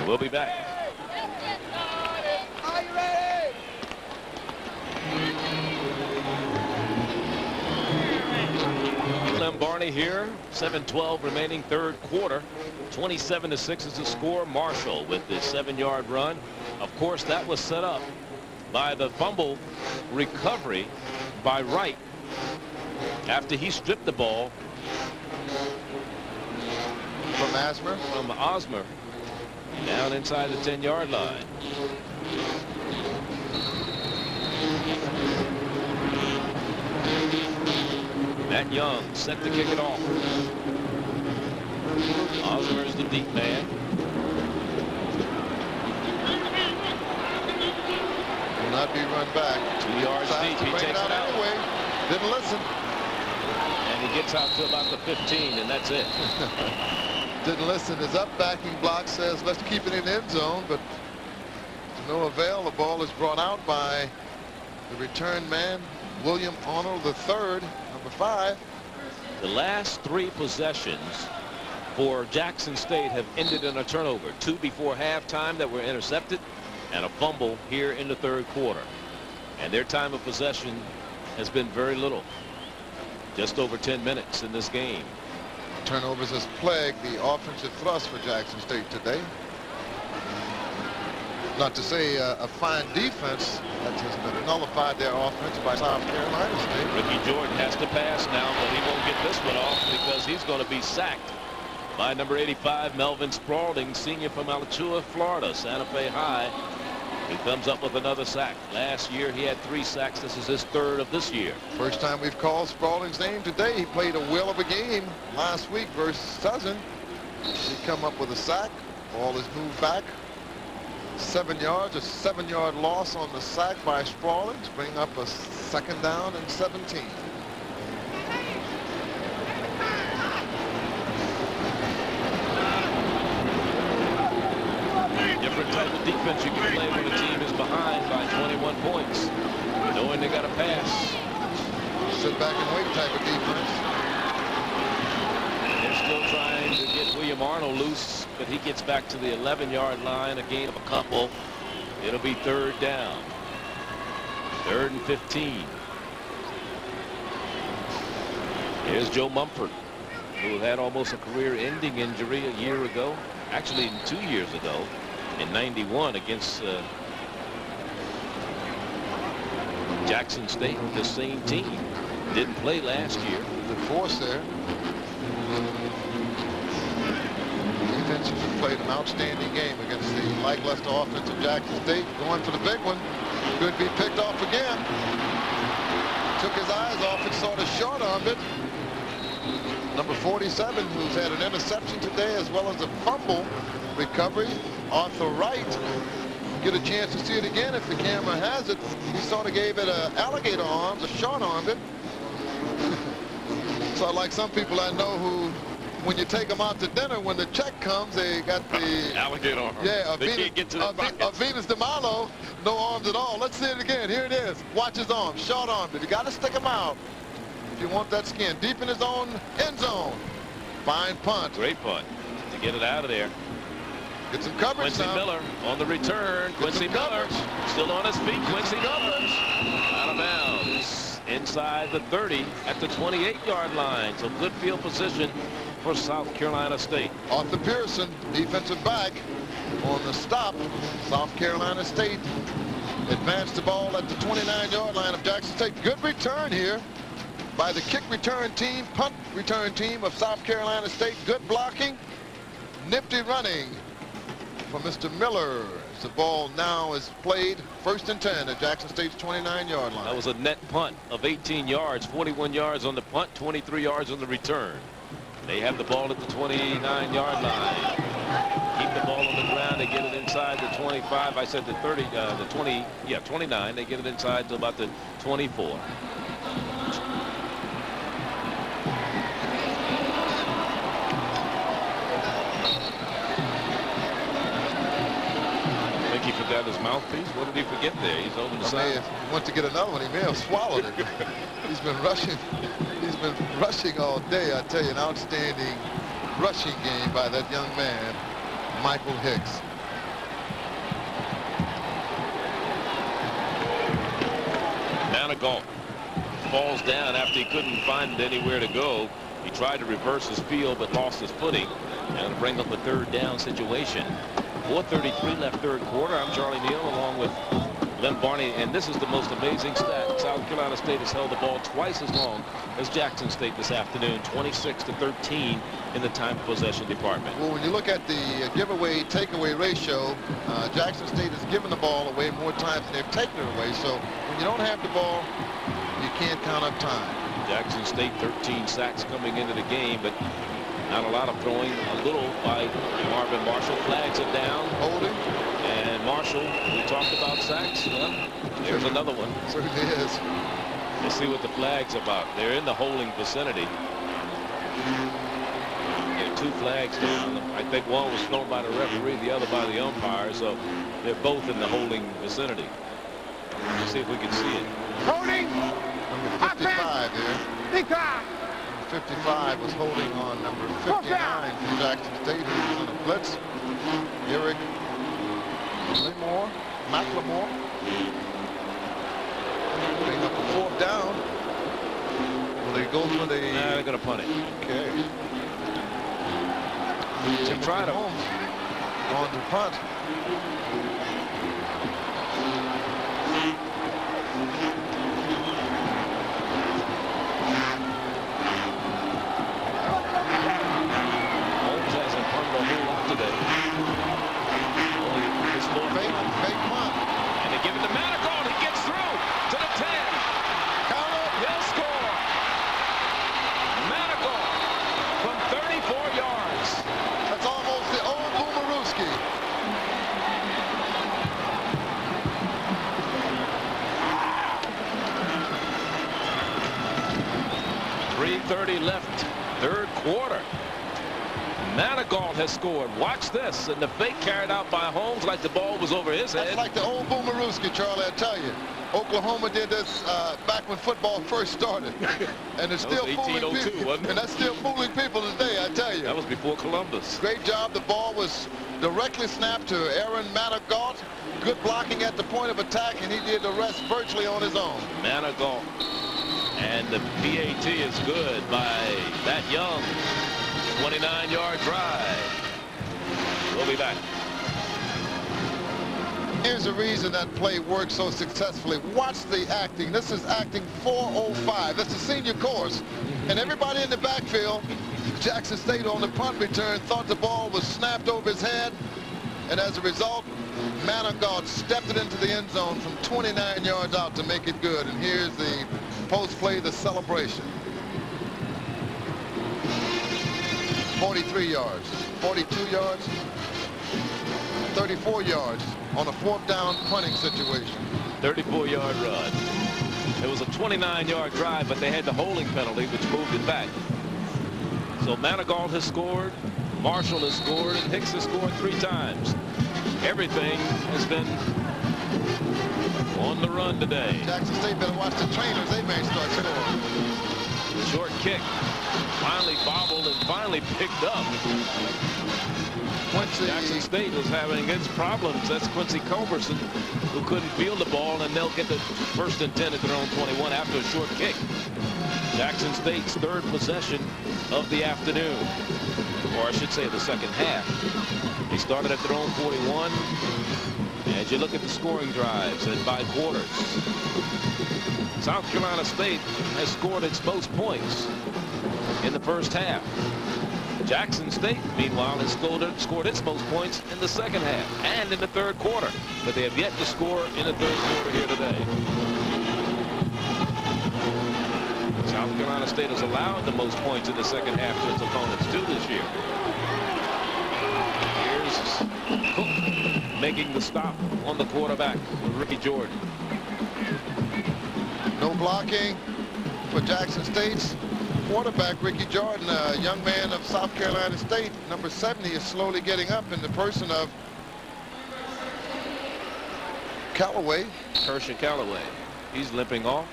We'll be back. Are you ready? Clem Barney here. 7:12 remaining 3rd quarter. 27-6 is the score. Marshall with the 7-yard run. Of course, that was set up by the fumble recovery by Wright after he stripped the ball from Osmer. Down inside the 10-yard line. Matt Young set to kick it off. Osmer is the deep man. Will not be run back. 2 yards deep. He takes it out. Anyway. Didn't listen. And he gets out to about the 15, and that's it. Didn't listen. His up backing block says let's keep it in the end zone, but to no avail. The ball is brought out by the return man, William Arnold III, number 5. The last 3 possessions for Jackson State have ended in a turnover. 2 before halftime that were intercepted, and a fumble here in the third quarter. And their time of possession has been very little. Just over 10 minutes in this game. Turnovers has plagued the offensive thrust for Jackson State today. Not to say a fine defense that has nullified their offense by South Carolina State. Ricky Jordan has to pass now, but he won't get this one off because he's going to be sacked by number 85, Melvin Spaulding, senior from Alachua, Florida, Santa Fe High. He comes up with another sack. Last year he had 3 sacks. This is his 3rd of this year. First time we've called Spaulding's name today. He played a whale of a game last week versus Southern. He come up with a sack. Ball is moved back 7 yards. A 7-yard loss on the sack by Spaulding to bring up a 2nd down and 17. Different type of defense you can play when the team is behind by 21 points, knowing they got to pass. Sit back and wait type of defense. They're still trying to get William Arnold loose, but he gets back to the 11-yard line, a gain of a couple. It'll be 3rd down. 3rd and 15. Here's Joe Mumford, who had almost a career-ending injury a year ago. Actually, 2 years ago, in '91 against Jackson State, the same team. Didn't play last year. Good force there. Defense has played an outstanding game against the lackluster offense of Jackson State. Going for the big one. Could be picked off again. Took his eyes off it, sort of short-armed it. Number 47, who's had an interception today as well as a fumble recovery. Arthur Wright. Get a chance to see it again if the camera has it. He sort of gave it a alligator arms, a short-armed it. So like some people I know who, when you take them out to dinner, when the check comes, they got the alligator arms. Yeah, they can't get to the a Venus de Milo, no arms at all. Let's see it again. Here it is. Watch his arms, short-armed it. You got to stick them out if you want that skin. Deep in his own end zone. Fine punt. Great punt to get it out of there. Get some coverage. Quincy Miller on the return. Quincy Miller still on his feet. Quincy Miller out of bounds inside the 30 at the 28-yard line. So good field position for South Carolina State. Arthur Pearson, defensive back, on the stop. South Carolina State advanced the ball at the 29-yard line of Jackson State. Good return here by the kick return team, punt return team of South Carolina State. Good blocking, nifty running for Mr. Miller. As the ball now is played 1st and 10 at Jackson State's 29-yard line. That was a net punt of 18 yards, 41 yards on the punt, 23 yards on the return. They have the ball at the 29-yard line. Keep the ball on the ground. They get it inside the 25. I said the 30, the 20, yeah, 29. They get it inside to about the 24. He forgot his mouthpiece. What did he forget there? He's over the side. He went to get another one. He may have swallowed it. He's been rushing. He's been rushing all day. I tell you, an outstanding rushing game by that young man, Michael Hicks. Manigault falls down after he couldn't find anywhere to go. He tried to reverse his field but lost his footing and to bring up a 3rd down situation. 4:33 left 3rd quarter. I'm Charlie Neal along with Len Barney, and this is the most amazing stat. South Carolina State has held the ball twice as long as Jackson State this afternoon, 26-13 in the time possession department. Well, when you look at the giveaway takeaway ratio, Jackson State has given the ball away more times than they've taken it away. So when you don't have the ball, you can't count up time. Jackson State 13 sacks coming into the game, but not a lot of throwing. A little by Marvin Marshall. Flags it down. Holding. And Marshall, we talked about sacks. Well, there's another one. Certainly is. Let's see what the flag's about. They're in the holding vicinity. There are 2 flags down. I think one was thrown by the referee, the other by the umpire. So they're both in the holding vicinity. Let's see if we can see it. Holding. Number 55 here. Decline. 55 was holding on number 59 from Jackson State, who was on a blitz. Eric McLemore. Putting up a 4th down. Will they go for the... Nah, they're going to punt it. Okay. They tried him. On to punt. Holmes hasn't punted a whole lot today. Only this little fake punt. And they give it to Manigault. He gets through to the 10. Count it. He'll score. Manigault from 34 yards. That's almost the old Boomerooski. 3:30 left, 3rd quarter. Manigault has scored. Watch this. And the fake carried out by Holmes like the ball was over his head. That's like the old Boomerooski, Charlie, I tell you. Oklahoma did this back when football first started. And it's still fooling people. Wasn't it? And that's still fooling people today, I tell you. That was before Columbus. Great job. The ball was directly snapped to Aaron Manigault. Good blocking at the point of attack, and he did the rest virtually on his own. Manigault. And the PAT is good by that Young. 29-yard drive. We'll be back. Here's the reason that play worked so successfully. Watch the acting. This is acting 405. That's the senior course. And everybody in the backfield, Jackson State on the punt return, thought the ball was snapped over his head. And as a result, Manigault stepped it into the end zone from 29 yards out to make it good. And here's the post play, the celebration. 43 yards, 42 yards, 34 yards on a 4th down punting situation. 34-yard run. It was a 29-yard drive, but they had the holding penalty, which moved it back. So Manigault has scored, Marshall has scored, and Hicks has scored 3 times. Everything has been on the run today. Jackson State better watch the trainers. They may start scoring. Short kick. Finally bobbled and finally picked up. Jackson State was having its problems. That's Quincy Culberson, who couldn't field the ball, and they'll get the 1st and 10 at their own 21 after a short kick. Jackson State's 3rd possession of the afternoon, or I should say the 2nd half. They started at their own 41. As you look at the scoring drives and by quarters, South Carolina State has scored its most points in the 1st half. Jackson State, meanwhile, has scored its most points in the 2nd half and in the 3rd quarter. But they have yet to score in the 3rd quarter here today. South Carolina State has allowed the most points in the 2nd half to its opponents too this year. Here's Cook making the stop on the quarterback with Ricky Jordan. No blocking for Jackson State's quarterback, Ricky Jordan, a young man of South Carolina State. Number 70 is slowly getting up in the person of Callaway. Kershaw Callaway. He's limping off.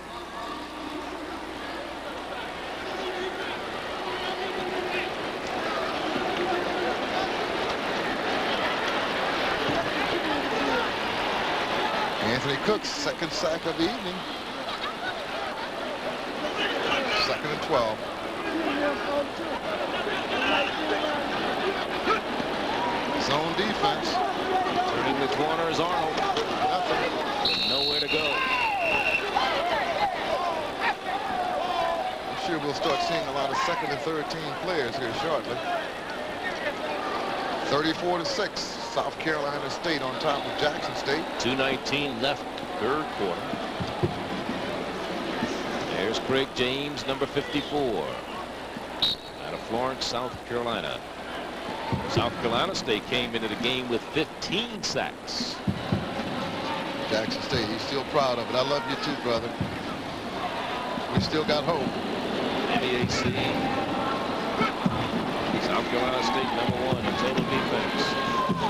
Anthony Cook's 2nd sack of the evening. 2nd and 12. Zone defense. Turning the corner is Arnold. Nothing. Nowhere to go. I'm sure we'll start seeing a lot of 2nd and 3rd team players here shortly. 34-6. South Carolina State on top of Jackson State. 2:19 left, 3rd quarter. There's Craig James, number 54, out of Florence, South Carolina. South Carolina State came into the game with 15 sacks. Jackson State, he's still proud of it. I love you too, brother. We still got hope. MEAC. South Carolina State #1 in total defense. Here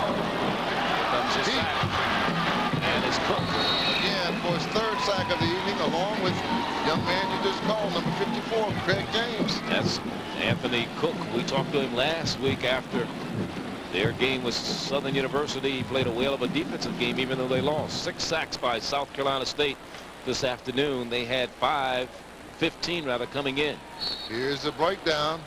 comes his sack. And it's Cook. Again for his 3rd sack of the evening, along with young man you just called, number 54, Craig James. That's Anthony Cook. We talked to him last week after their game with Southern University. He played a whale of a defensive game, even though they lost. 6 sacks by South Carolina State this afternoon. They had 15 rather coming in. Here's the breakdown.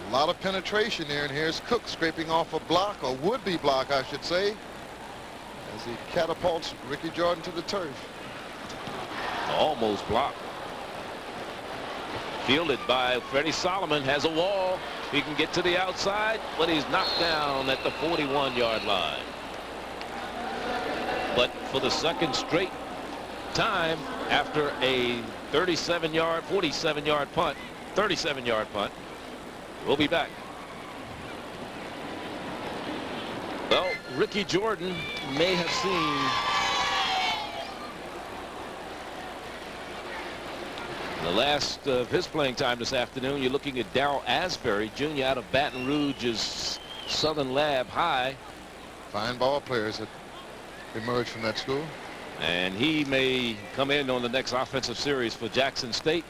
A lot of penetration there, and here's Cook scraping off a block, or would-be block, I should say, as he catapults Ricky Jordan to the turf. Almost blocked. Fielded by Freddie Solomon, has a wall. He can get to the outside, but he's knocked down at the 41-yard line. But for the second straight time, after a 47-yard punt, we'll be back. Well, Ricky Jordan may have seen the last of his playing time this afternoon. You're looking at Darryl Asbury, Jr. out of Baton Rouge's Southern Lab High. Fine ball players that emerged from that school. And he may come in on the next offensive series for Jackson State.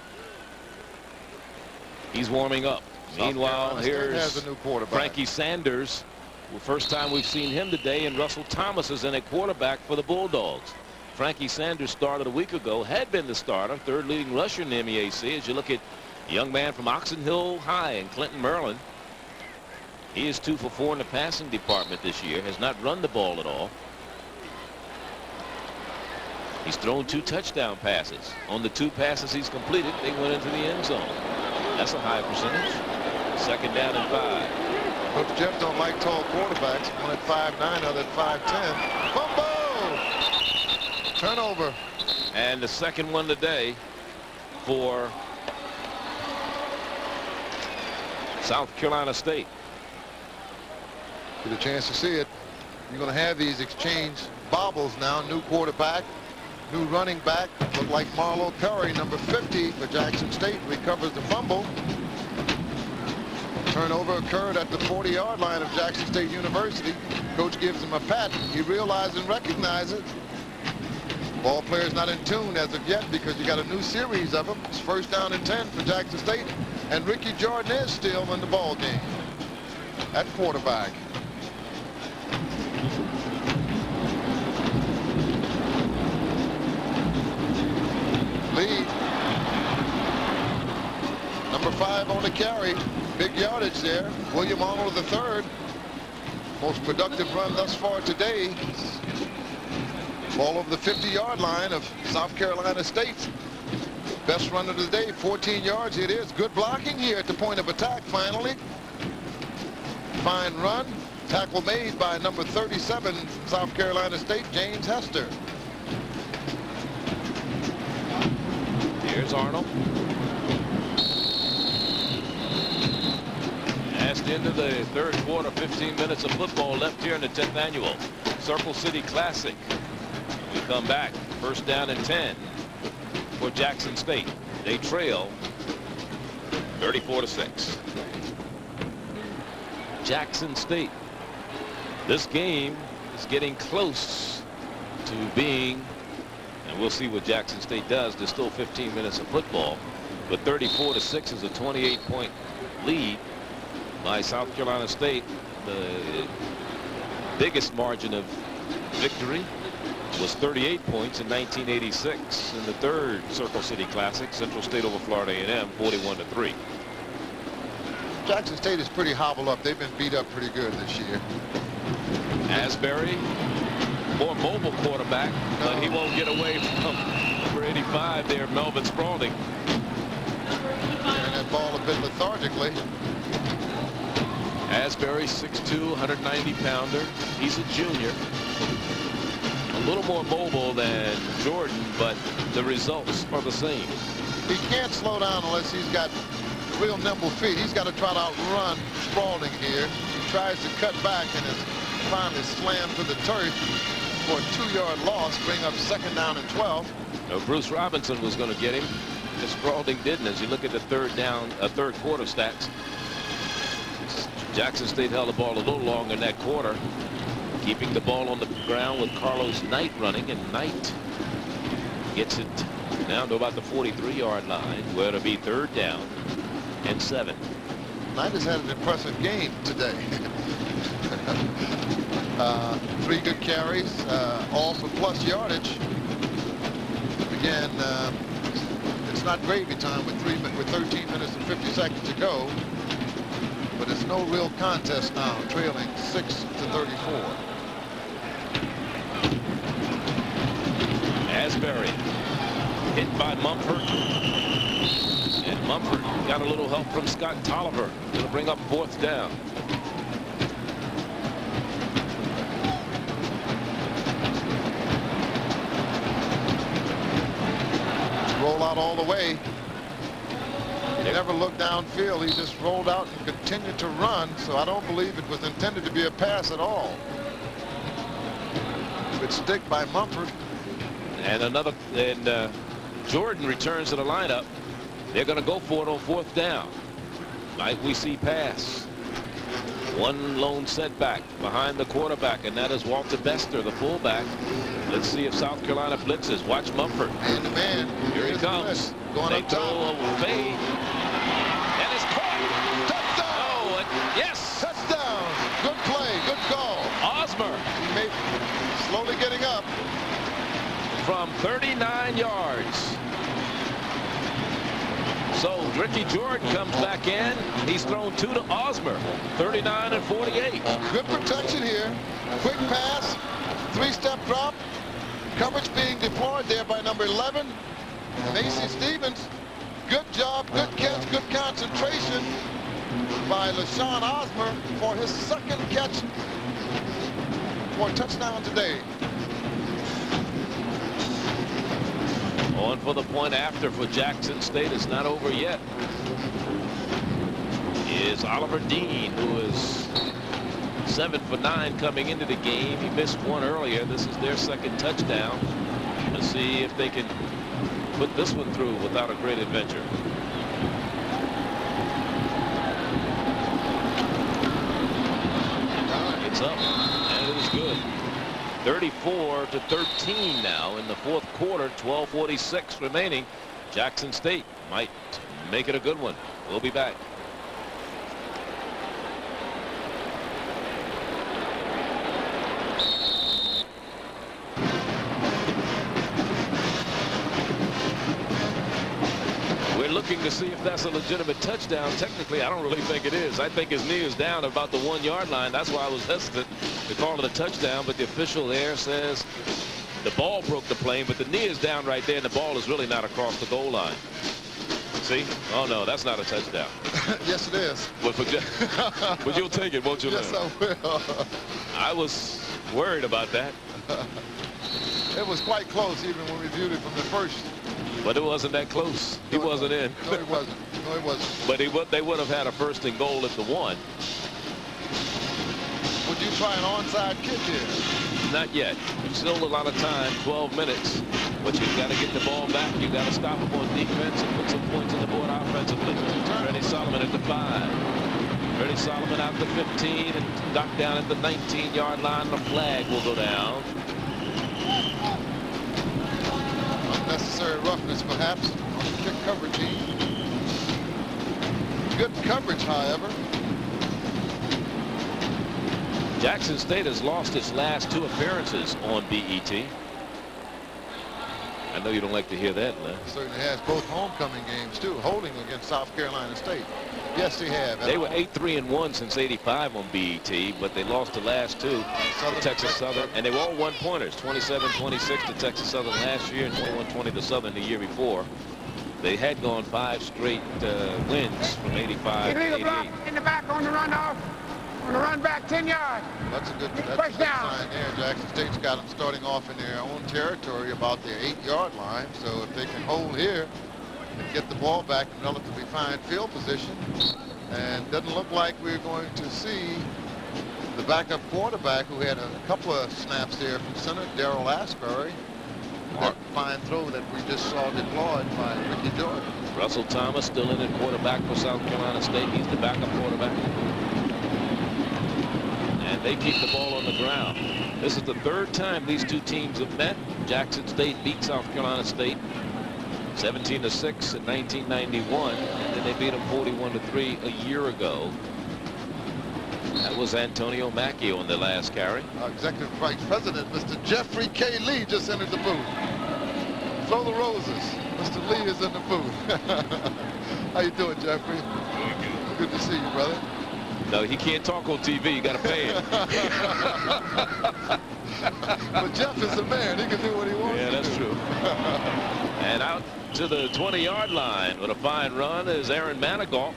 He's warming up. Meanwhile, here's a new quarterback. Frankie Sanders. The first time we've seen him today, and Russell Thomas is in at quarterback for the Bulldogs. Frankie Sanders started a week ago, had been the starter, third leading rusher in the MEAC. As you look at a young man from Oxon Hill High in Clinton, Maryland, he is 2 for 4 in the passing department this year, has not run the ball at all. He's thrown 2 touchdown passes. On the 2 passes he's completed, they went into the end zone. That's a high percentage. 2nd down and 5. Coach Jeff don't like tall quarterbacks. One at 5'9", other at 5'10". Fumble! Turnover. And the second one today for South Carolina State. Get a chance to see it. You're going to have these exchange bobbles now. New quarterback, new running back. Look like Marlo Curry, number 50 for Jackson State, recovers the fumble. Turnover occurred at the 40-yard line of Jackson State University. Coach gives him a pat. He realizes and recognizes it. Ball player's not in tune as of yet because you got a new series of them. It's 1st down and 10 for Jackson State, and Ricky Jordan is still in the ball game at quarterback. Lead. Number 5 on the carry. Big yardage there. William Arnold III. Most productive run thus far today. Ball over the 50-yard line of South Carolina State. Best run of the day, 14 yards. It is good blocking here at the point of attack finally. Fine run. Tackle made by number 37, South Carolina State, James Hester. Here's Arnold. As the end of the 3rd quarter, 15 minutes of football left here in the 10th annual Circle City Classic. We come back, 1st down and 10 for Jackson State. They trail 34-6. Jackson State. This game is getting close to being, and we'll see what Jackson State does. There's still 15 minutes of football, but 34-6 is a 28-point lead by South Carolina State. The biggest margin of victory was 38 points in 1986 in the 3rd Circle City Classic. Central State over Florida A&M, 41-3. Jackson State is pretty hobbled up. They've been beat up pretty good this year. Asbury, more mobile quarterback, but he won't get away from number 85 there, Melvin Spalding. Carrying that ball a bit lethargically. Asbury, 6'2", 190-pounder. He's a junior. A little more mobile than Jordan, but the results are the same. He can't slow down unless he's got real nimble feet. He's got to try to outrun Spalding here. He tries to cut back and is finally slammed to the turf for a 2-yard loss, bring up 2nd down and 12. Bruce Robinson was going to get him. Spalding didn't. As you look at the 3rd quarter stats, Jackson State held the ball a little longer in that quarter, keeping the ball on the ground with Carlos Knight running, and Knight gets it down to about the 43-yard line, where it'll be 3rd down and 7. Knight has had an impressive game today. 3 good carries, all for plus yardage. Again, it's not gravy time with 13 minutes and 50 seconds to go, but it's no real contest now, trailing 6-34. Asbury hit by Mumford, and Mumford got a little help from Scott Tolliver. It'll bring up 4th down. Roll out all the way. He never looked downfield. He just rolled out and continued to run, so I don't believe it was intended to be a pass at all. Good stick by Mumford. And Jordan returns to the lineup. They're going to go for it on 4th down. Like we see pass. One lone setback behind the quarterback, and that is Walter Bester, the fullback. Let's see if South Carolina blitzes. Watch Mumford. Man to man. Here he comes. They throw a fade. And it's caught. Touchdown. Oh, yes. Touchdown. Good play. Good call. Osmer. Slowly getting up. From 39 yards. So Ricky Jordan comes back in. He's thrown 2 to Osmer. 39 and 48. Good protection here. Quick pass. 3-step drop. Coverage being deployed there by number 11, Macy Stevens. Good job, good catch, good concentration by LaShawn Osmer for his 2nd catch for a touchdown today. On for the point after for Jackson State. It's not over yet. Is Oliver Dean, who is 7 for 9 coming into the game. He missed one earlier. This is their 2nd touchdown. Let's see if they can put this one through without a great adventure. It's up, and it is good. 34-13 now in the 4th quarter. 12:46 remaining. Jackson State might make it a good one. We'll be back. Looking to see if that's a legitimate touchdown. Technically, I don't really think it is. I think his knee is down about the 1-yard line. That's why I was hesitant to call it a touchdown, but the official there says the ball broke the plane, but the knee is down right there, and the ball is really not across the goal line. See? Oh, no, that's not a touchdown. Yes, it is. Well, but you'll take it, won't you? Yes, I will. I was worried about that. It was quite close, even when we viewed it from the first. But it wasn't that close. He wasn't in. No, he wasn't. No, he wasn't. But they would have had a 1st and goal at the 1. Would you try an onside kick here? Not yet. Still a lot of time, 12 minutes. But you've got to get the ball back. You've got to stop them on defense and put some points on the board offensively. Freddie Solomon at the 5. Freddie Solomon out to 15 and knocked down at the 19-yard line. The flag will go down. Unnecessary roughness, perhaps, on the kick coverage team. Good coverage, however. Jackson State has lost its last 2 appearances on BET. I know you don't like to hear that, Len. Certainly has both homecoming games, too, holding against South Carolina State. Yes, they have. They were 8-3-1 since '85 on BET, but they lost the last 2 to Texas Southern, and they were all one-pointers. 27-26 to Texas Southern last year and 21-20 to Southern the year before. They had gone 5 straight wins from '85 to '88. In the back on the runoff. On the run back 10 yards. That's a good sign there. Jackson State's got them starting off in their own territory about their 8-yard line. So if they can hold here and get the ball back in relatively fine field position, and doesn't look like we're going to see the backup quarterback who had a couple of snaps there from center, Darrell Asbury. That fine throw that we just saw deployed by Ricky Jordan. Russell Thomas still in at quarterback for South Carolina State. He's the backup quarterback. And they keep the ball on the ground. This is the 3rd time these 2 teams have met. Jackson State beat South Carolina State 17-6 in 1991, and then they beat them 41-3 a year ago. That was Antonio Macchio on the last carry. Our Executive Vice President, Mr. Jeffrey K. Lee, just entered the booth. Throw the roses. Mr. Lee is in the booth. How you doing, Jeffrey? Good to see you, brother. No, he can't talk on TV. You got to pay him. But Jeff is the man. He can do what he wants. Yeah, that's true. And out to the 20-yard line with a fine run is Aaron Manigault.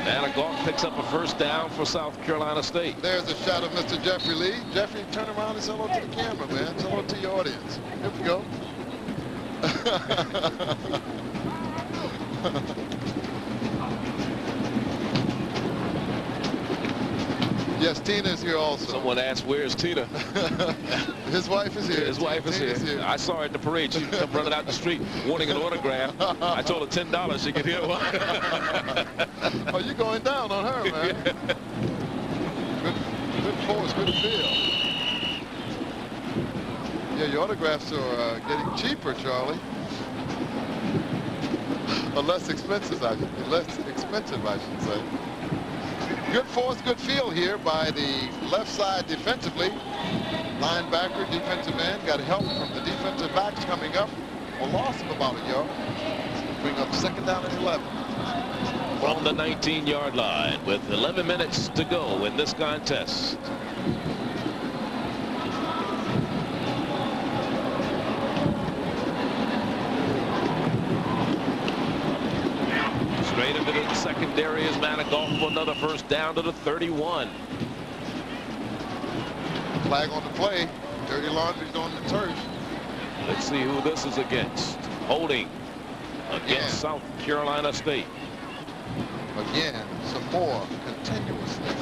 Manigault picks up a first down for South Carolina State. There's a shot of Mr. Jeffrey Lee. Jeffrey, turn around and say hello to the camera, man. Say hello to your audience. Here we go. Yes, Tina's here also. Someone asked, where's Tina? His wife is here. His wife is here. I saw her at the parade. She come running out the street wanting an autograph. I told her $10 she could hear one. Oh, you're going down on her, man. Good force, good feel. Yeah, your autographs are getting cheaper, Charlie. Or less expensive, I should say. Good force, good feel here by the left side defensively. Linebacker, defensive end, got help from the defensive backs coming up. A loss of about a yard. Bring up second down and 11. From the 19-yard line with 11 minutes to go in this contest. Straight into the secondary is Manigault for another first down to the 31. Flag on the play. Dirty laundry's on the turf. Let's see who this is against. Holding against South Carolina State. Again, some more continuously.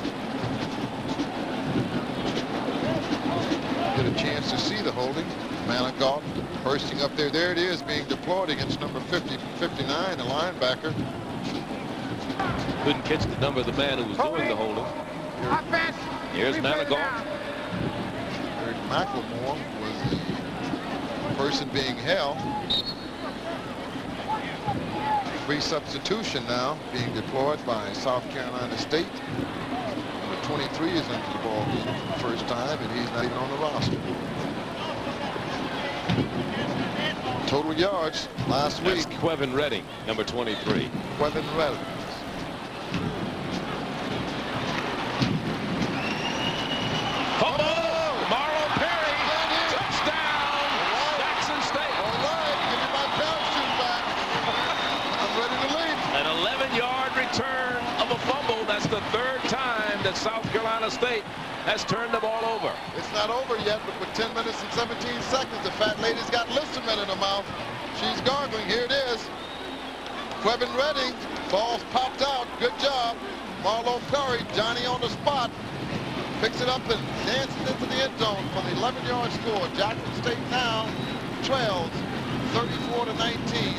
Get a chance to see the holding. Manigault bursting up there. There it is, being deployed against number 59, the linebacker. Couldn't catch the number of the man who was doing the holding. Here's Manigault. Eric McLemore was the person being held. Free substitution now being deployed by South Carolina State. Number 23 is into the ball game for the first time, and he's not even on the roster. Total yards last week. Quevin Redding, number 23. Quevin Redding. The third time that South Carolina State has turned the ball over. It's not over yet, but with 10 minutes and 17 seconds, the fat lady's got Listerman in her mouth. She's gargling. Here it is. Quevin Redding. Ball's popped out. Good job. Marlo Curry, Johnny on the spot. Picks it up and dances into the end zone for the 11-yard score. Jackson State now trails 34-19.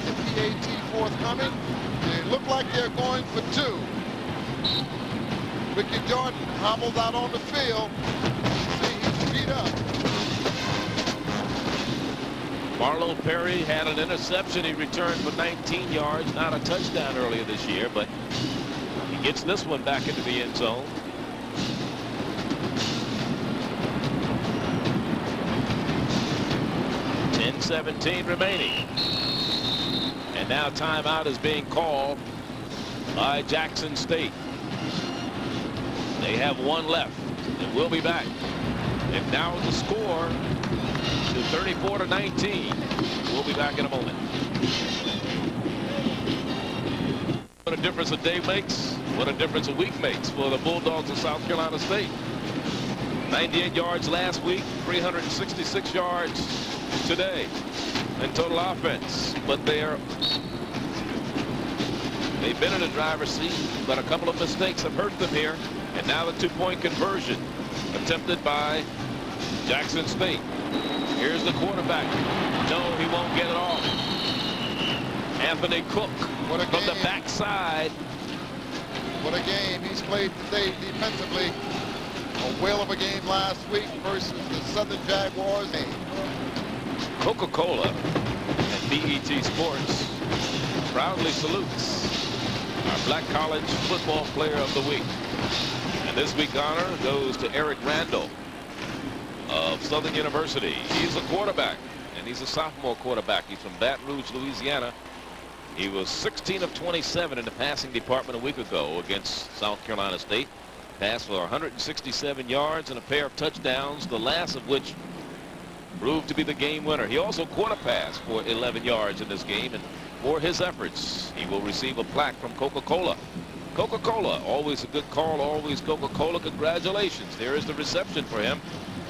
The PAT forthcoming. They look like they're going for two. Ricky Jordan hobbles out on the field. See, he's beat up. Marlo Perry had an interception. He returned for 19 yards. Not a touchdown earlier this year, but he gets this one back into the end zone. .17 remaining. And now timeout is being called by Jackson State. They have one left, and we'll be back. And now the score to 34-19. We'll be back in a moment. What a difference a day makes. What a difference a week makes for the Bulldogs of South Carolina State. 98 yards last week, 366 yards today in total offense. But they've been in the driver's seat, but a couple of mistakes have hurt them here. And now the two-point conversion attempted by Jackson State. Here's the quarterback. No, he won't get it off. Anthony Cook from the backside. What a game he's played today defensively. A whale of a game last week versus the Southern Jaguars. Coca-Cola and BET Sports proudly salutes our Black College Football Player of the Week. And this week's honor goes to Eric Randall of Southern University. He's a quarterback, and he's a sophomore quarterback. He's from Baton Rouge, Louisiana. He was 16 of 27 in the passing department a week ago against South Carolina State. Passed for 167 yards and a pair of touchdowns, the last of which proved to be the game winner. He also caught a pass for 11 yards in this game, and for his efforts, he will receive a plaque from Coca-Cola. Coca-Cola, always a good call, always Coca-Cola. Congratulations. There is the reception for him.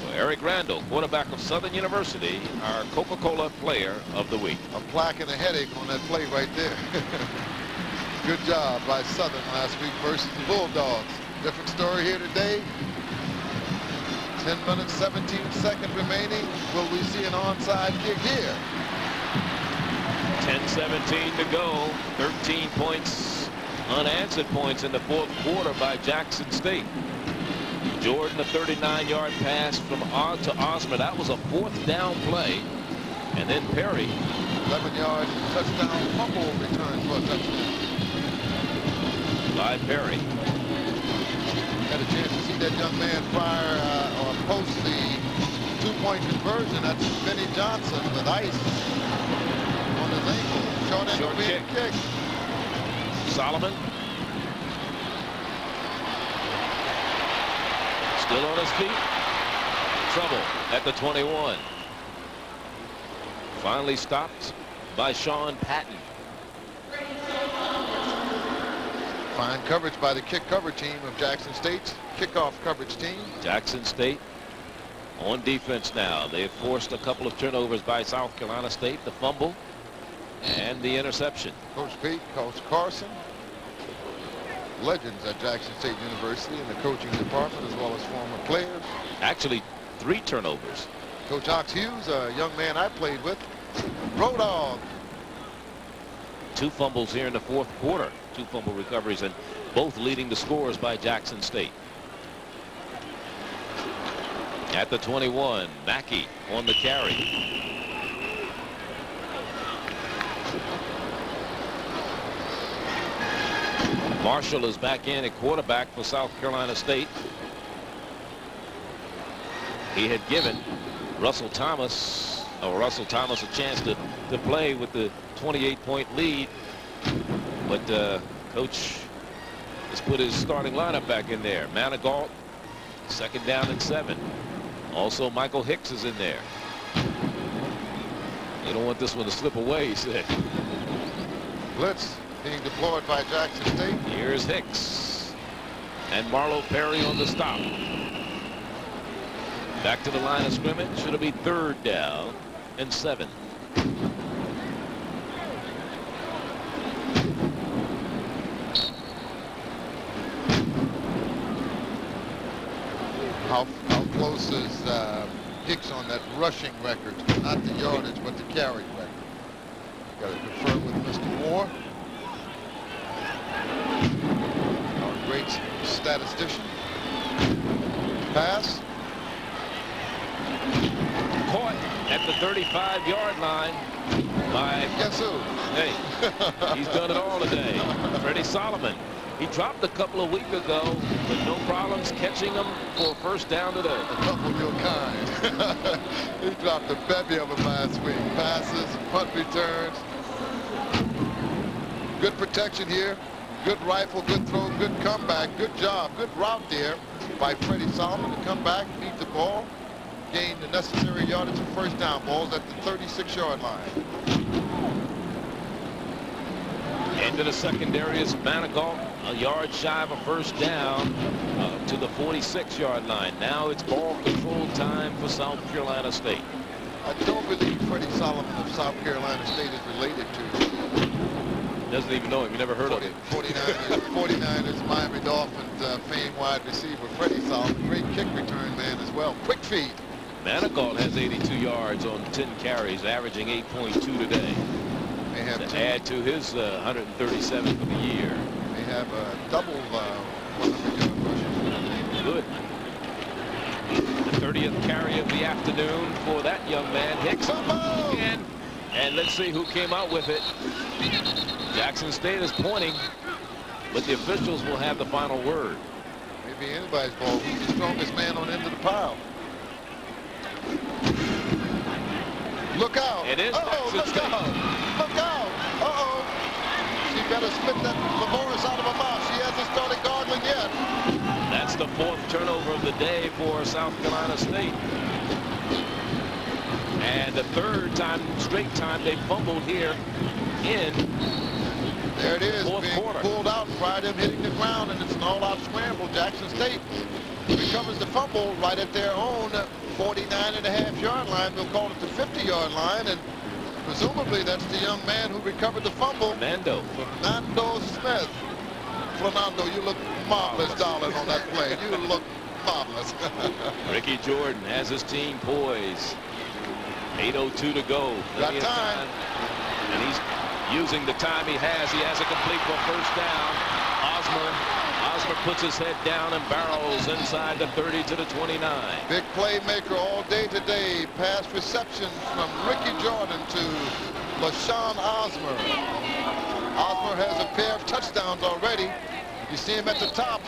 So Eric Randall, quarterback of Southern University, our Coca-Cola Player of the Week. A plaque and a headache on that play right there. Good job by Southern last week versus the Bulldogs. Different story here today. 10 minutes, 17 seconds remaining. Will we see an onside kick here? 10-17 to go. 13 points, unanswered points in the fourth quarter by Jackson State. Jordan, a 39-yard pass from Odd to Osmer. That was a fourth down play. And then Perry. 11-yard touchdown fumble return for a touchdown. By Perry. Had a chance to see that young man fire or post the two-point conversion. That's Benny Johnson with ice on his ankle. Short ankle being kicked. Solomon. Still on his feet. Trouble at the 21. Finally stopped by Sean Patton. Fine coverage by the kick cover team of Jackson State's kickoff coverage team. Jackson State on defense now. They have forced a couple of turnovers by South Carolina State. The fumble and the interception. Coach Pete, Coach Carson, legends at Jackson State University in the coaching department as well as former players. Actually, 3 turnovers. Coach Ox Hughes, a young man I played with. Road Dog. 2 fumbles here in the fourth quarter. 2 fumble recoveries, and both leading the scores by Jackson State. At the 21, Mackey on the carry. Marshall is back in at quarterback for South Carolina State. He had given Russell Thomas a chance to play with the 28-point lead. But coach has put his starting lineup back in there. Manigault, 2nd down and 7. Also, Michael Hicks is in there. They don't want this one to slip away, he said. Blitz being deployed by Jackson State. Here's Hicks. And Marlo Perry on the stop. Back to the line of scrimmage. It'll be 3rd down and 7. How close is Hicks on that rushing record? Not the yardage, but the carry record. Got to confer with Mr. Moore, our great statistician. Pass. Caught at the 35-yard line by... Guess who? Hey, he's done it all today. Freddie Solomon. He dropped a couple of weeks ago, but no problems catching him for a first down today. A couple of your kind. He dropped a bevy of them last week. Passes, punt returns. Good protection here. Good rifle, good throw, good comeback. Good job. Good route there by Freddie Solomon to come back, beat the ball, gain the necessary yardage for first down. Balls at the 36-yard line. Into the secondary is Manigault, a yard shy of a first down to the 46-yard line. Now it's ball control time for South Carolina State. I don't believe Freddie Solomon of South Carolina State is related to. Doesn't even know him. You never heard of him. 49ers Miami Dolphins famed wide receiver Freddie Solomon, great kick return man as well. Quick feet. Manigault has 82 yards on 10 carries, averaging 8.2 today. They have to add to his 137 for the year. They have a double 100-yard rushes. Good. The 30th carry of the afternoon for that young man. Hicks. And And let's see who came out with it. Jackson State is pointing, but the officials will have the final word. Maybe anybody's ball. Who's the strongest man on the end of the pile? Look out. It is Uh-oh, Jackson look State. out. Look out. Uh-oh. She better spit that Laboris out of her mouth. She hasn't started gargling yet. That's the 4th turnover of the day for South Carolina State. And the 3rd straight time they fumbled here in there it is, fourth being quarter. pulled out prior to him hitting the ground, and it's an all-out scramble. Jackson State recovers the fumble right at their own 49.5-yard line. We'll call it the 50-yard line, and presumably that's the young man who recovered the fumble. Fernando Smith. Fernando, you look marvelous, darling, on that play. You look marvelous. Ricky Jordan has his team poised. 8:02 to go. Got time. And he's using the time he has. He has a complete for first down. Osmer puts his head down and barrels inside the 30 to the 29. Big playmaker all day today. Pass reception from Ricky Jordan to LaShawn Osmer. Osmer has a pair of touchdowns already. You see him at the top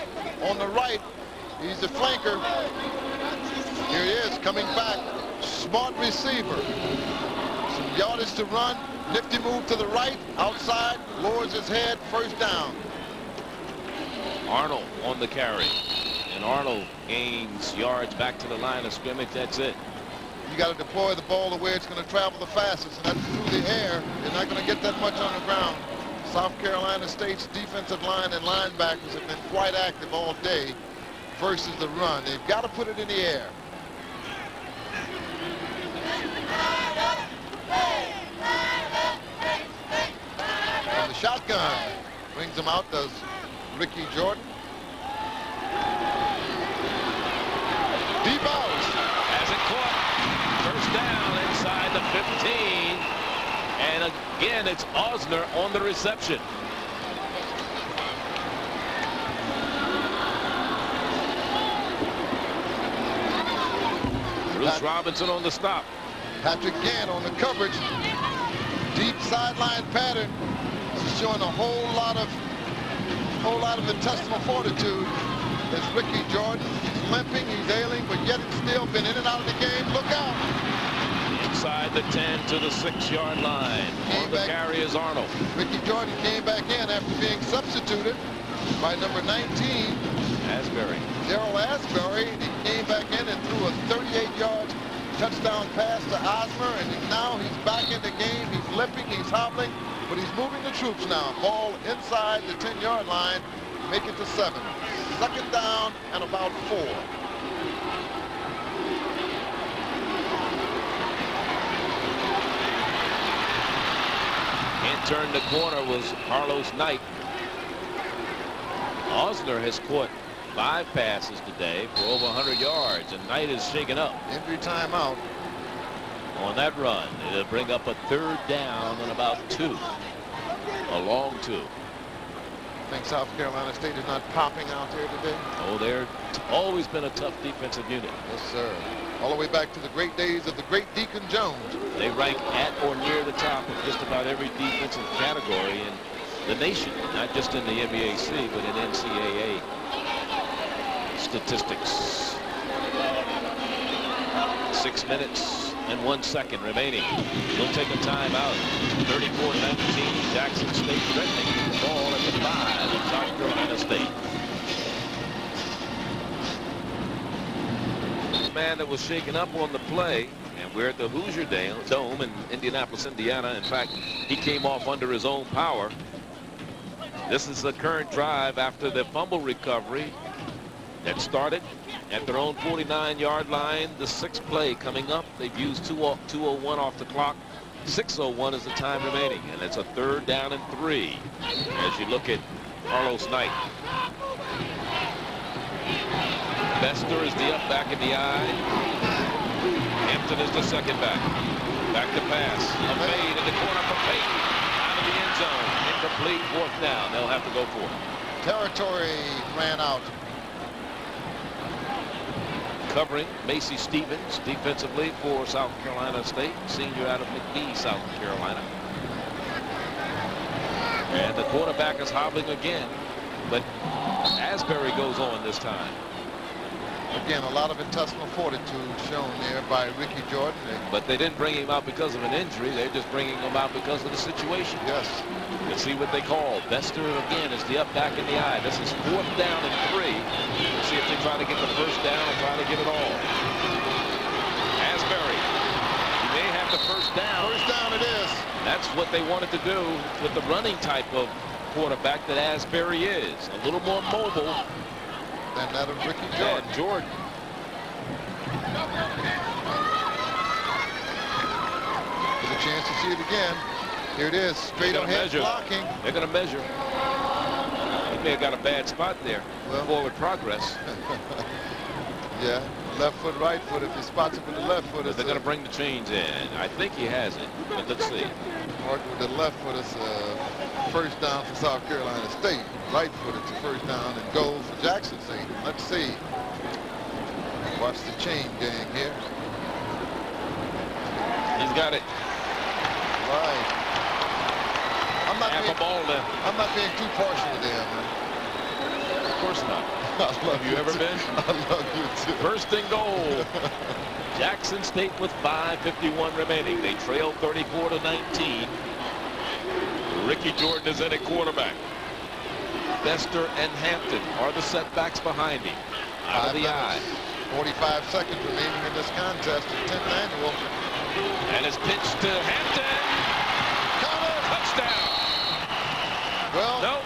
on the right. He's the flanker. Here he is coming back. Smart receiver. Some yardage to run. Nifty move to the right. Outside. Lowers his head. First down. Arnold on the carry. And Arnold gains yards back to the line of scrimmage. That's it. You got to deploy the ball to where it's going to travel the fastest, and that's through the air. You're not going to get that much on the ground. South Carolina State's defensive line and linebackers have been quite active all day versus the run. They've got to put it in the air. And the shotgun brings him out, does Ricky Jordan. Deep out. Has it caught. First down inside the 15. And again, it's Osner on the reception. Bruce Robinson on the stop. Patrick Gann on the coverage. Deep sideline pattern. Showing a whole lot of intestinal fortitude. It's Ricky Jordan. He's limping, he's ailing, but yet it's still been in and out of the game. Look out. Inside the 10 to the 6-yard line. On the carry is Arnold. Ricky Jordan came back in after being substituted by number 19. Asbury. Daryl Asbury. He came back in and threw a 38-yard touchdown pass to Osmer, and now he's back in the game. He's limping, he's hobbling, but he's moving the troops now. Ball inside the 10-yard line. Make it to 7. Second down and about 4. And turned the corner was Carlos Knight. Osner has caught 5 passes today for over 100 yards, and Knight is shaken up. Injury timeout. On that run, it'll bring up a 3rd down and about 2. A long 2. I think South Carolina State is not popping out there today. Oh, they're always been a tough defensive unit. Yes, sir. All the way back to the great days of the great Deacon Jones. They rank at or near the top of just about every defensive category in the nation, not just in the MEAC, but in NCAA statistics. 6 minutes and 1 second remaining. We'll take a timeout. 34-19. Jackson State threatening the ball at the 5 of South Carolina State. Man that was shaken up on the play, and we're at the Hoosier Dome in Indianapolis, Indiana. In fact, he came off under his own power. This is the current drive after the fumble recovery that started at their own 49-yard line. The 6th play coming up. They've used 2:01 off the clock. 6:01 is the time remaining, and it's a 3rd down and 3 as you look at Carlos Knight. Bester is the up back in the eye. Hampton is the second back. Back to pass. A fade in the corner for Payton. Out of the end zone. Incomplete. 4th down. They'll have to go for it. Territory ran out. Covering Macy Stevens defensively for South Carolina State, senior out of McGee, South Carolina. And the quarterback is hobbling again, but Asbury goes on this time. Again, a lot of intestinal fortitude shown there by Ricky Jordan. But they didn't bring him out because of an injury. They're just bringing him out because of the situation. Yes. Let's see what they call. Bester again is the up back in the eye. This is 4th down and 3. Let's see if they try to get the first down or try to get it all. Asbury. He may have the first down. First down it is. That's what they wanted to do with the running type of quarterback that Asbury is. A little more mobile than that of Ricky Jordan. Jordan. Get a chance to see it again. Here it is, straight ahead blocking. They're going to measure. He may have got a bad spot there. Well, forward progress. Yeah, left foot, right foot. If he spots it with the left foot, they're going to bring the chains in. I think he has it, but let's see. Marking with the left foot is first down for South Carolina State. Right foot, it's a first down and goal for Jackson State. Let's see. Watch the chain gang here. He's got it. Right. I'm not being too partial to them. Of course not. Have you ever been? I love you too. First and goal. Jackson State with 5:51 remaining. They trail 34-19. Ricky Jordan is in at quarterback. Bester and Hampton are the setbacks behind him. Out of the eye. 45 seconds remaining in this contest, the 10th annual. And it's pitched to Hampton. Touchdown. Well, no.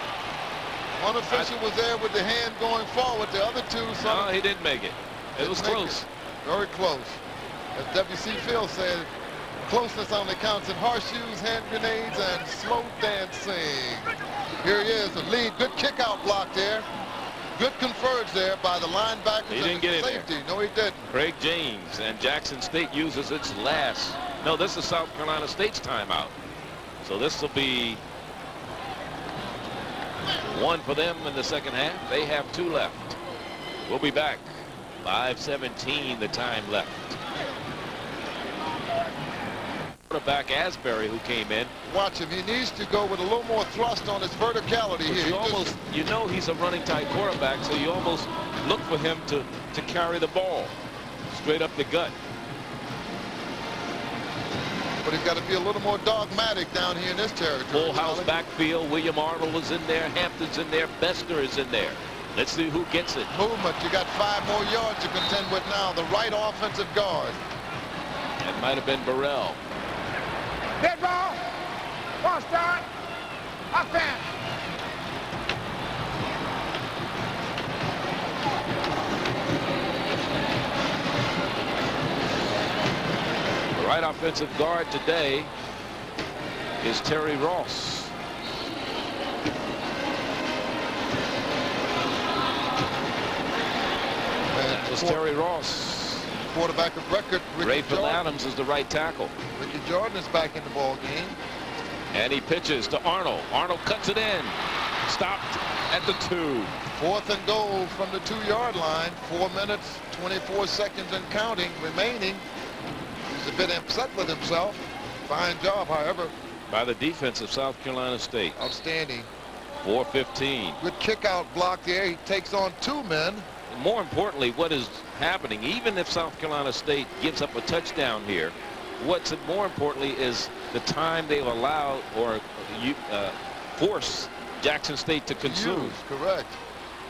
One official was there with the hand going forward. The other two, no, he didn't make it. It was close. Very close. As W.C. Field said, closeness only counts in horseshoes, hand grenades, and slow dancing. Here he is, the lead. Good kick out block there. Good converge there by the linebacker. He didn't get safety. In there. No, he didn't. Craig James, and Jackson State uses its last. No, this is South Carolina State's timeout. So this will be one for them in the second half. They have 2 left. We'll be back. 5:17 the time left. Quarterback Asbury, who came in. Watch him. He needs to go with a little more thrust on his verticality here. You know he's a running type quarterback, so you almost look for him to carry the ball straight up the gut. But he's got to be a little more dogmatic down here in this territory. Full house backfield. William Arnold is in there. Hampton's in there. Bester is in there. Let's see who gets it. Movement. You got 5 more yards to contend with now. The right offensive guard. That might have been Burrell. Dead ball. Ball start. Offense. The right offensive guard today is Terry Ross. That was Terry Ross. Quarterback of record, Ricky Rayfield Adams is the right tackle. Ricky Jordan is back in the ball game. And he pitches to Arnold. Arnold cuts it in. Stopped at the 2. 4th and goal from the 2-yard line. 4 minutes, 24 seconds and counting remaining. He's a bit upset with himself. Fine job, however. By the defense of South Carolina State. Outstanding. 4:15. Good kick out block there. He takes on 2 men. More importantly, what is happening, even if South Carolina State gives up a touchdown here, what's more importantly is the time they've allowed or force Jackson State to consume. Correct.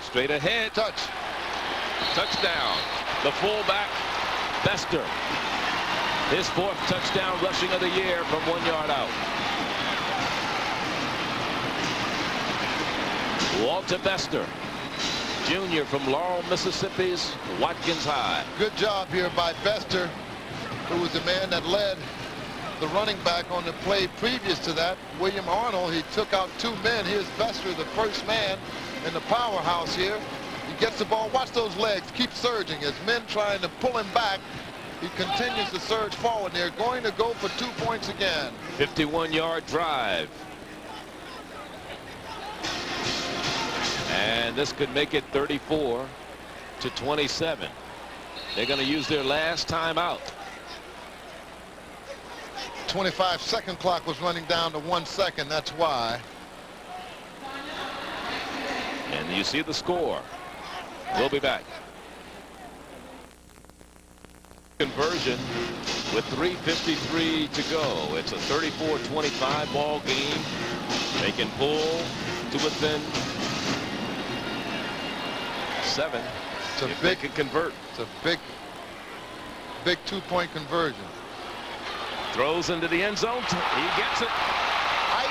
Straight ahead. Touchdown. The fullback, Bester. His 4th touchdown rushing of the year from 1 yard out. Walter Bester, junior from Laurel, Mississippi's Watkins High. Good job here by Bester, who was the man that led the running back on the play previous to that. William Arnold, he took out 2 men. Here's Bester, the first man in the powerhouse here. He gets the ball. Watch those legs. Keep surging. As men trying to pull him back, he continues to surge forward. They're going to go for 2 points again. 51-yard drive. And this could make it 34-27. They're going to use their last timeout. 25-second clock was running down to 1 second. That's why. And you see the score. We'll be back. Conversion with 3:53 to go. It's a 34-25 ball game. They can pull to within 7. It's a if big they can convert. It's a big 2-point conversion. Throws into the end zone. He gets it.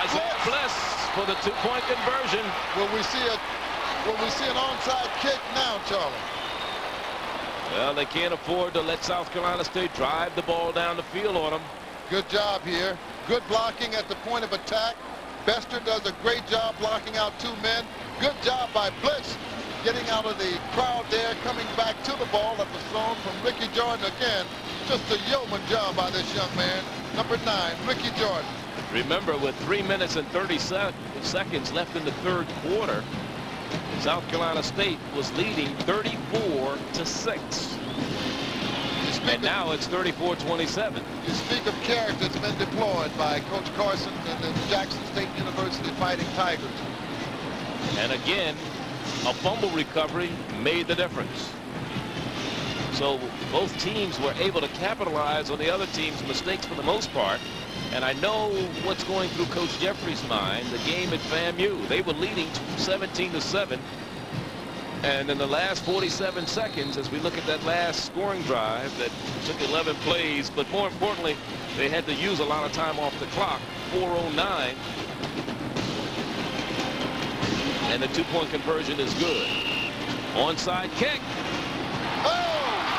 Isaiah Bliss for the 2-point conversion. Will we see an onside kick now, Charlie? Well, they can't afford to let South Carolina State drive the ball down the field on them. Good job here. Good blocking at the point of attack. Bester does a great job blocking out 2 men. Good job by Blitz getting out of the crowd there, coming back to the ball that was thrown from Ricky Jordan again. Just a yeoman job by this young man. Number 9, Ricky Jordan. Remember, with 3 minutes and 30 seconds left in the 3rd quarter, South Carolina State was leading 34-6. And now it's 34-27. You speak of characters been deployed by Coach Carson and the Jackson State University Fighting Tigers. And again, a fumble recovery made the difference. So both teams were able to capitalize on the other team's mistakes for the most part. And I know what's going through Coach Jeffrey's mind. The game at FAMU, they were leading 17-7. And in the last 47 seconds, as we look at that last scoring drive that took 11 plays, but more importantly, they had to use a lot of time off the clock, 4:09. And the 2-point conversion is good. Onside kick. Oh,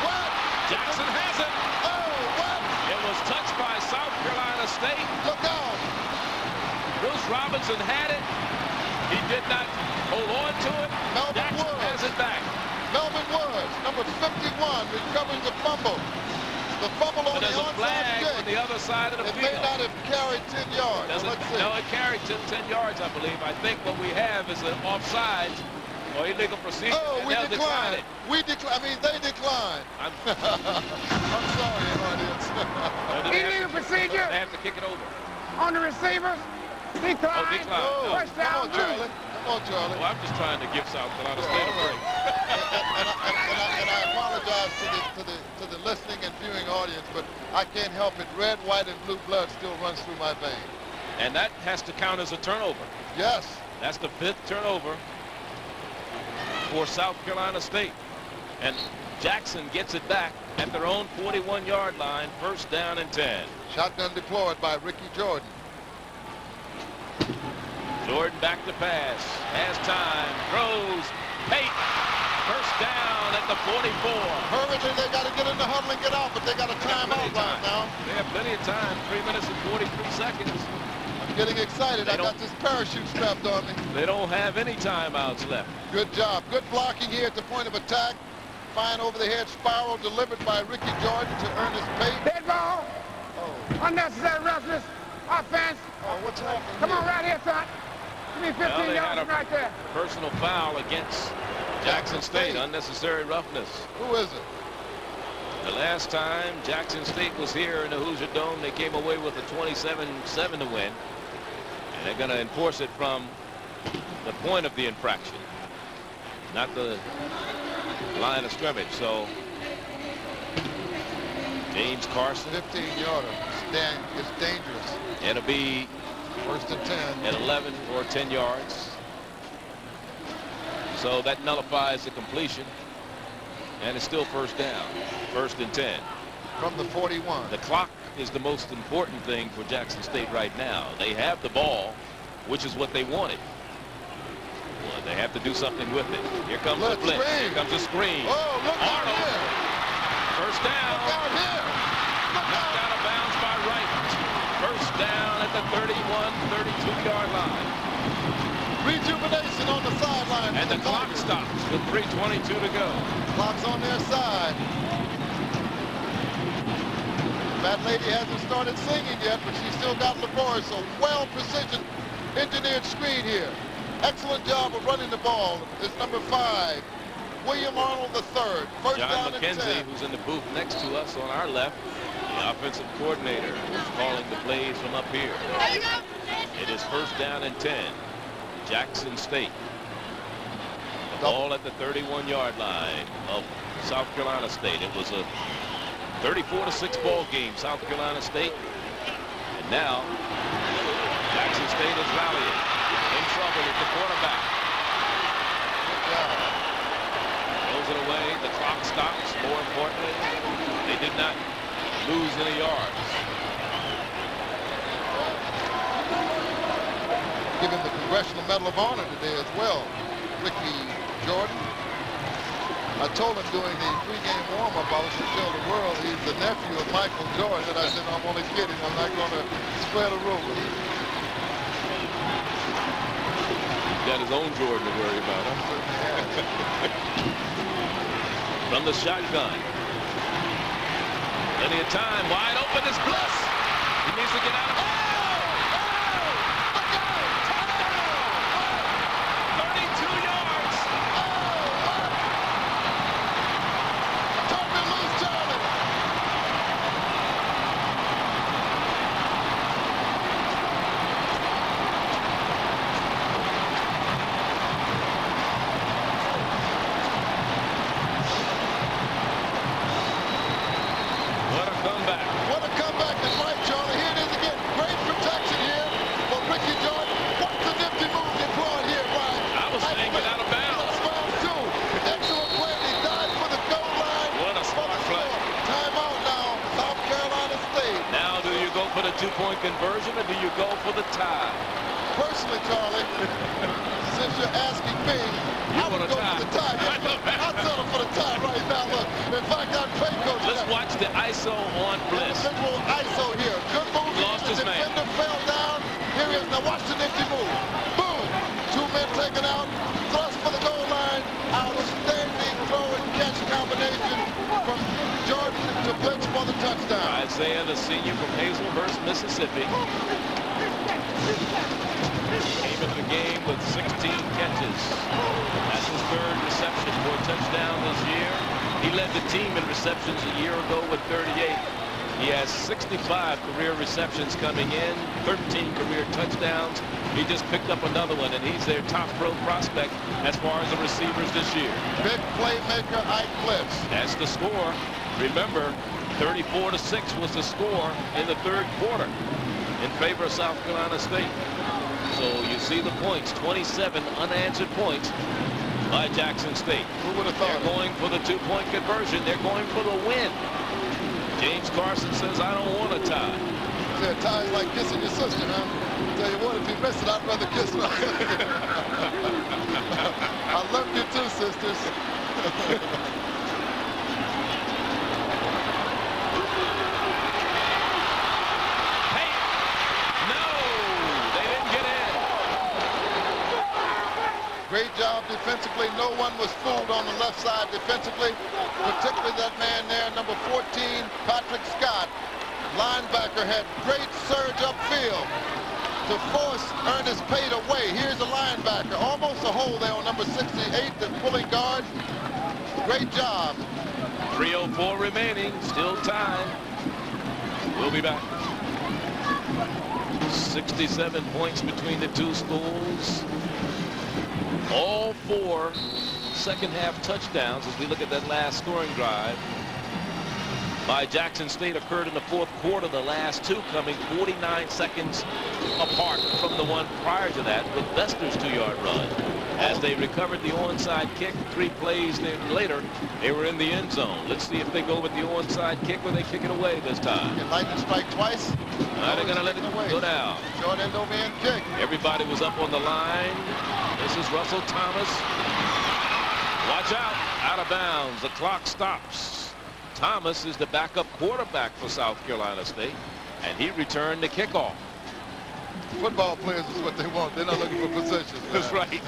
what? Jackson has it. Oh, what? It was touched by South Carolina State. Look out. Bruce Robinson had it. He did not hold on to it. Jackson has it back. Melvin Woods, number 51, recovering the fumble. The fumble on the onside kick. On the other side of the field. It may not have carried 10 yards. No, it carried 10 yards, I believe. I think what we have is an offside or illegal procedure. Oh, we decline it. We decline. I mean, they decline. I'm sorry, audience. Illegal procedure. They have to kick it over. On the receivers. Decline. Oh, decline. No. First down. Come on, Charlie. Come on, Charlie. Well, I'm just trying to give South Carolina State a break. and I apologize to the listening and viewing audience, but I can't help it. Red, white, and blue blood still runs through my veins. And that has to count as a turnover. Yes. That's the 5th turnover for South Carolina State. And Jackson gets it back at their own 41-yard line, 1st down and 10. Shotgun deployed by Ricky Jordan. Jordan back to pass. Has time. Throws. Pate. 1st down at the 44. Hurriedly, they got to get in the huddle and get out, but they got a timeout right now. They have plenty of time. 3 minutes and 43 seconds. I'm getting excited. I got this parachute strapped on me. They don't have any timeouts left. Good job. Good blocking here at the point of attack. Fine over-the-head spiral delivered by Ricky Jordan to Ernest Pate. Dead ball. Oh. Unnecessary roughness. Offense. Oh, what's happening? Come on, right here, son. Give me 15 yards right there. Personal foul against Jackson State. Unnecessary roughness. Who is it? The last time Jackson State was here in the Hoosier Dome, they came away with a 27-7 to win. And they're going to enforce it from the point of the infraction, not the line of scrimmage. So James Carson. 15-yarder. It's dangerous. It'll be 1st and 10 at 11 or 10 yards. So that nullifies the completion. And it's still 1st down. 1st and 10. From the 41. The clock is the most important thing for Jackson State right now. They have the ball, which is what they wanted. Well, they have to do something with it. Here comes the blitz. Here comes the screen. Oh, look out here. 1st down. Look out here. Knocked out of bounds by Wright. 1st down at the 32-yard line. Rejuvenation on the sideline. And the clock stops with 3:22 to go. Clock's on their side. That lady hasn't started singing yet, but she's still got LeVar, so well-precision engineered screen here. Excellent job of running the ball. It's number 5, William Arnold III. First John down and McKenzie, 10. who's in the booth next to us on our left, the offensive coordinator, who's calling the plays from up here. It is first down and 10. Jackson State. The ball at the 31-yard line of South Carolina State. It was a 34-6 ball game, South Carolina State. And now Jackson State is rallying. In trouble with the quarterback. Throws it away. The clock stops. More importantly, they did not lose any yards. Give him the Congressional Medal of Honor today as well. Ricky Jordan. I told him during the pregame warm-up I was to tell the world he's the nephew of Michael Jordan, and I said, I'm only kidding. I'm not going to spread a rumor. He's got his own Jordan to worry about, huh? From the shotgun. Plenty of time. Wide open is Bliss. He needs to get out of it. 32 yards. Turn it loose, Charlie. What a comeback. What a comeback is right, Charlie. Here it is again. Great protection here for Ricky Jordan. What's the nifty move they brought here, Ryan? I was saying get out of bounds. Too. Excellent play. He died for the goal line. What a smart play. Timeout now, South Carolina State. Now do you go for the two-point conversion or do you go for the tie? Personally, Charlie, since you're asking me, I would go for the tie. I'll settle for the tie right now. Look, in fact, I'm play coach. Let's watch the ISO on Bliss. Individual ISO here. Good move. Lost his man. Defender fell down. Here he is. Now watch the nifty move. Boom. Two men taken out. Thrust for the goal line. Outstanding throw and catch combination from Jordan to Blitz for the touchdown. Isaiah, the senior from Hazelhurst, Mississippi. Came into the game with 16 catches. That's his third reception for a touchdown this year. He led the team in receptions a year ago with 38. He has 65 career receptions coming in, 13 career touchdowns. He just picked up another one, and he's their top pro prospect as far as the receivers this year. Big playmaker, Ike Blitz. That's the score. Remember, 34-6 was the score in the third quarter in favor of South Carolina State. So you see the points, 27 unanswered points by Jackson State. Who would have thought? They're going for the two-point conversion. They're going for the win. James Carson says, I don't want a tie. He said, tie's like kissing your sister, huh? Tell you what, if you miss it, I'd rather kiss my sister. I love you too, sisters. Great job defensively. No one was fooled on the left side defensively, particularly that man there, number 14, Patrick Scott. Linebacker had great surge upfield to force Ernest Pate away. Here's the linebacker, almost a hole there on number 68, the pulling guard. Great job. 3:04 remaining, still time. We'll be back. 67 points between the two schools. All four second-half touchdowns, as we look at that last scoring drive by Jackson State, occurred in the fourth quarter. The last two coming 49 seconds apart from the one prior to that with Vester's 2-yard run. As they recovered the onside kick 3 plays later, they were in the end zone. Let's see if they go with the onside kick or they kick it away this time. Can lightning strike twice? They're going to let it go down. Short end over end kick. Everybody was up on the line. This is Russell Thomas. Watch out of bounds. The clock stops. Thomas is the backup quarterback for South Carolina State, and he returned the kickoff. Football players is what they want. They're not looking for possessions. That's right.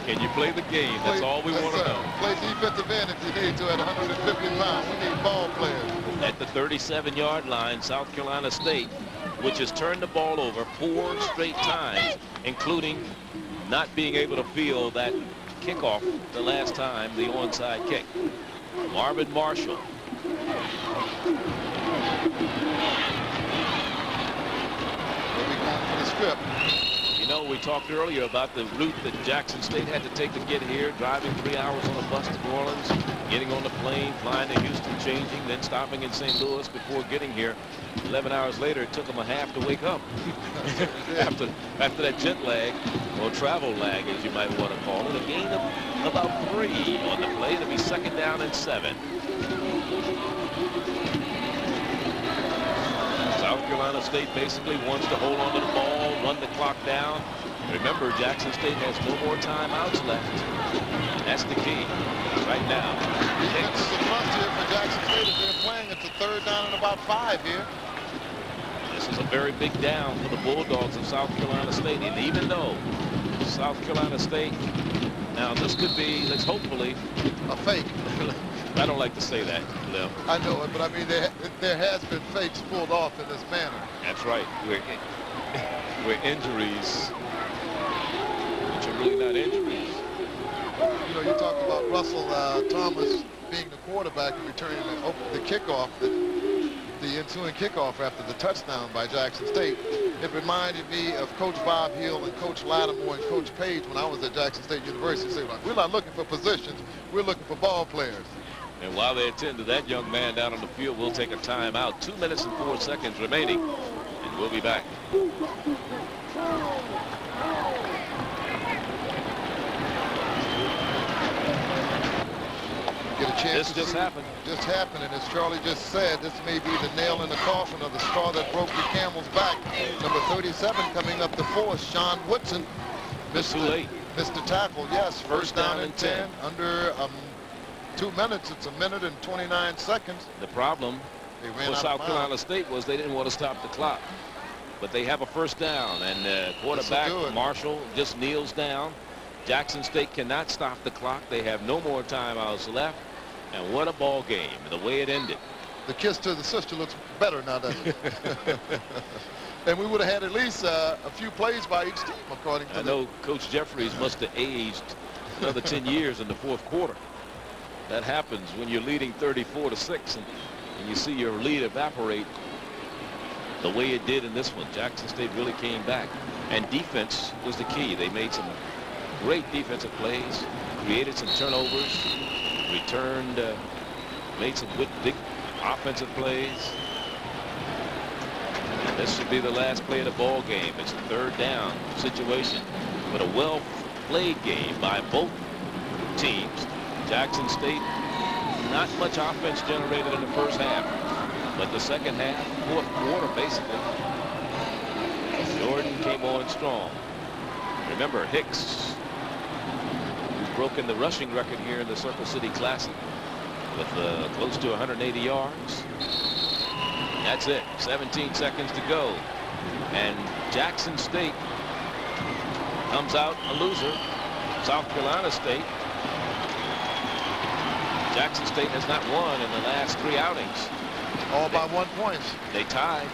Can you play the game? That's all we want to know. Play defensive end if you need to at 150 pounds. We need ball players. At the 37-yard line, South Carolina State, which has turned the ball over 4 straight times, including not being able to field that kickoff the last time, the onside kick. Marvin Marshall. We'll be going for the strip. You know, we talked earlier about the route that Jackson State had to take to get here, driving 3 hours on a bus to New Orleans, getting on the plane, flying to Houston, changing, then stopping in St. Louis before getting here. 11 hours later, it took them a half to wake up. after that jet lag, or travel lag, as you might want to call it. A gain of about 3 on the play. It'll be 2nd down and 7. South Carolina State basically wants to hold on to the ball, run the clock down. Remember, Jackson State has no more timeouts left. That's the key right now. This is a must here for Jackson State if they're playing. It's a 3rd down and about 5 here. This is a very big down for the Bulldogs of South Carolina State. And even though South Carolina State, now this could be, let's hopefully, a fake. I don't like to say that, Lil. I know it, but I mean, there has been fakes pulled off in this manner. That's right. We're injuries, which are really not injuries. You know, you talk about Russell Thomas being the quarterback and returning the kickoff, the ensuing kickoff after the touchdown by Jackson State. It reminded me of Coach Bob Hill and Coach Lattimore and Coach Page when I was at Jackson State University. They said, we're not looking for positions, we're looking for ball players. And while they attend to that young man down on the field, we'll take a timeout. 2 minutes and 4 seconds remaining, and we'll be back. Get a chance. This just happened. Just happened, and as Charlie just said, this may be the nail in the coffin of the straw that broke the camel's back. Number 37 coming up the force, Sean Woodson. Too late. Mr. Tackle, yes. First down and 10. Under 2 minutes. It's 1 minute and 29 seconds. The problem for South Carolina State was they didn't want to stop the clock. But they have a first down, and quarterback Marshall just kneels down. Jackson State cannot stop the clock. They have no more timeouts left. And what a ball game, the way it ended. The kiss to the sister looks better now, doesn't it? And we would have had at least a few plays by each team, according to I know Coach Jeffries must have aged another 10 years in the 4th quarter. That happens when you're leading 34-6 and you see your lead evaporate the way it did in this one. Jackson State really came back, and defense was the key. They made some great defensive plays, created some turnovers, returned, made some good big offensive plays. And this should be the last play of the ball game. It's a 3rd down situation, but a well-played game by both teams. Jackson State, not much offense generated in the first half, but the second half, 4th quarter basically, Jordan came on strong. Remember, Hicks, who's broken the rushing record here in the Circle City Classic with close to 180 yards. That's it. 17 seconds to go. And Jackson State comes out a loser. South Carolina State. Jackson State has not won in the last 3 outings. All by 1 point. They tied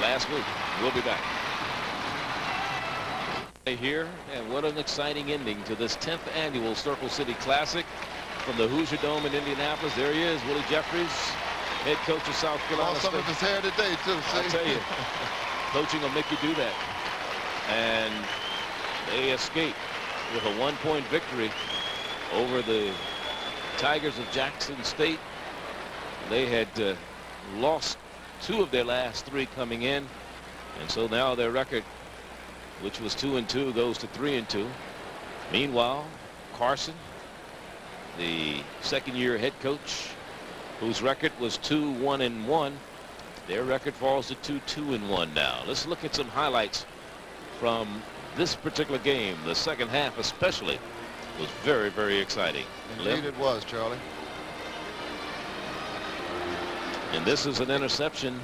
last week. We'll be back. Here, and what an exciting ending to this 10th annual Circle City Classic from the Hoosier Dome in Indianapolis. There he is, Willie Jeffries, head coach of South Carolina State. Some of his hair today, too. I tell you, coaching will make you do that. And they escape with a 1-point victory over the Tigers of Jackson State. They had lost 2 of their last 3 coming in, and so now their record, which was 2-2, goes to 3-2. Meanwhile, Carson, the second-year head coach, whose record was 2-1-1, their record falls to 2-2-1 now. Let's look at some highlights from this particular game. The second half especially was very, very exciting. Indeed it was, Charlie. And this is an interception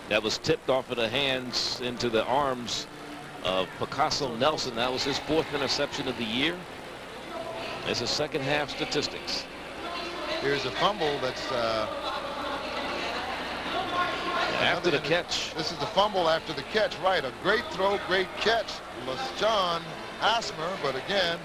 that was tipped off of the hands into the arms of Picasso Nelson. That was his 4th interception of the year. This is second half statistics. Here's a fumble that's after the catch. This is the fumble after the catch, right? A great throw, great catch. LaShawn Asmer, but again,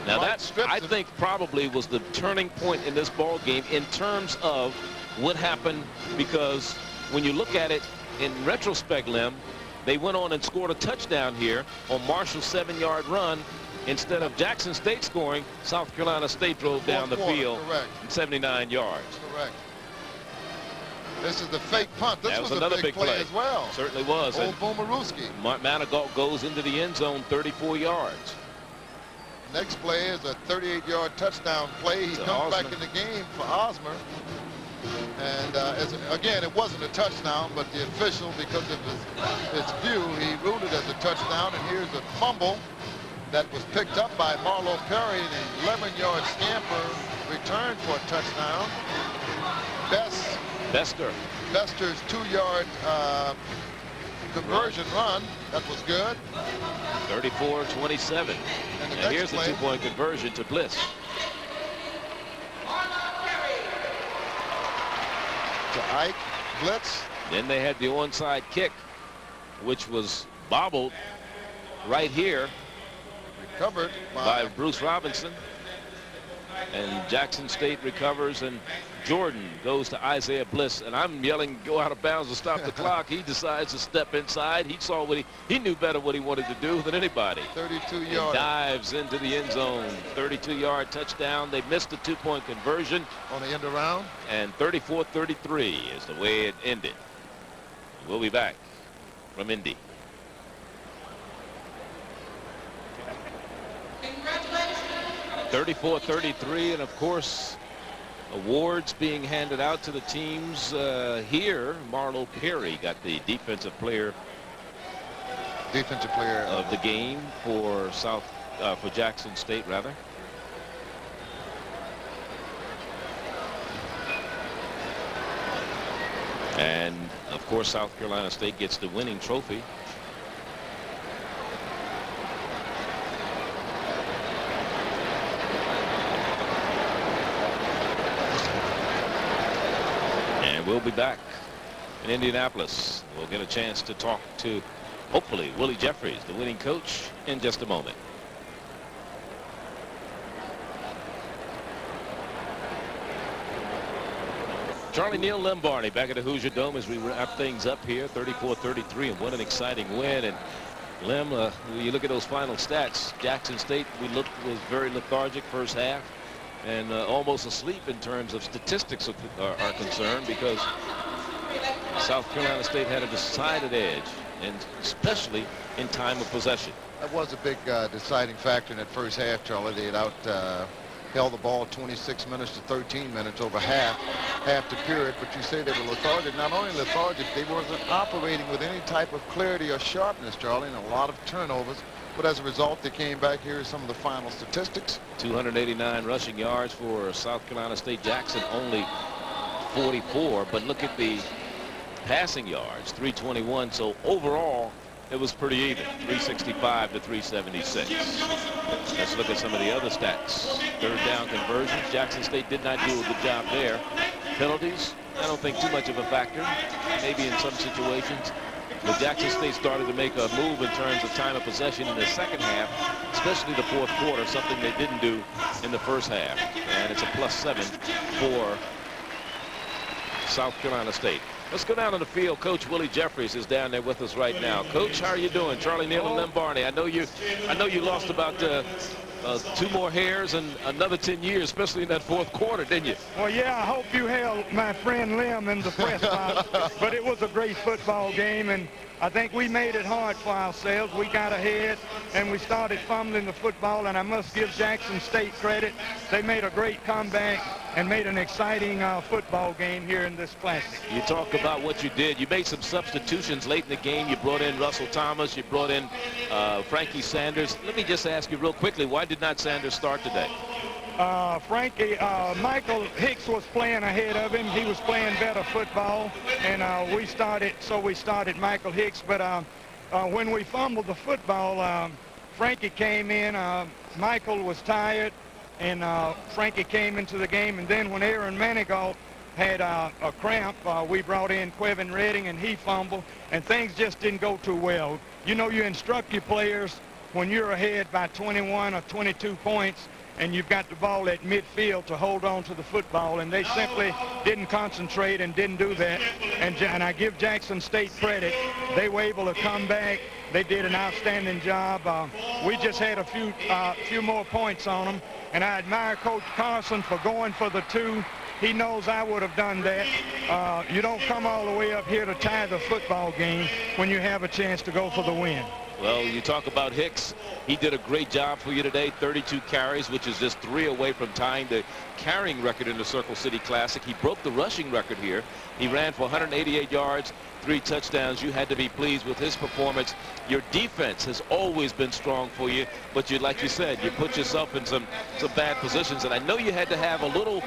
Now Right, that, I think, probably was the turning point in this ball game in terms of what happened, because when you look at it in retrospect, Lem, they went on and scored a touchdown here on Marshall's 7-yard run. Instead of Jackson State scoring, South Carolina State drove down the field 79 yards. Correct. This is the fake punt. This That was another a big play as well. Certainly was. Old Boomerooski. Manigault goes into the end zone 34 yards. Next play is a 38-yard touchdown play. He comes back in the game for Osmer. And again, it wasn't a touchdown, but the official, because of his view, he ruled it as a touchdown. And here's a fumble that was picked up by Marlo Perry, an 11-yard scamper, returned for a touchdown. Bester's 2-yard conversion run, that was good. 34-27. And here's the 2-point conversion to Bliss. To Ike, blitz. Then they had the onside kick, which was bobbled right here. Recovered by Bruce Robinson. And Jackson State recovers, and Jordan goes to Isaiah Bliss, and I'm yelling, go out of bounds to stop the clock. He decides to step inside. He saw what he knew better what he wanted to do than anybody. 32-yard. Dives into the end zone. 32-yard touchdown. They missed the 2-point conversion on the end around. And 34-33 is the way it ended. We'll be back from Indy. 34-33, and of course awards being handed out to the teams here. Marlo Perry got the defensive player of the game for for Jackson State, rather. And of course South Carolina State gets the winning trophy. We'll be back in Indianapolis. We'll get a chance to talk to, hopefully, Willie Jeffries, the winning coach, in just a moment. Charlie Neal, Lem Barney back at the Hoosier Dome as we wrap things up here. 34-33, and what an exciting win. And Lem, when you look at those final stats, Jackson State was very lethargic first half. And almost asleep in terms of statistics are concerned, because South Carolina State had a decided edge, and especially in time of possession. That was a big deciding factor in that first half, Charlie. They had held the ball 26 minutes to 13 minutes over half the period. But you say they were lethargic. Not only lethargic, they wasn't operating with any type of clarity or sharpness, Charlie, and a lot of turnovers. But as a result, they came back. Here are some of the final statistics. 289 rushing yards for South Carolina State. Jackson only 44. But look at the passing yards, 321. So overall, it was pretty even, 365 to 376. Let's look at some of the other stats. Third down conversions. Jackson State did not do a good job there. Penalties, I don't think too much of a factor. Maybe in some situations. But Jackson State started to make a move in terms of time of possession in the second half, especially the fourth quarter, something they didn't do in the first half. And it's a +7 for South Carolina State. Let's go down to the field. Coach Willie Jeffries is down there with us right now. Coach, how are you doing? Charlie Neal and Lem Barney. I know you lost about 2 more hairs and another 10 years, especially in that fourth quarter, didn't you? Well, yeah, I hope you held my friend Lem in the press box. But it was a great football game, and I think we made it hard for ourselves. We got ahead, and we started fumbling the football, and I must give Jackson State credit. They made a great comeback and made an exciting football game here in this Classic. You talk about what you did. You made some substitutions late in the game. You brought in Russell Thomas. You brought in Frankie Sanders. Let me just ask you real quickly, why did not Sanders start today? Michael Hicks was playing ahead of him. He was playing better football, and we started Michael Hicks. But when we fumbled the football, Frankie came in. Michael was tired, and Frankie came into the game. And then when Aaron Manigault had a cramp, we brought in Quevin Redding, and he fumbled, and things just didn't go too well. You know, you instruct your players when you're ahead by 21 or 22 points and you've got the ball at midfield to hold on to the football, and they simply didn't concentrate and didn't do that. And I give Jackson State credit. They were able to come back. They did an outstanding job. We just had a few more points on them, and I admire Coach Carson for going for the 2. He knows I would have done that. You don't come all the way up here to tie the football game when you have a chance to go for the win. Well, you talk about Hicks. He did a great job for you today. 32 carries, which is just 3 away from tying the carrying record in the Circle City Classic. He broke the rushing record here. He ran for 188 yards, 3 touchdowns. You had to be pleased with his performance. Your defense has always been strong for you, but like you said, you put yourself in some bad positions. And I know you had to have a little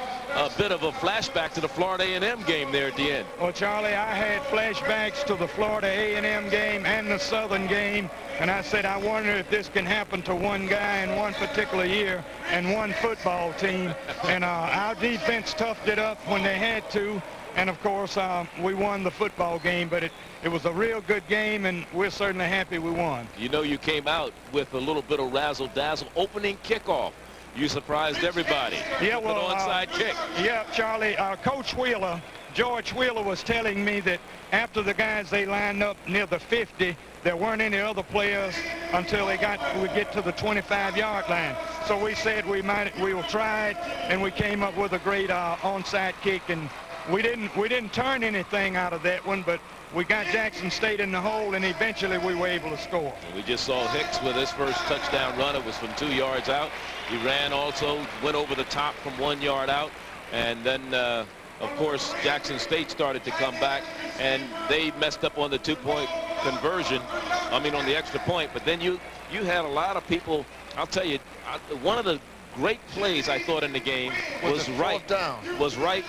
bit of a flashback to the Florida A&M game there at the end. Well, Charlie, I had flashbacks to the Florida A&M game and the Southern game, and I said, I wonder if this can happen to one guy in one particular year and one football team. And our defense toughed it up when they had to. And, of course, we won the football game, but it was a real good game, and we're certainly happy we won. You know, you came out with a little bit of razzle-dazzle opening kickoff. You surprised everybody. Yeah, with well, an onside kick. Yeah, Charlie, Coach Wheeler, George Wheeler was telling me that after the guys, they lined up near the 50, there weren't any other players until we get to the 25-yard line. So we said we will try it, and we came up with a great onside kick, and we didn't turn anything out of that one, but we got Jackson State in the hole, and eventually we were able to score. We just saw Hicks with his first touchdown run. It was from 2 yards out. He ran also, went over the top from 1 yard out, and then of course Jackson State started to come back, and they messed up on the 2-point conversion. I mean, on the extra point. But then you had a lot of people. I'll tell you, one of the great plays I thought in the game was right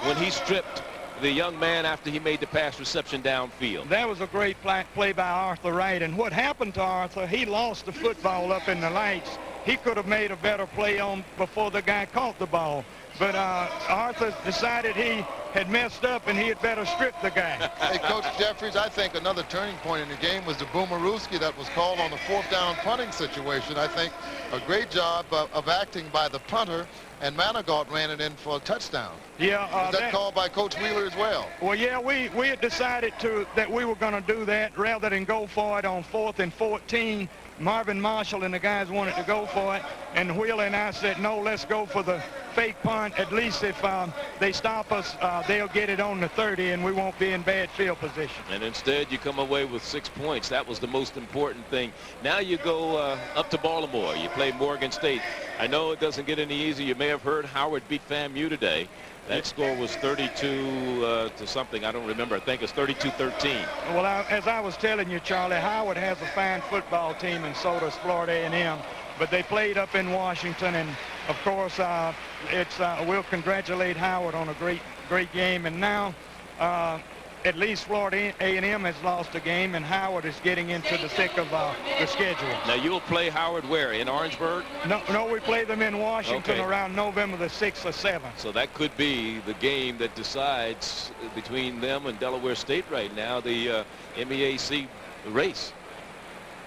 when he stripped the young man after he made the pass reception downfield. That was a great play by Arthur Wright. And what happened to Arthur, he lost the football up in the lights. He could have made a better play on before the guy caught the ball. But Arthur decided he had messed up and he had better strip the guy. Hey, Coach Jeffries, I think another turning point in the game was the boomerooski that was called on the 4th down punting situation. I think a great job of acting by the punter, and Manigault ran it in for a touchdown. Yeah, was that called by Coach Wheeler as well? Well, yeah, we had decided that we were going to do that rather than go for it on 4th and 14. Marvin Marshall and the guys wanted to go for it, and Wheeler and I said, no, let's go for the fake punt. At least if they stop us, they'll get it on the 30, and we won't be in bad field position. And instead, you come away with 6 points. That was the most important thing. Now you go up to Baltimore. You play Morgan State. I know it doesn't get any easier. You may have heard Howard beat FAMU today. That score was 32 to something. I don't remember. I think it's 32-13. Well, as I was telling you, Charlie, Howard has a fine football team, and so does Florida A&M. But they played up in Washington, and of course, we'll congratulate Howard on a great game. And now, at least Florida A&M has lost a game, and Howard is getting into the thick of the schedule. Now, you'll play Howard where? In Orangeburg? No, we play them in Washington around November the 6th or 7th. So that could be the game that decides between them and Delaware State right now, the MEAC race.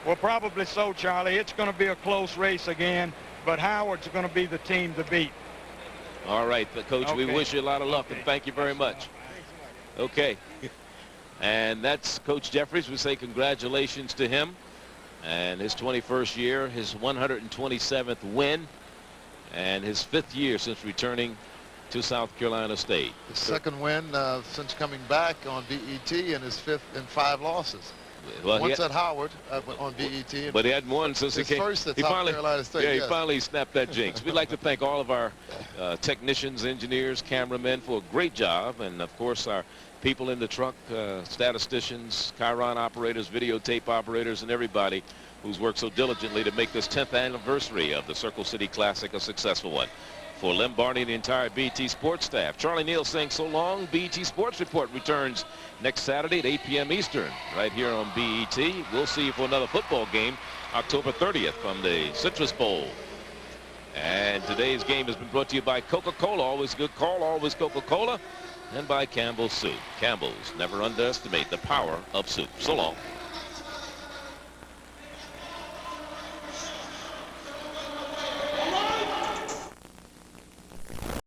Well, probably so, Charlie. It's going to be a close race again, but Howard's going to be the team to beat. All right, Coach, we wish you a lot of luck, and thank you very much. Okay. And that's Coach Jeffries. We say congratulations to him and his 21st year, his 127th win, and his 5th year since returning to South Carolina State. His 2nd win since coming back on BET, and his 5th in 5 losses. Well, once at Howard on BET. But he hadn't won since he came. First at South Carolina State. Yeah, yes. he finally snapped that jinx. We'd like to thank all of our technicians, engineers, cameramen for a great job, and of course our people in the truck, statisticians, Chiron operators, videotape operators, and everybody who's worked so diligently to make this 10th anniversary of the Circle City Classic a successful one. For Lem Barney and the entire BT Sports staff, Charlie Neal saying so long. BT Sports Report returns next Saturday at 8 p.m. Eastern right here on BET. We'll see you for another football game October 30th from the Citrus Bowl. And today's game has been brought to you by Coca-Cola. Always a good call, always Coca-Cola. And by Campbell's Soup. Campbell's, never underestimate the power of soup. So long.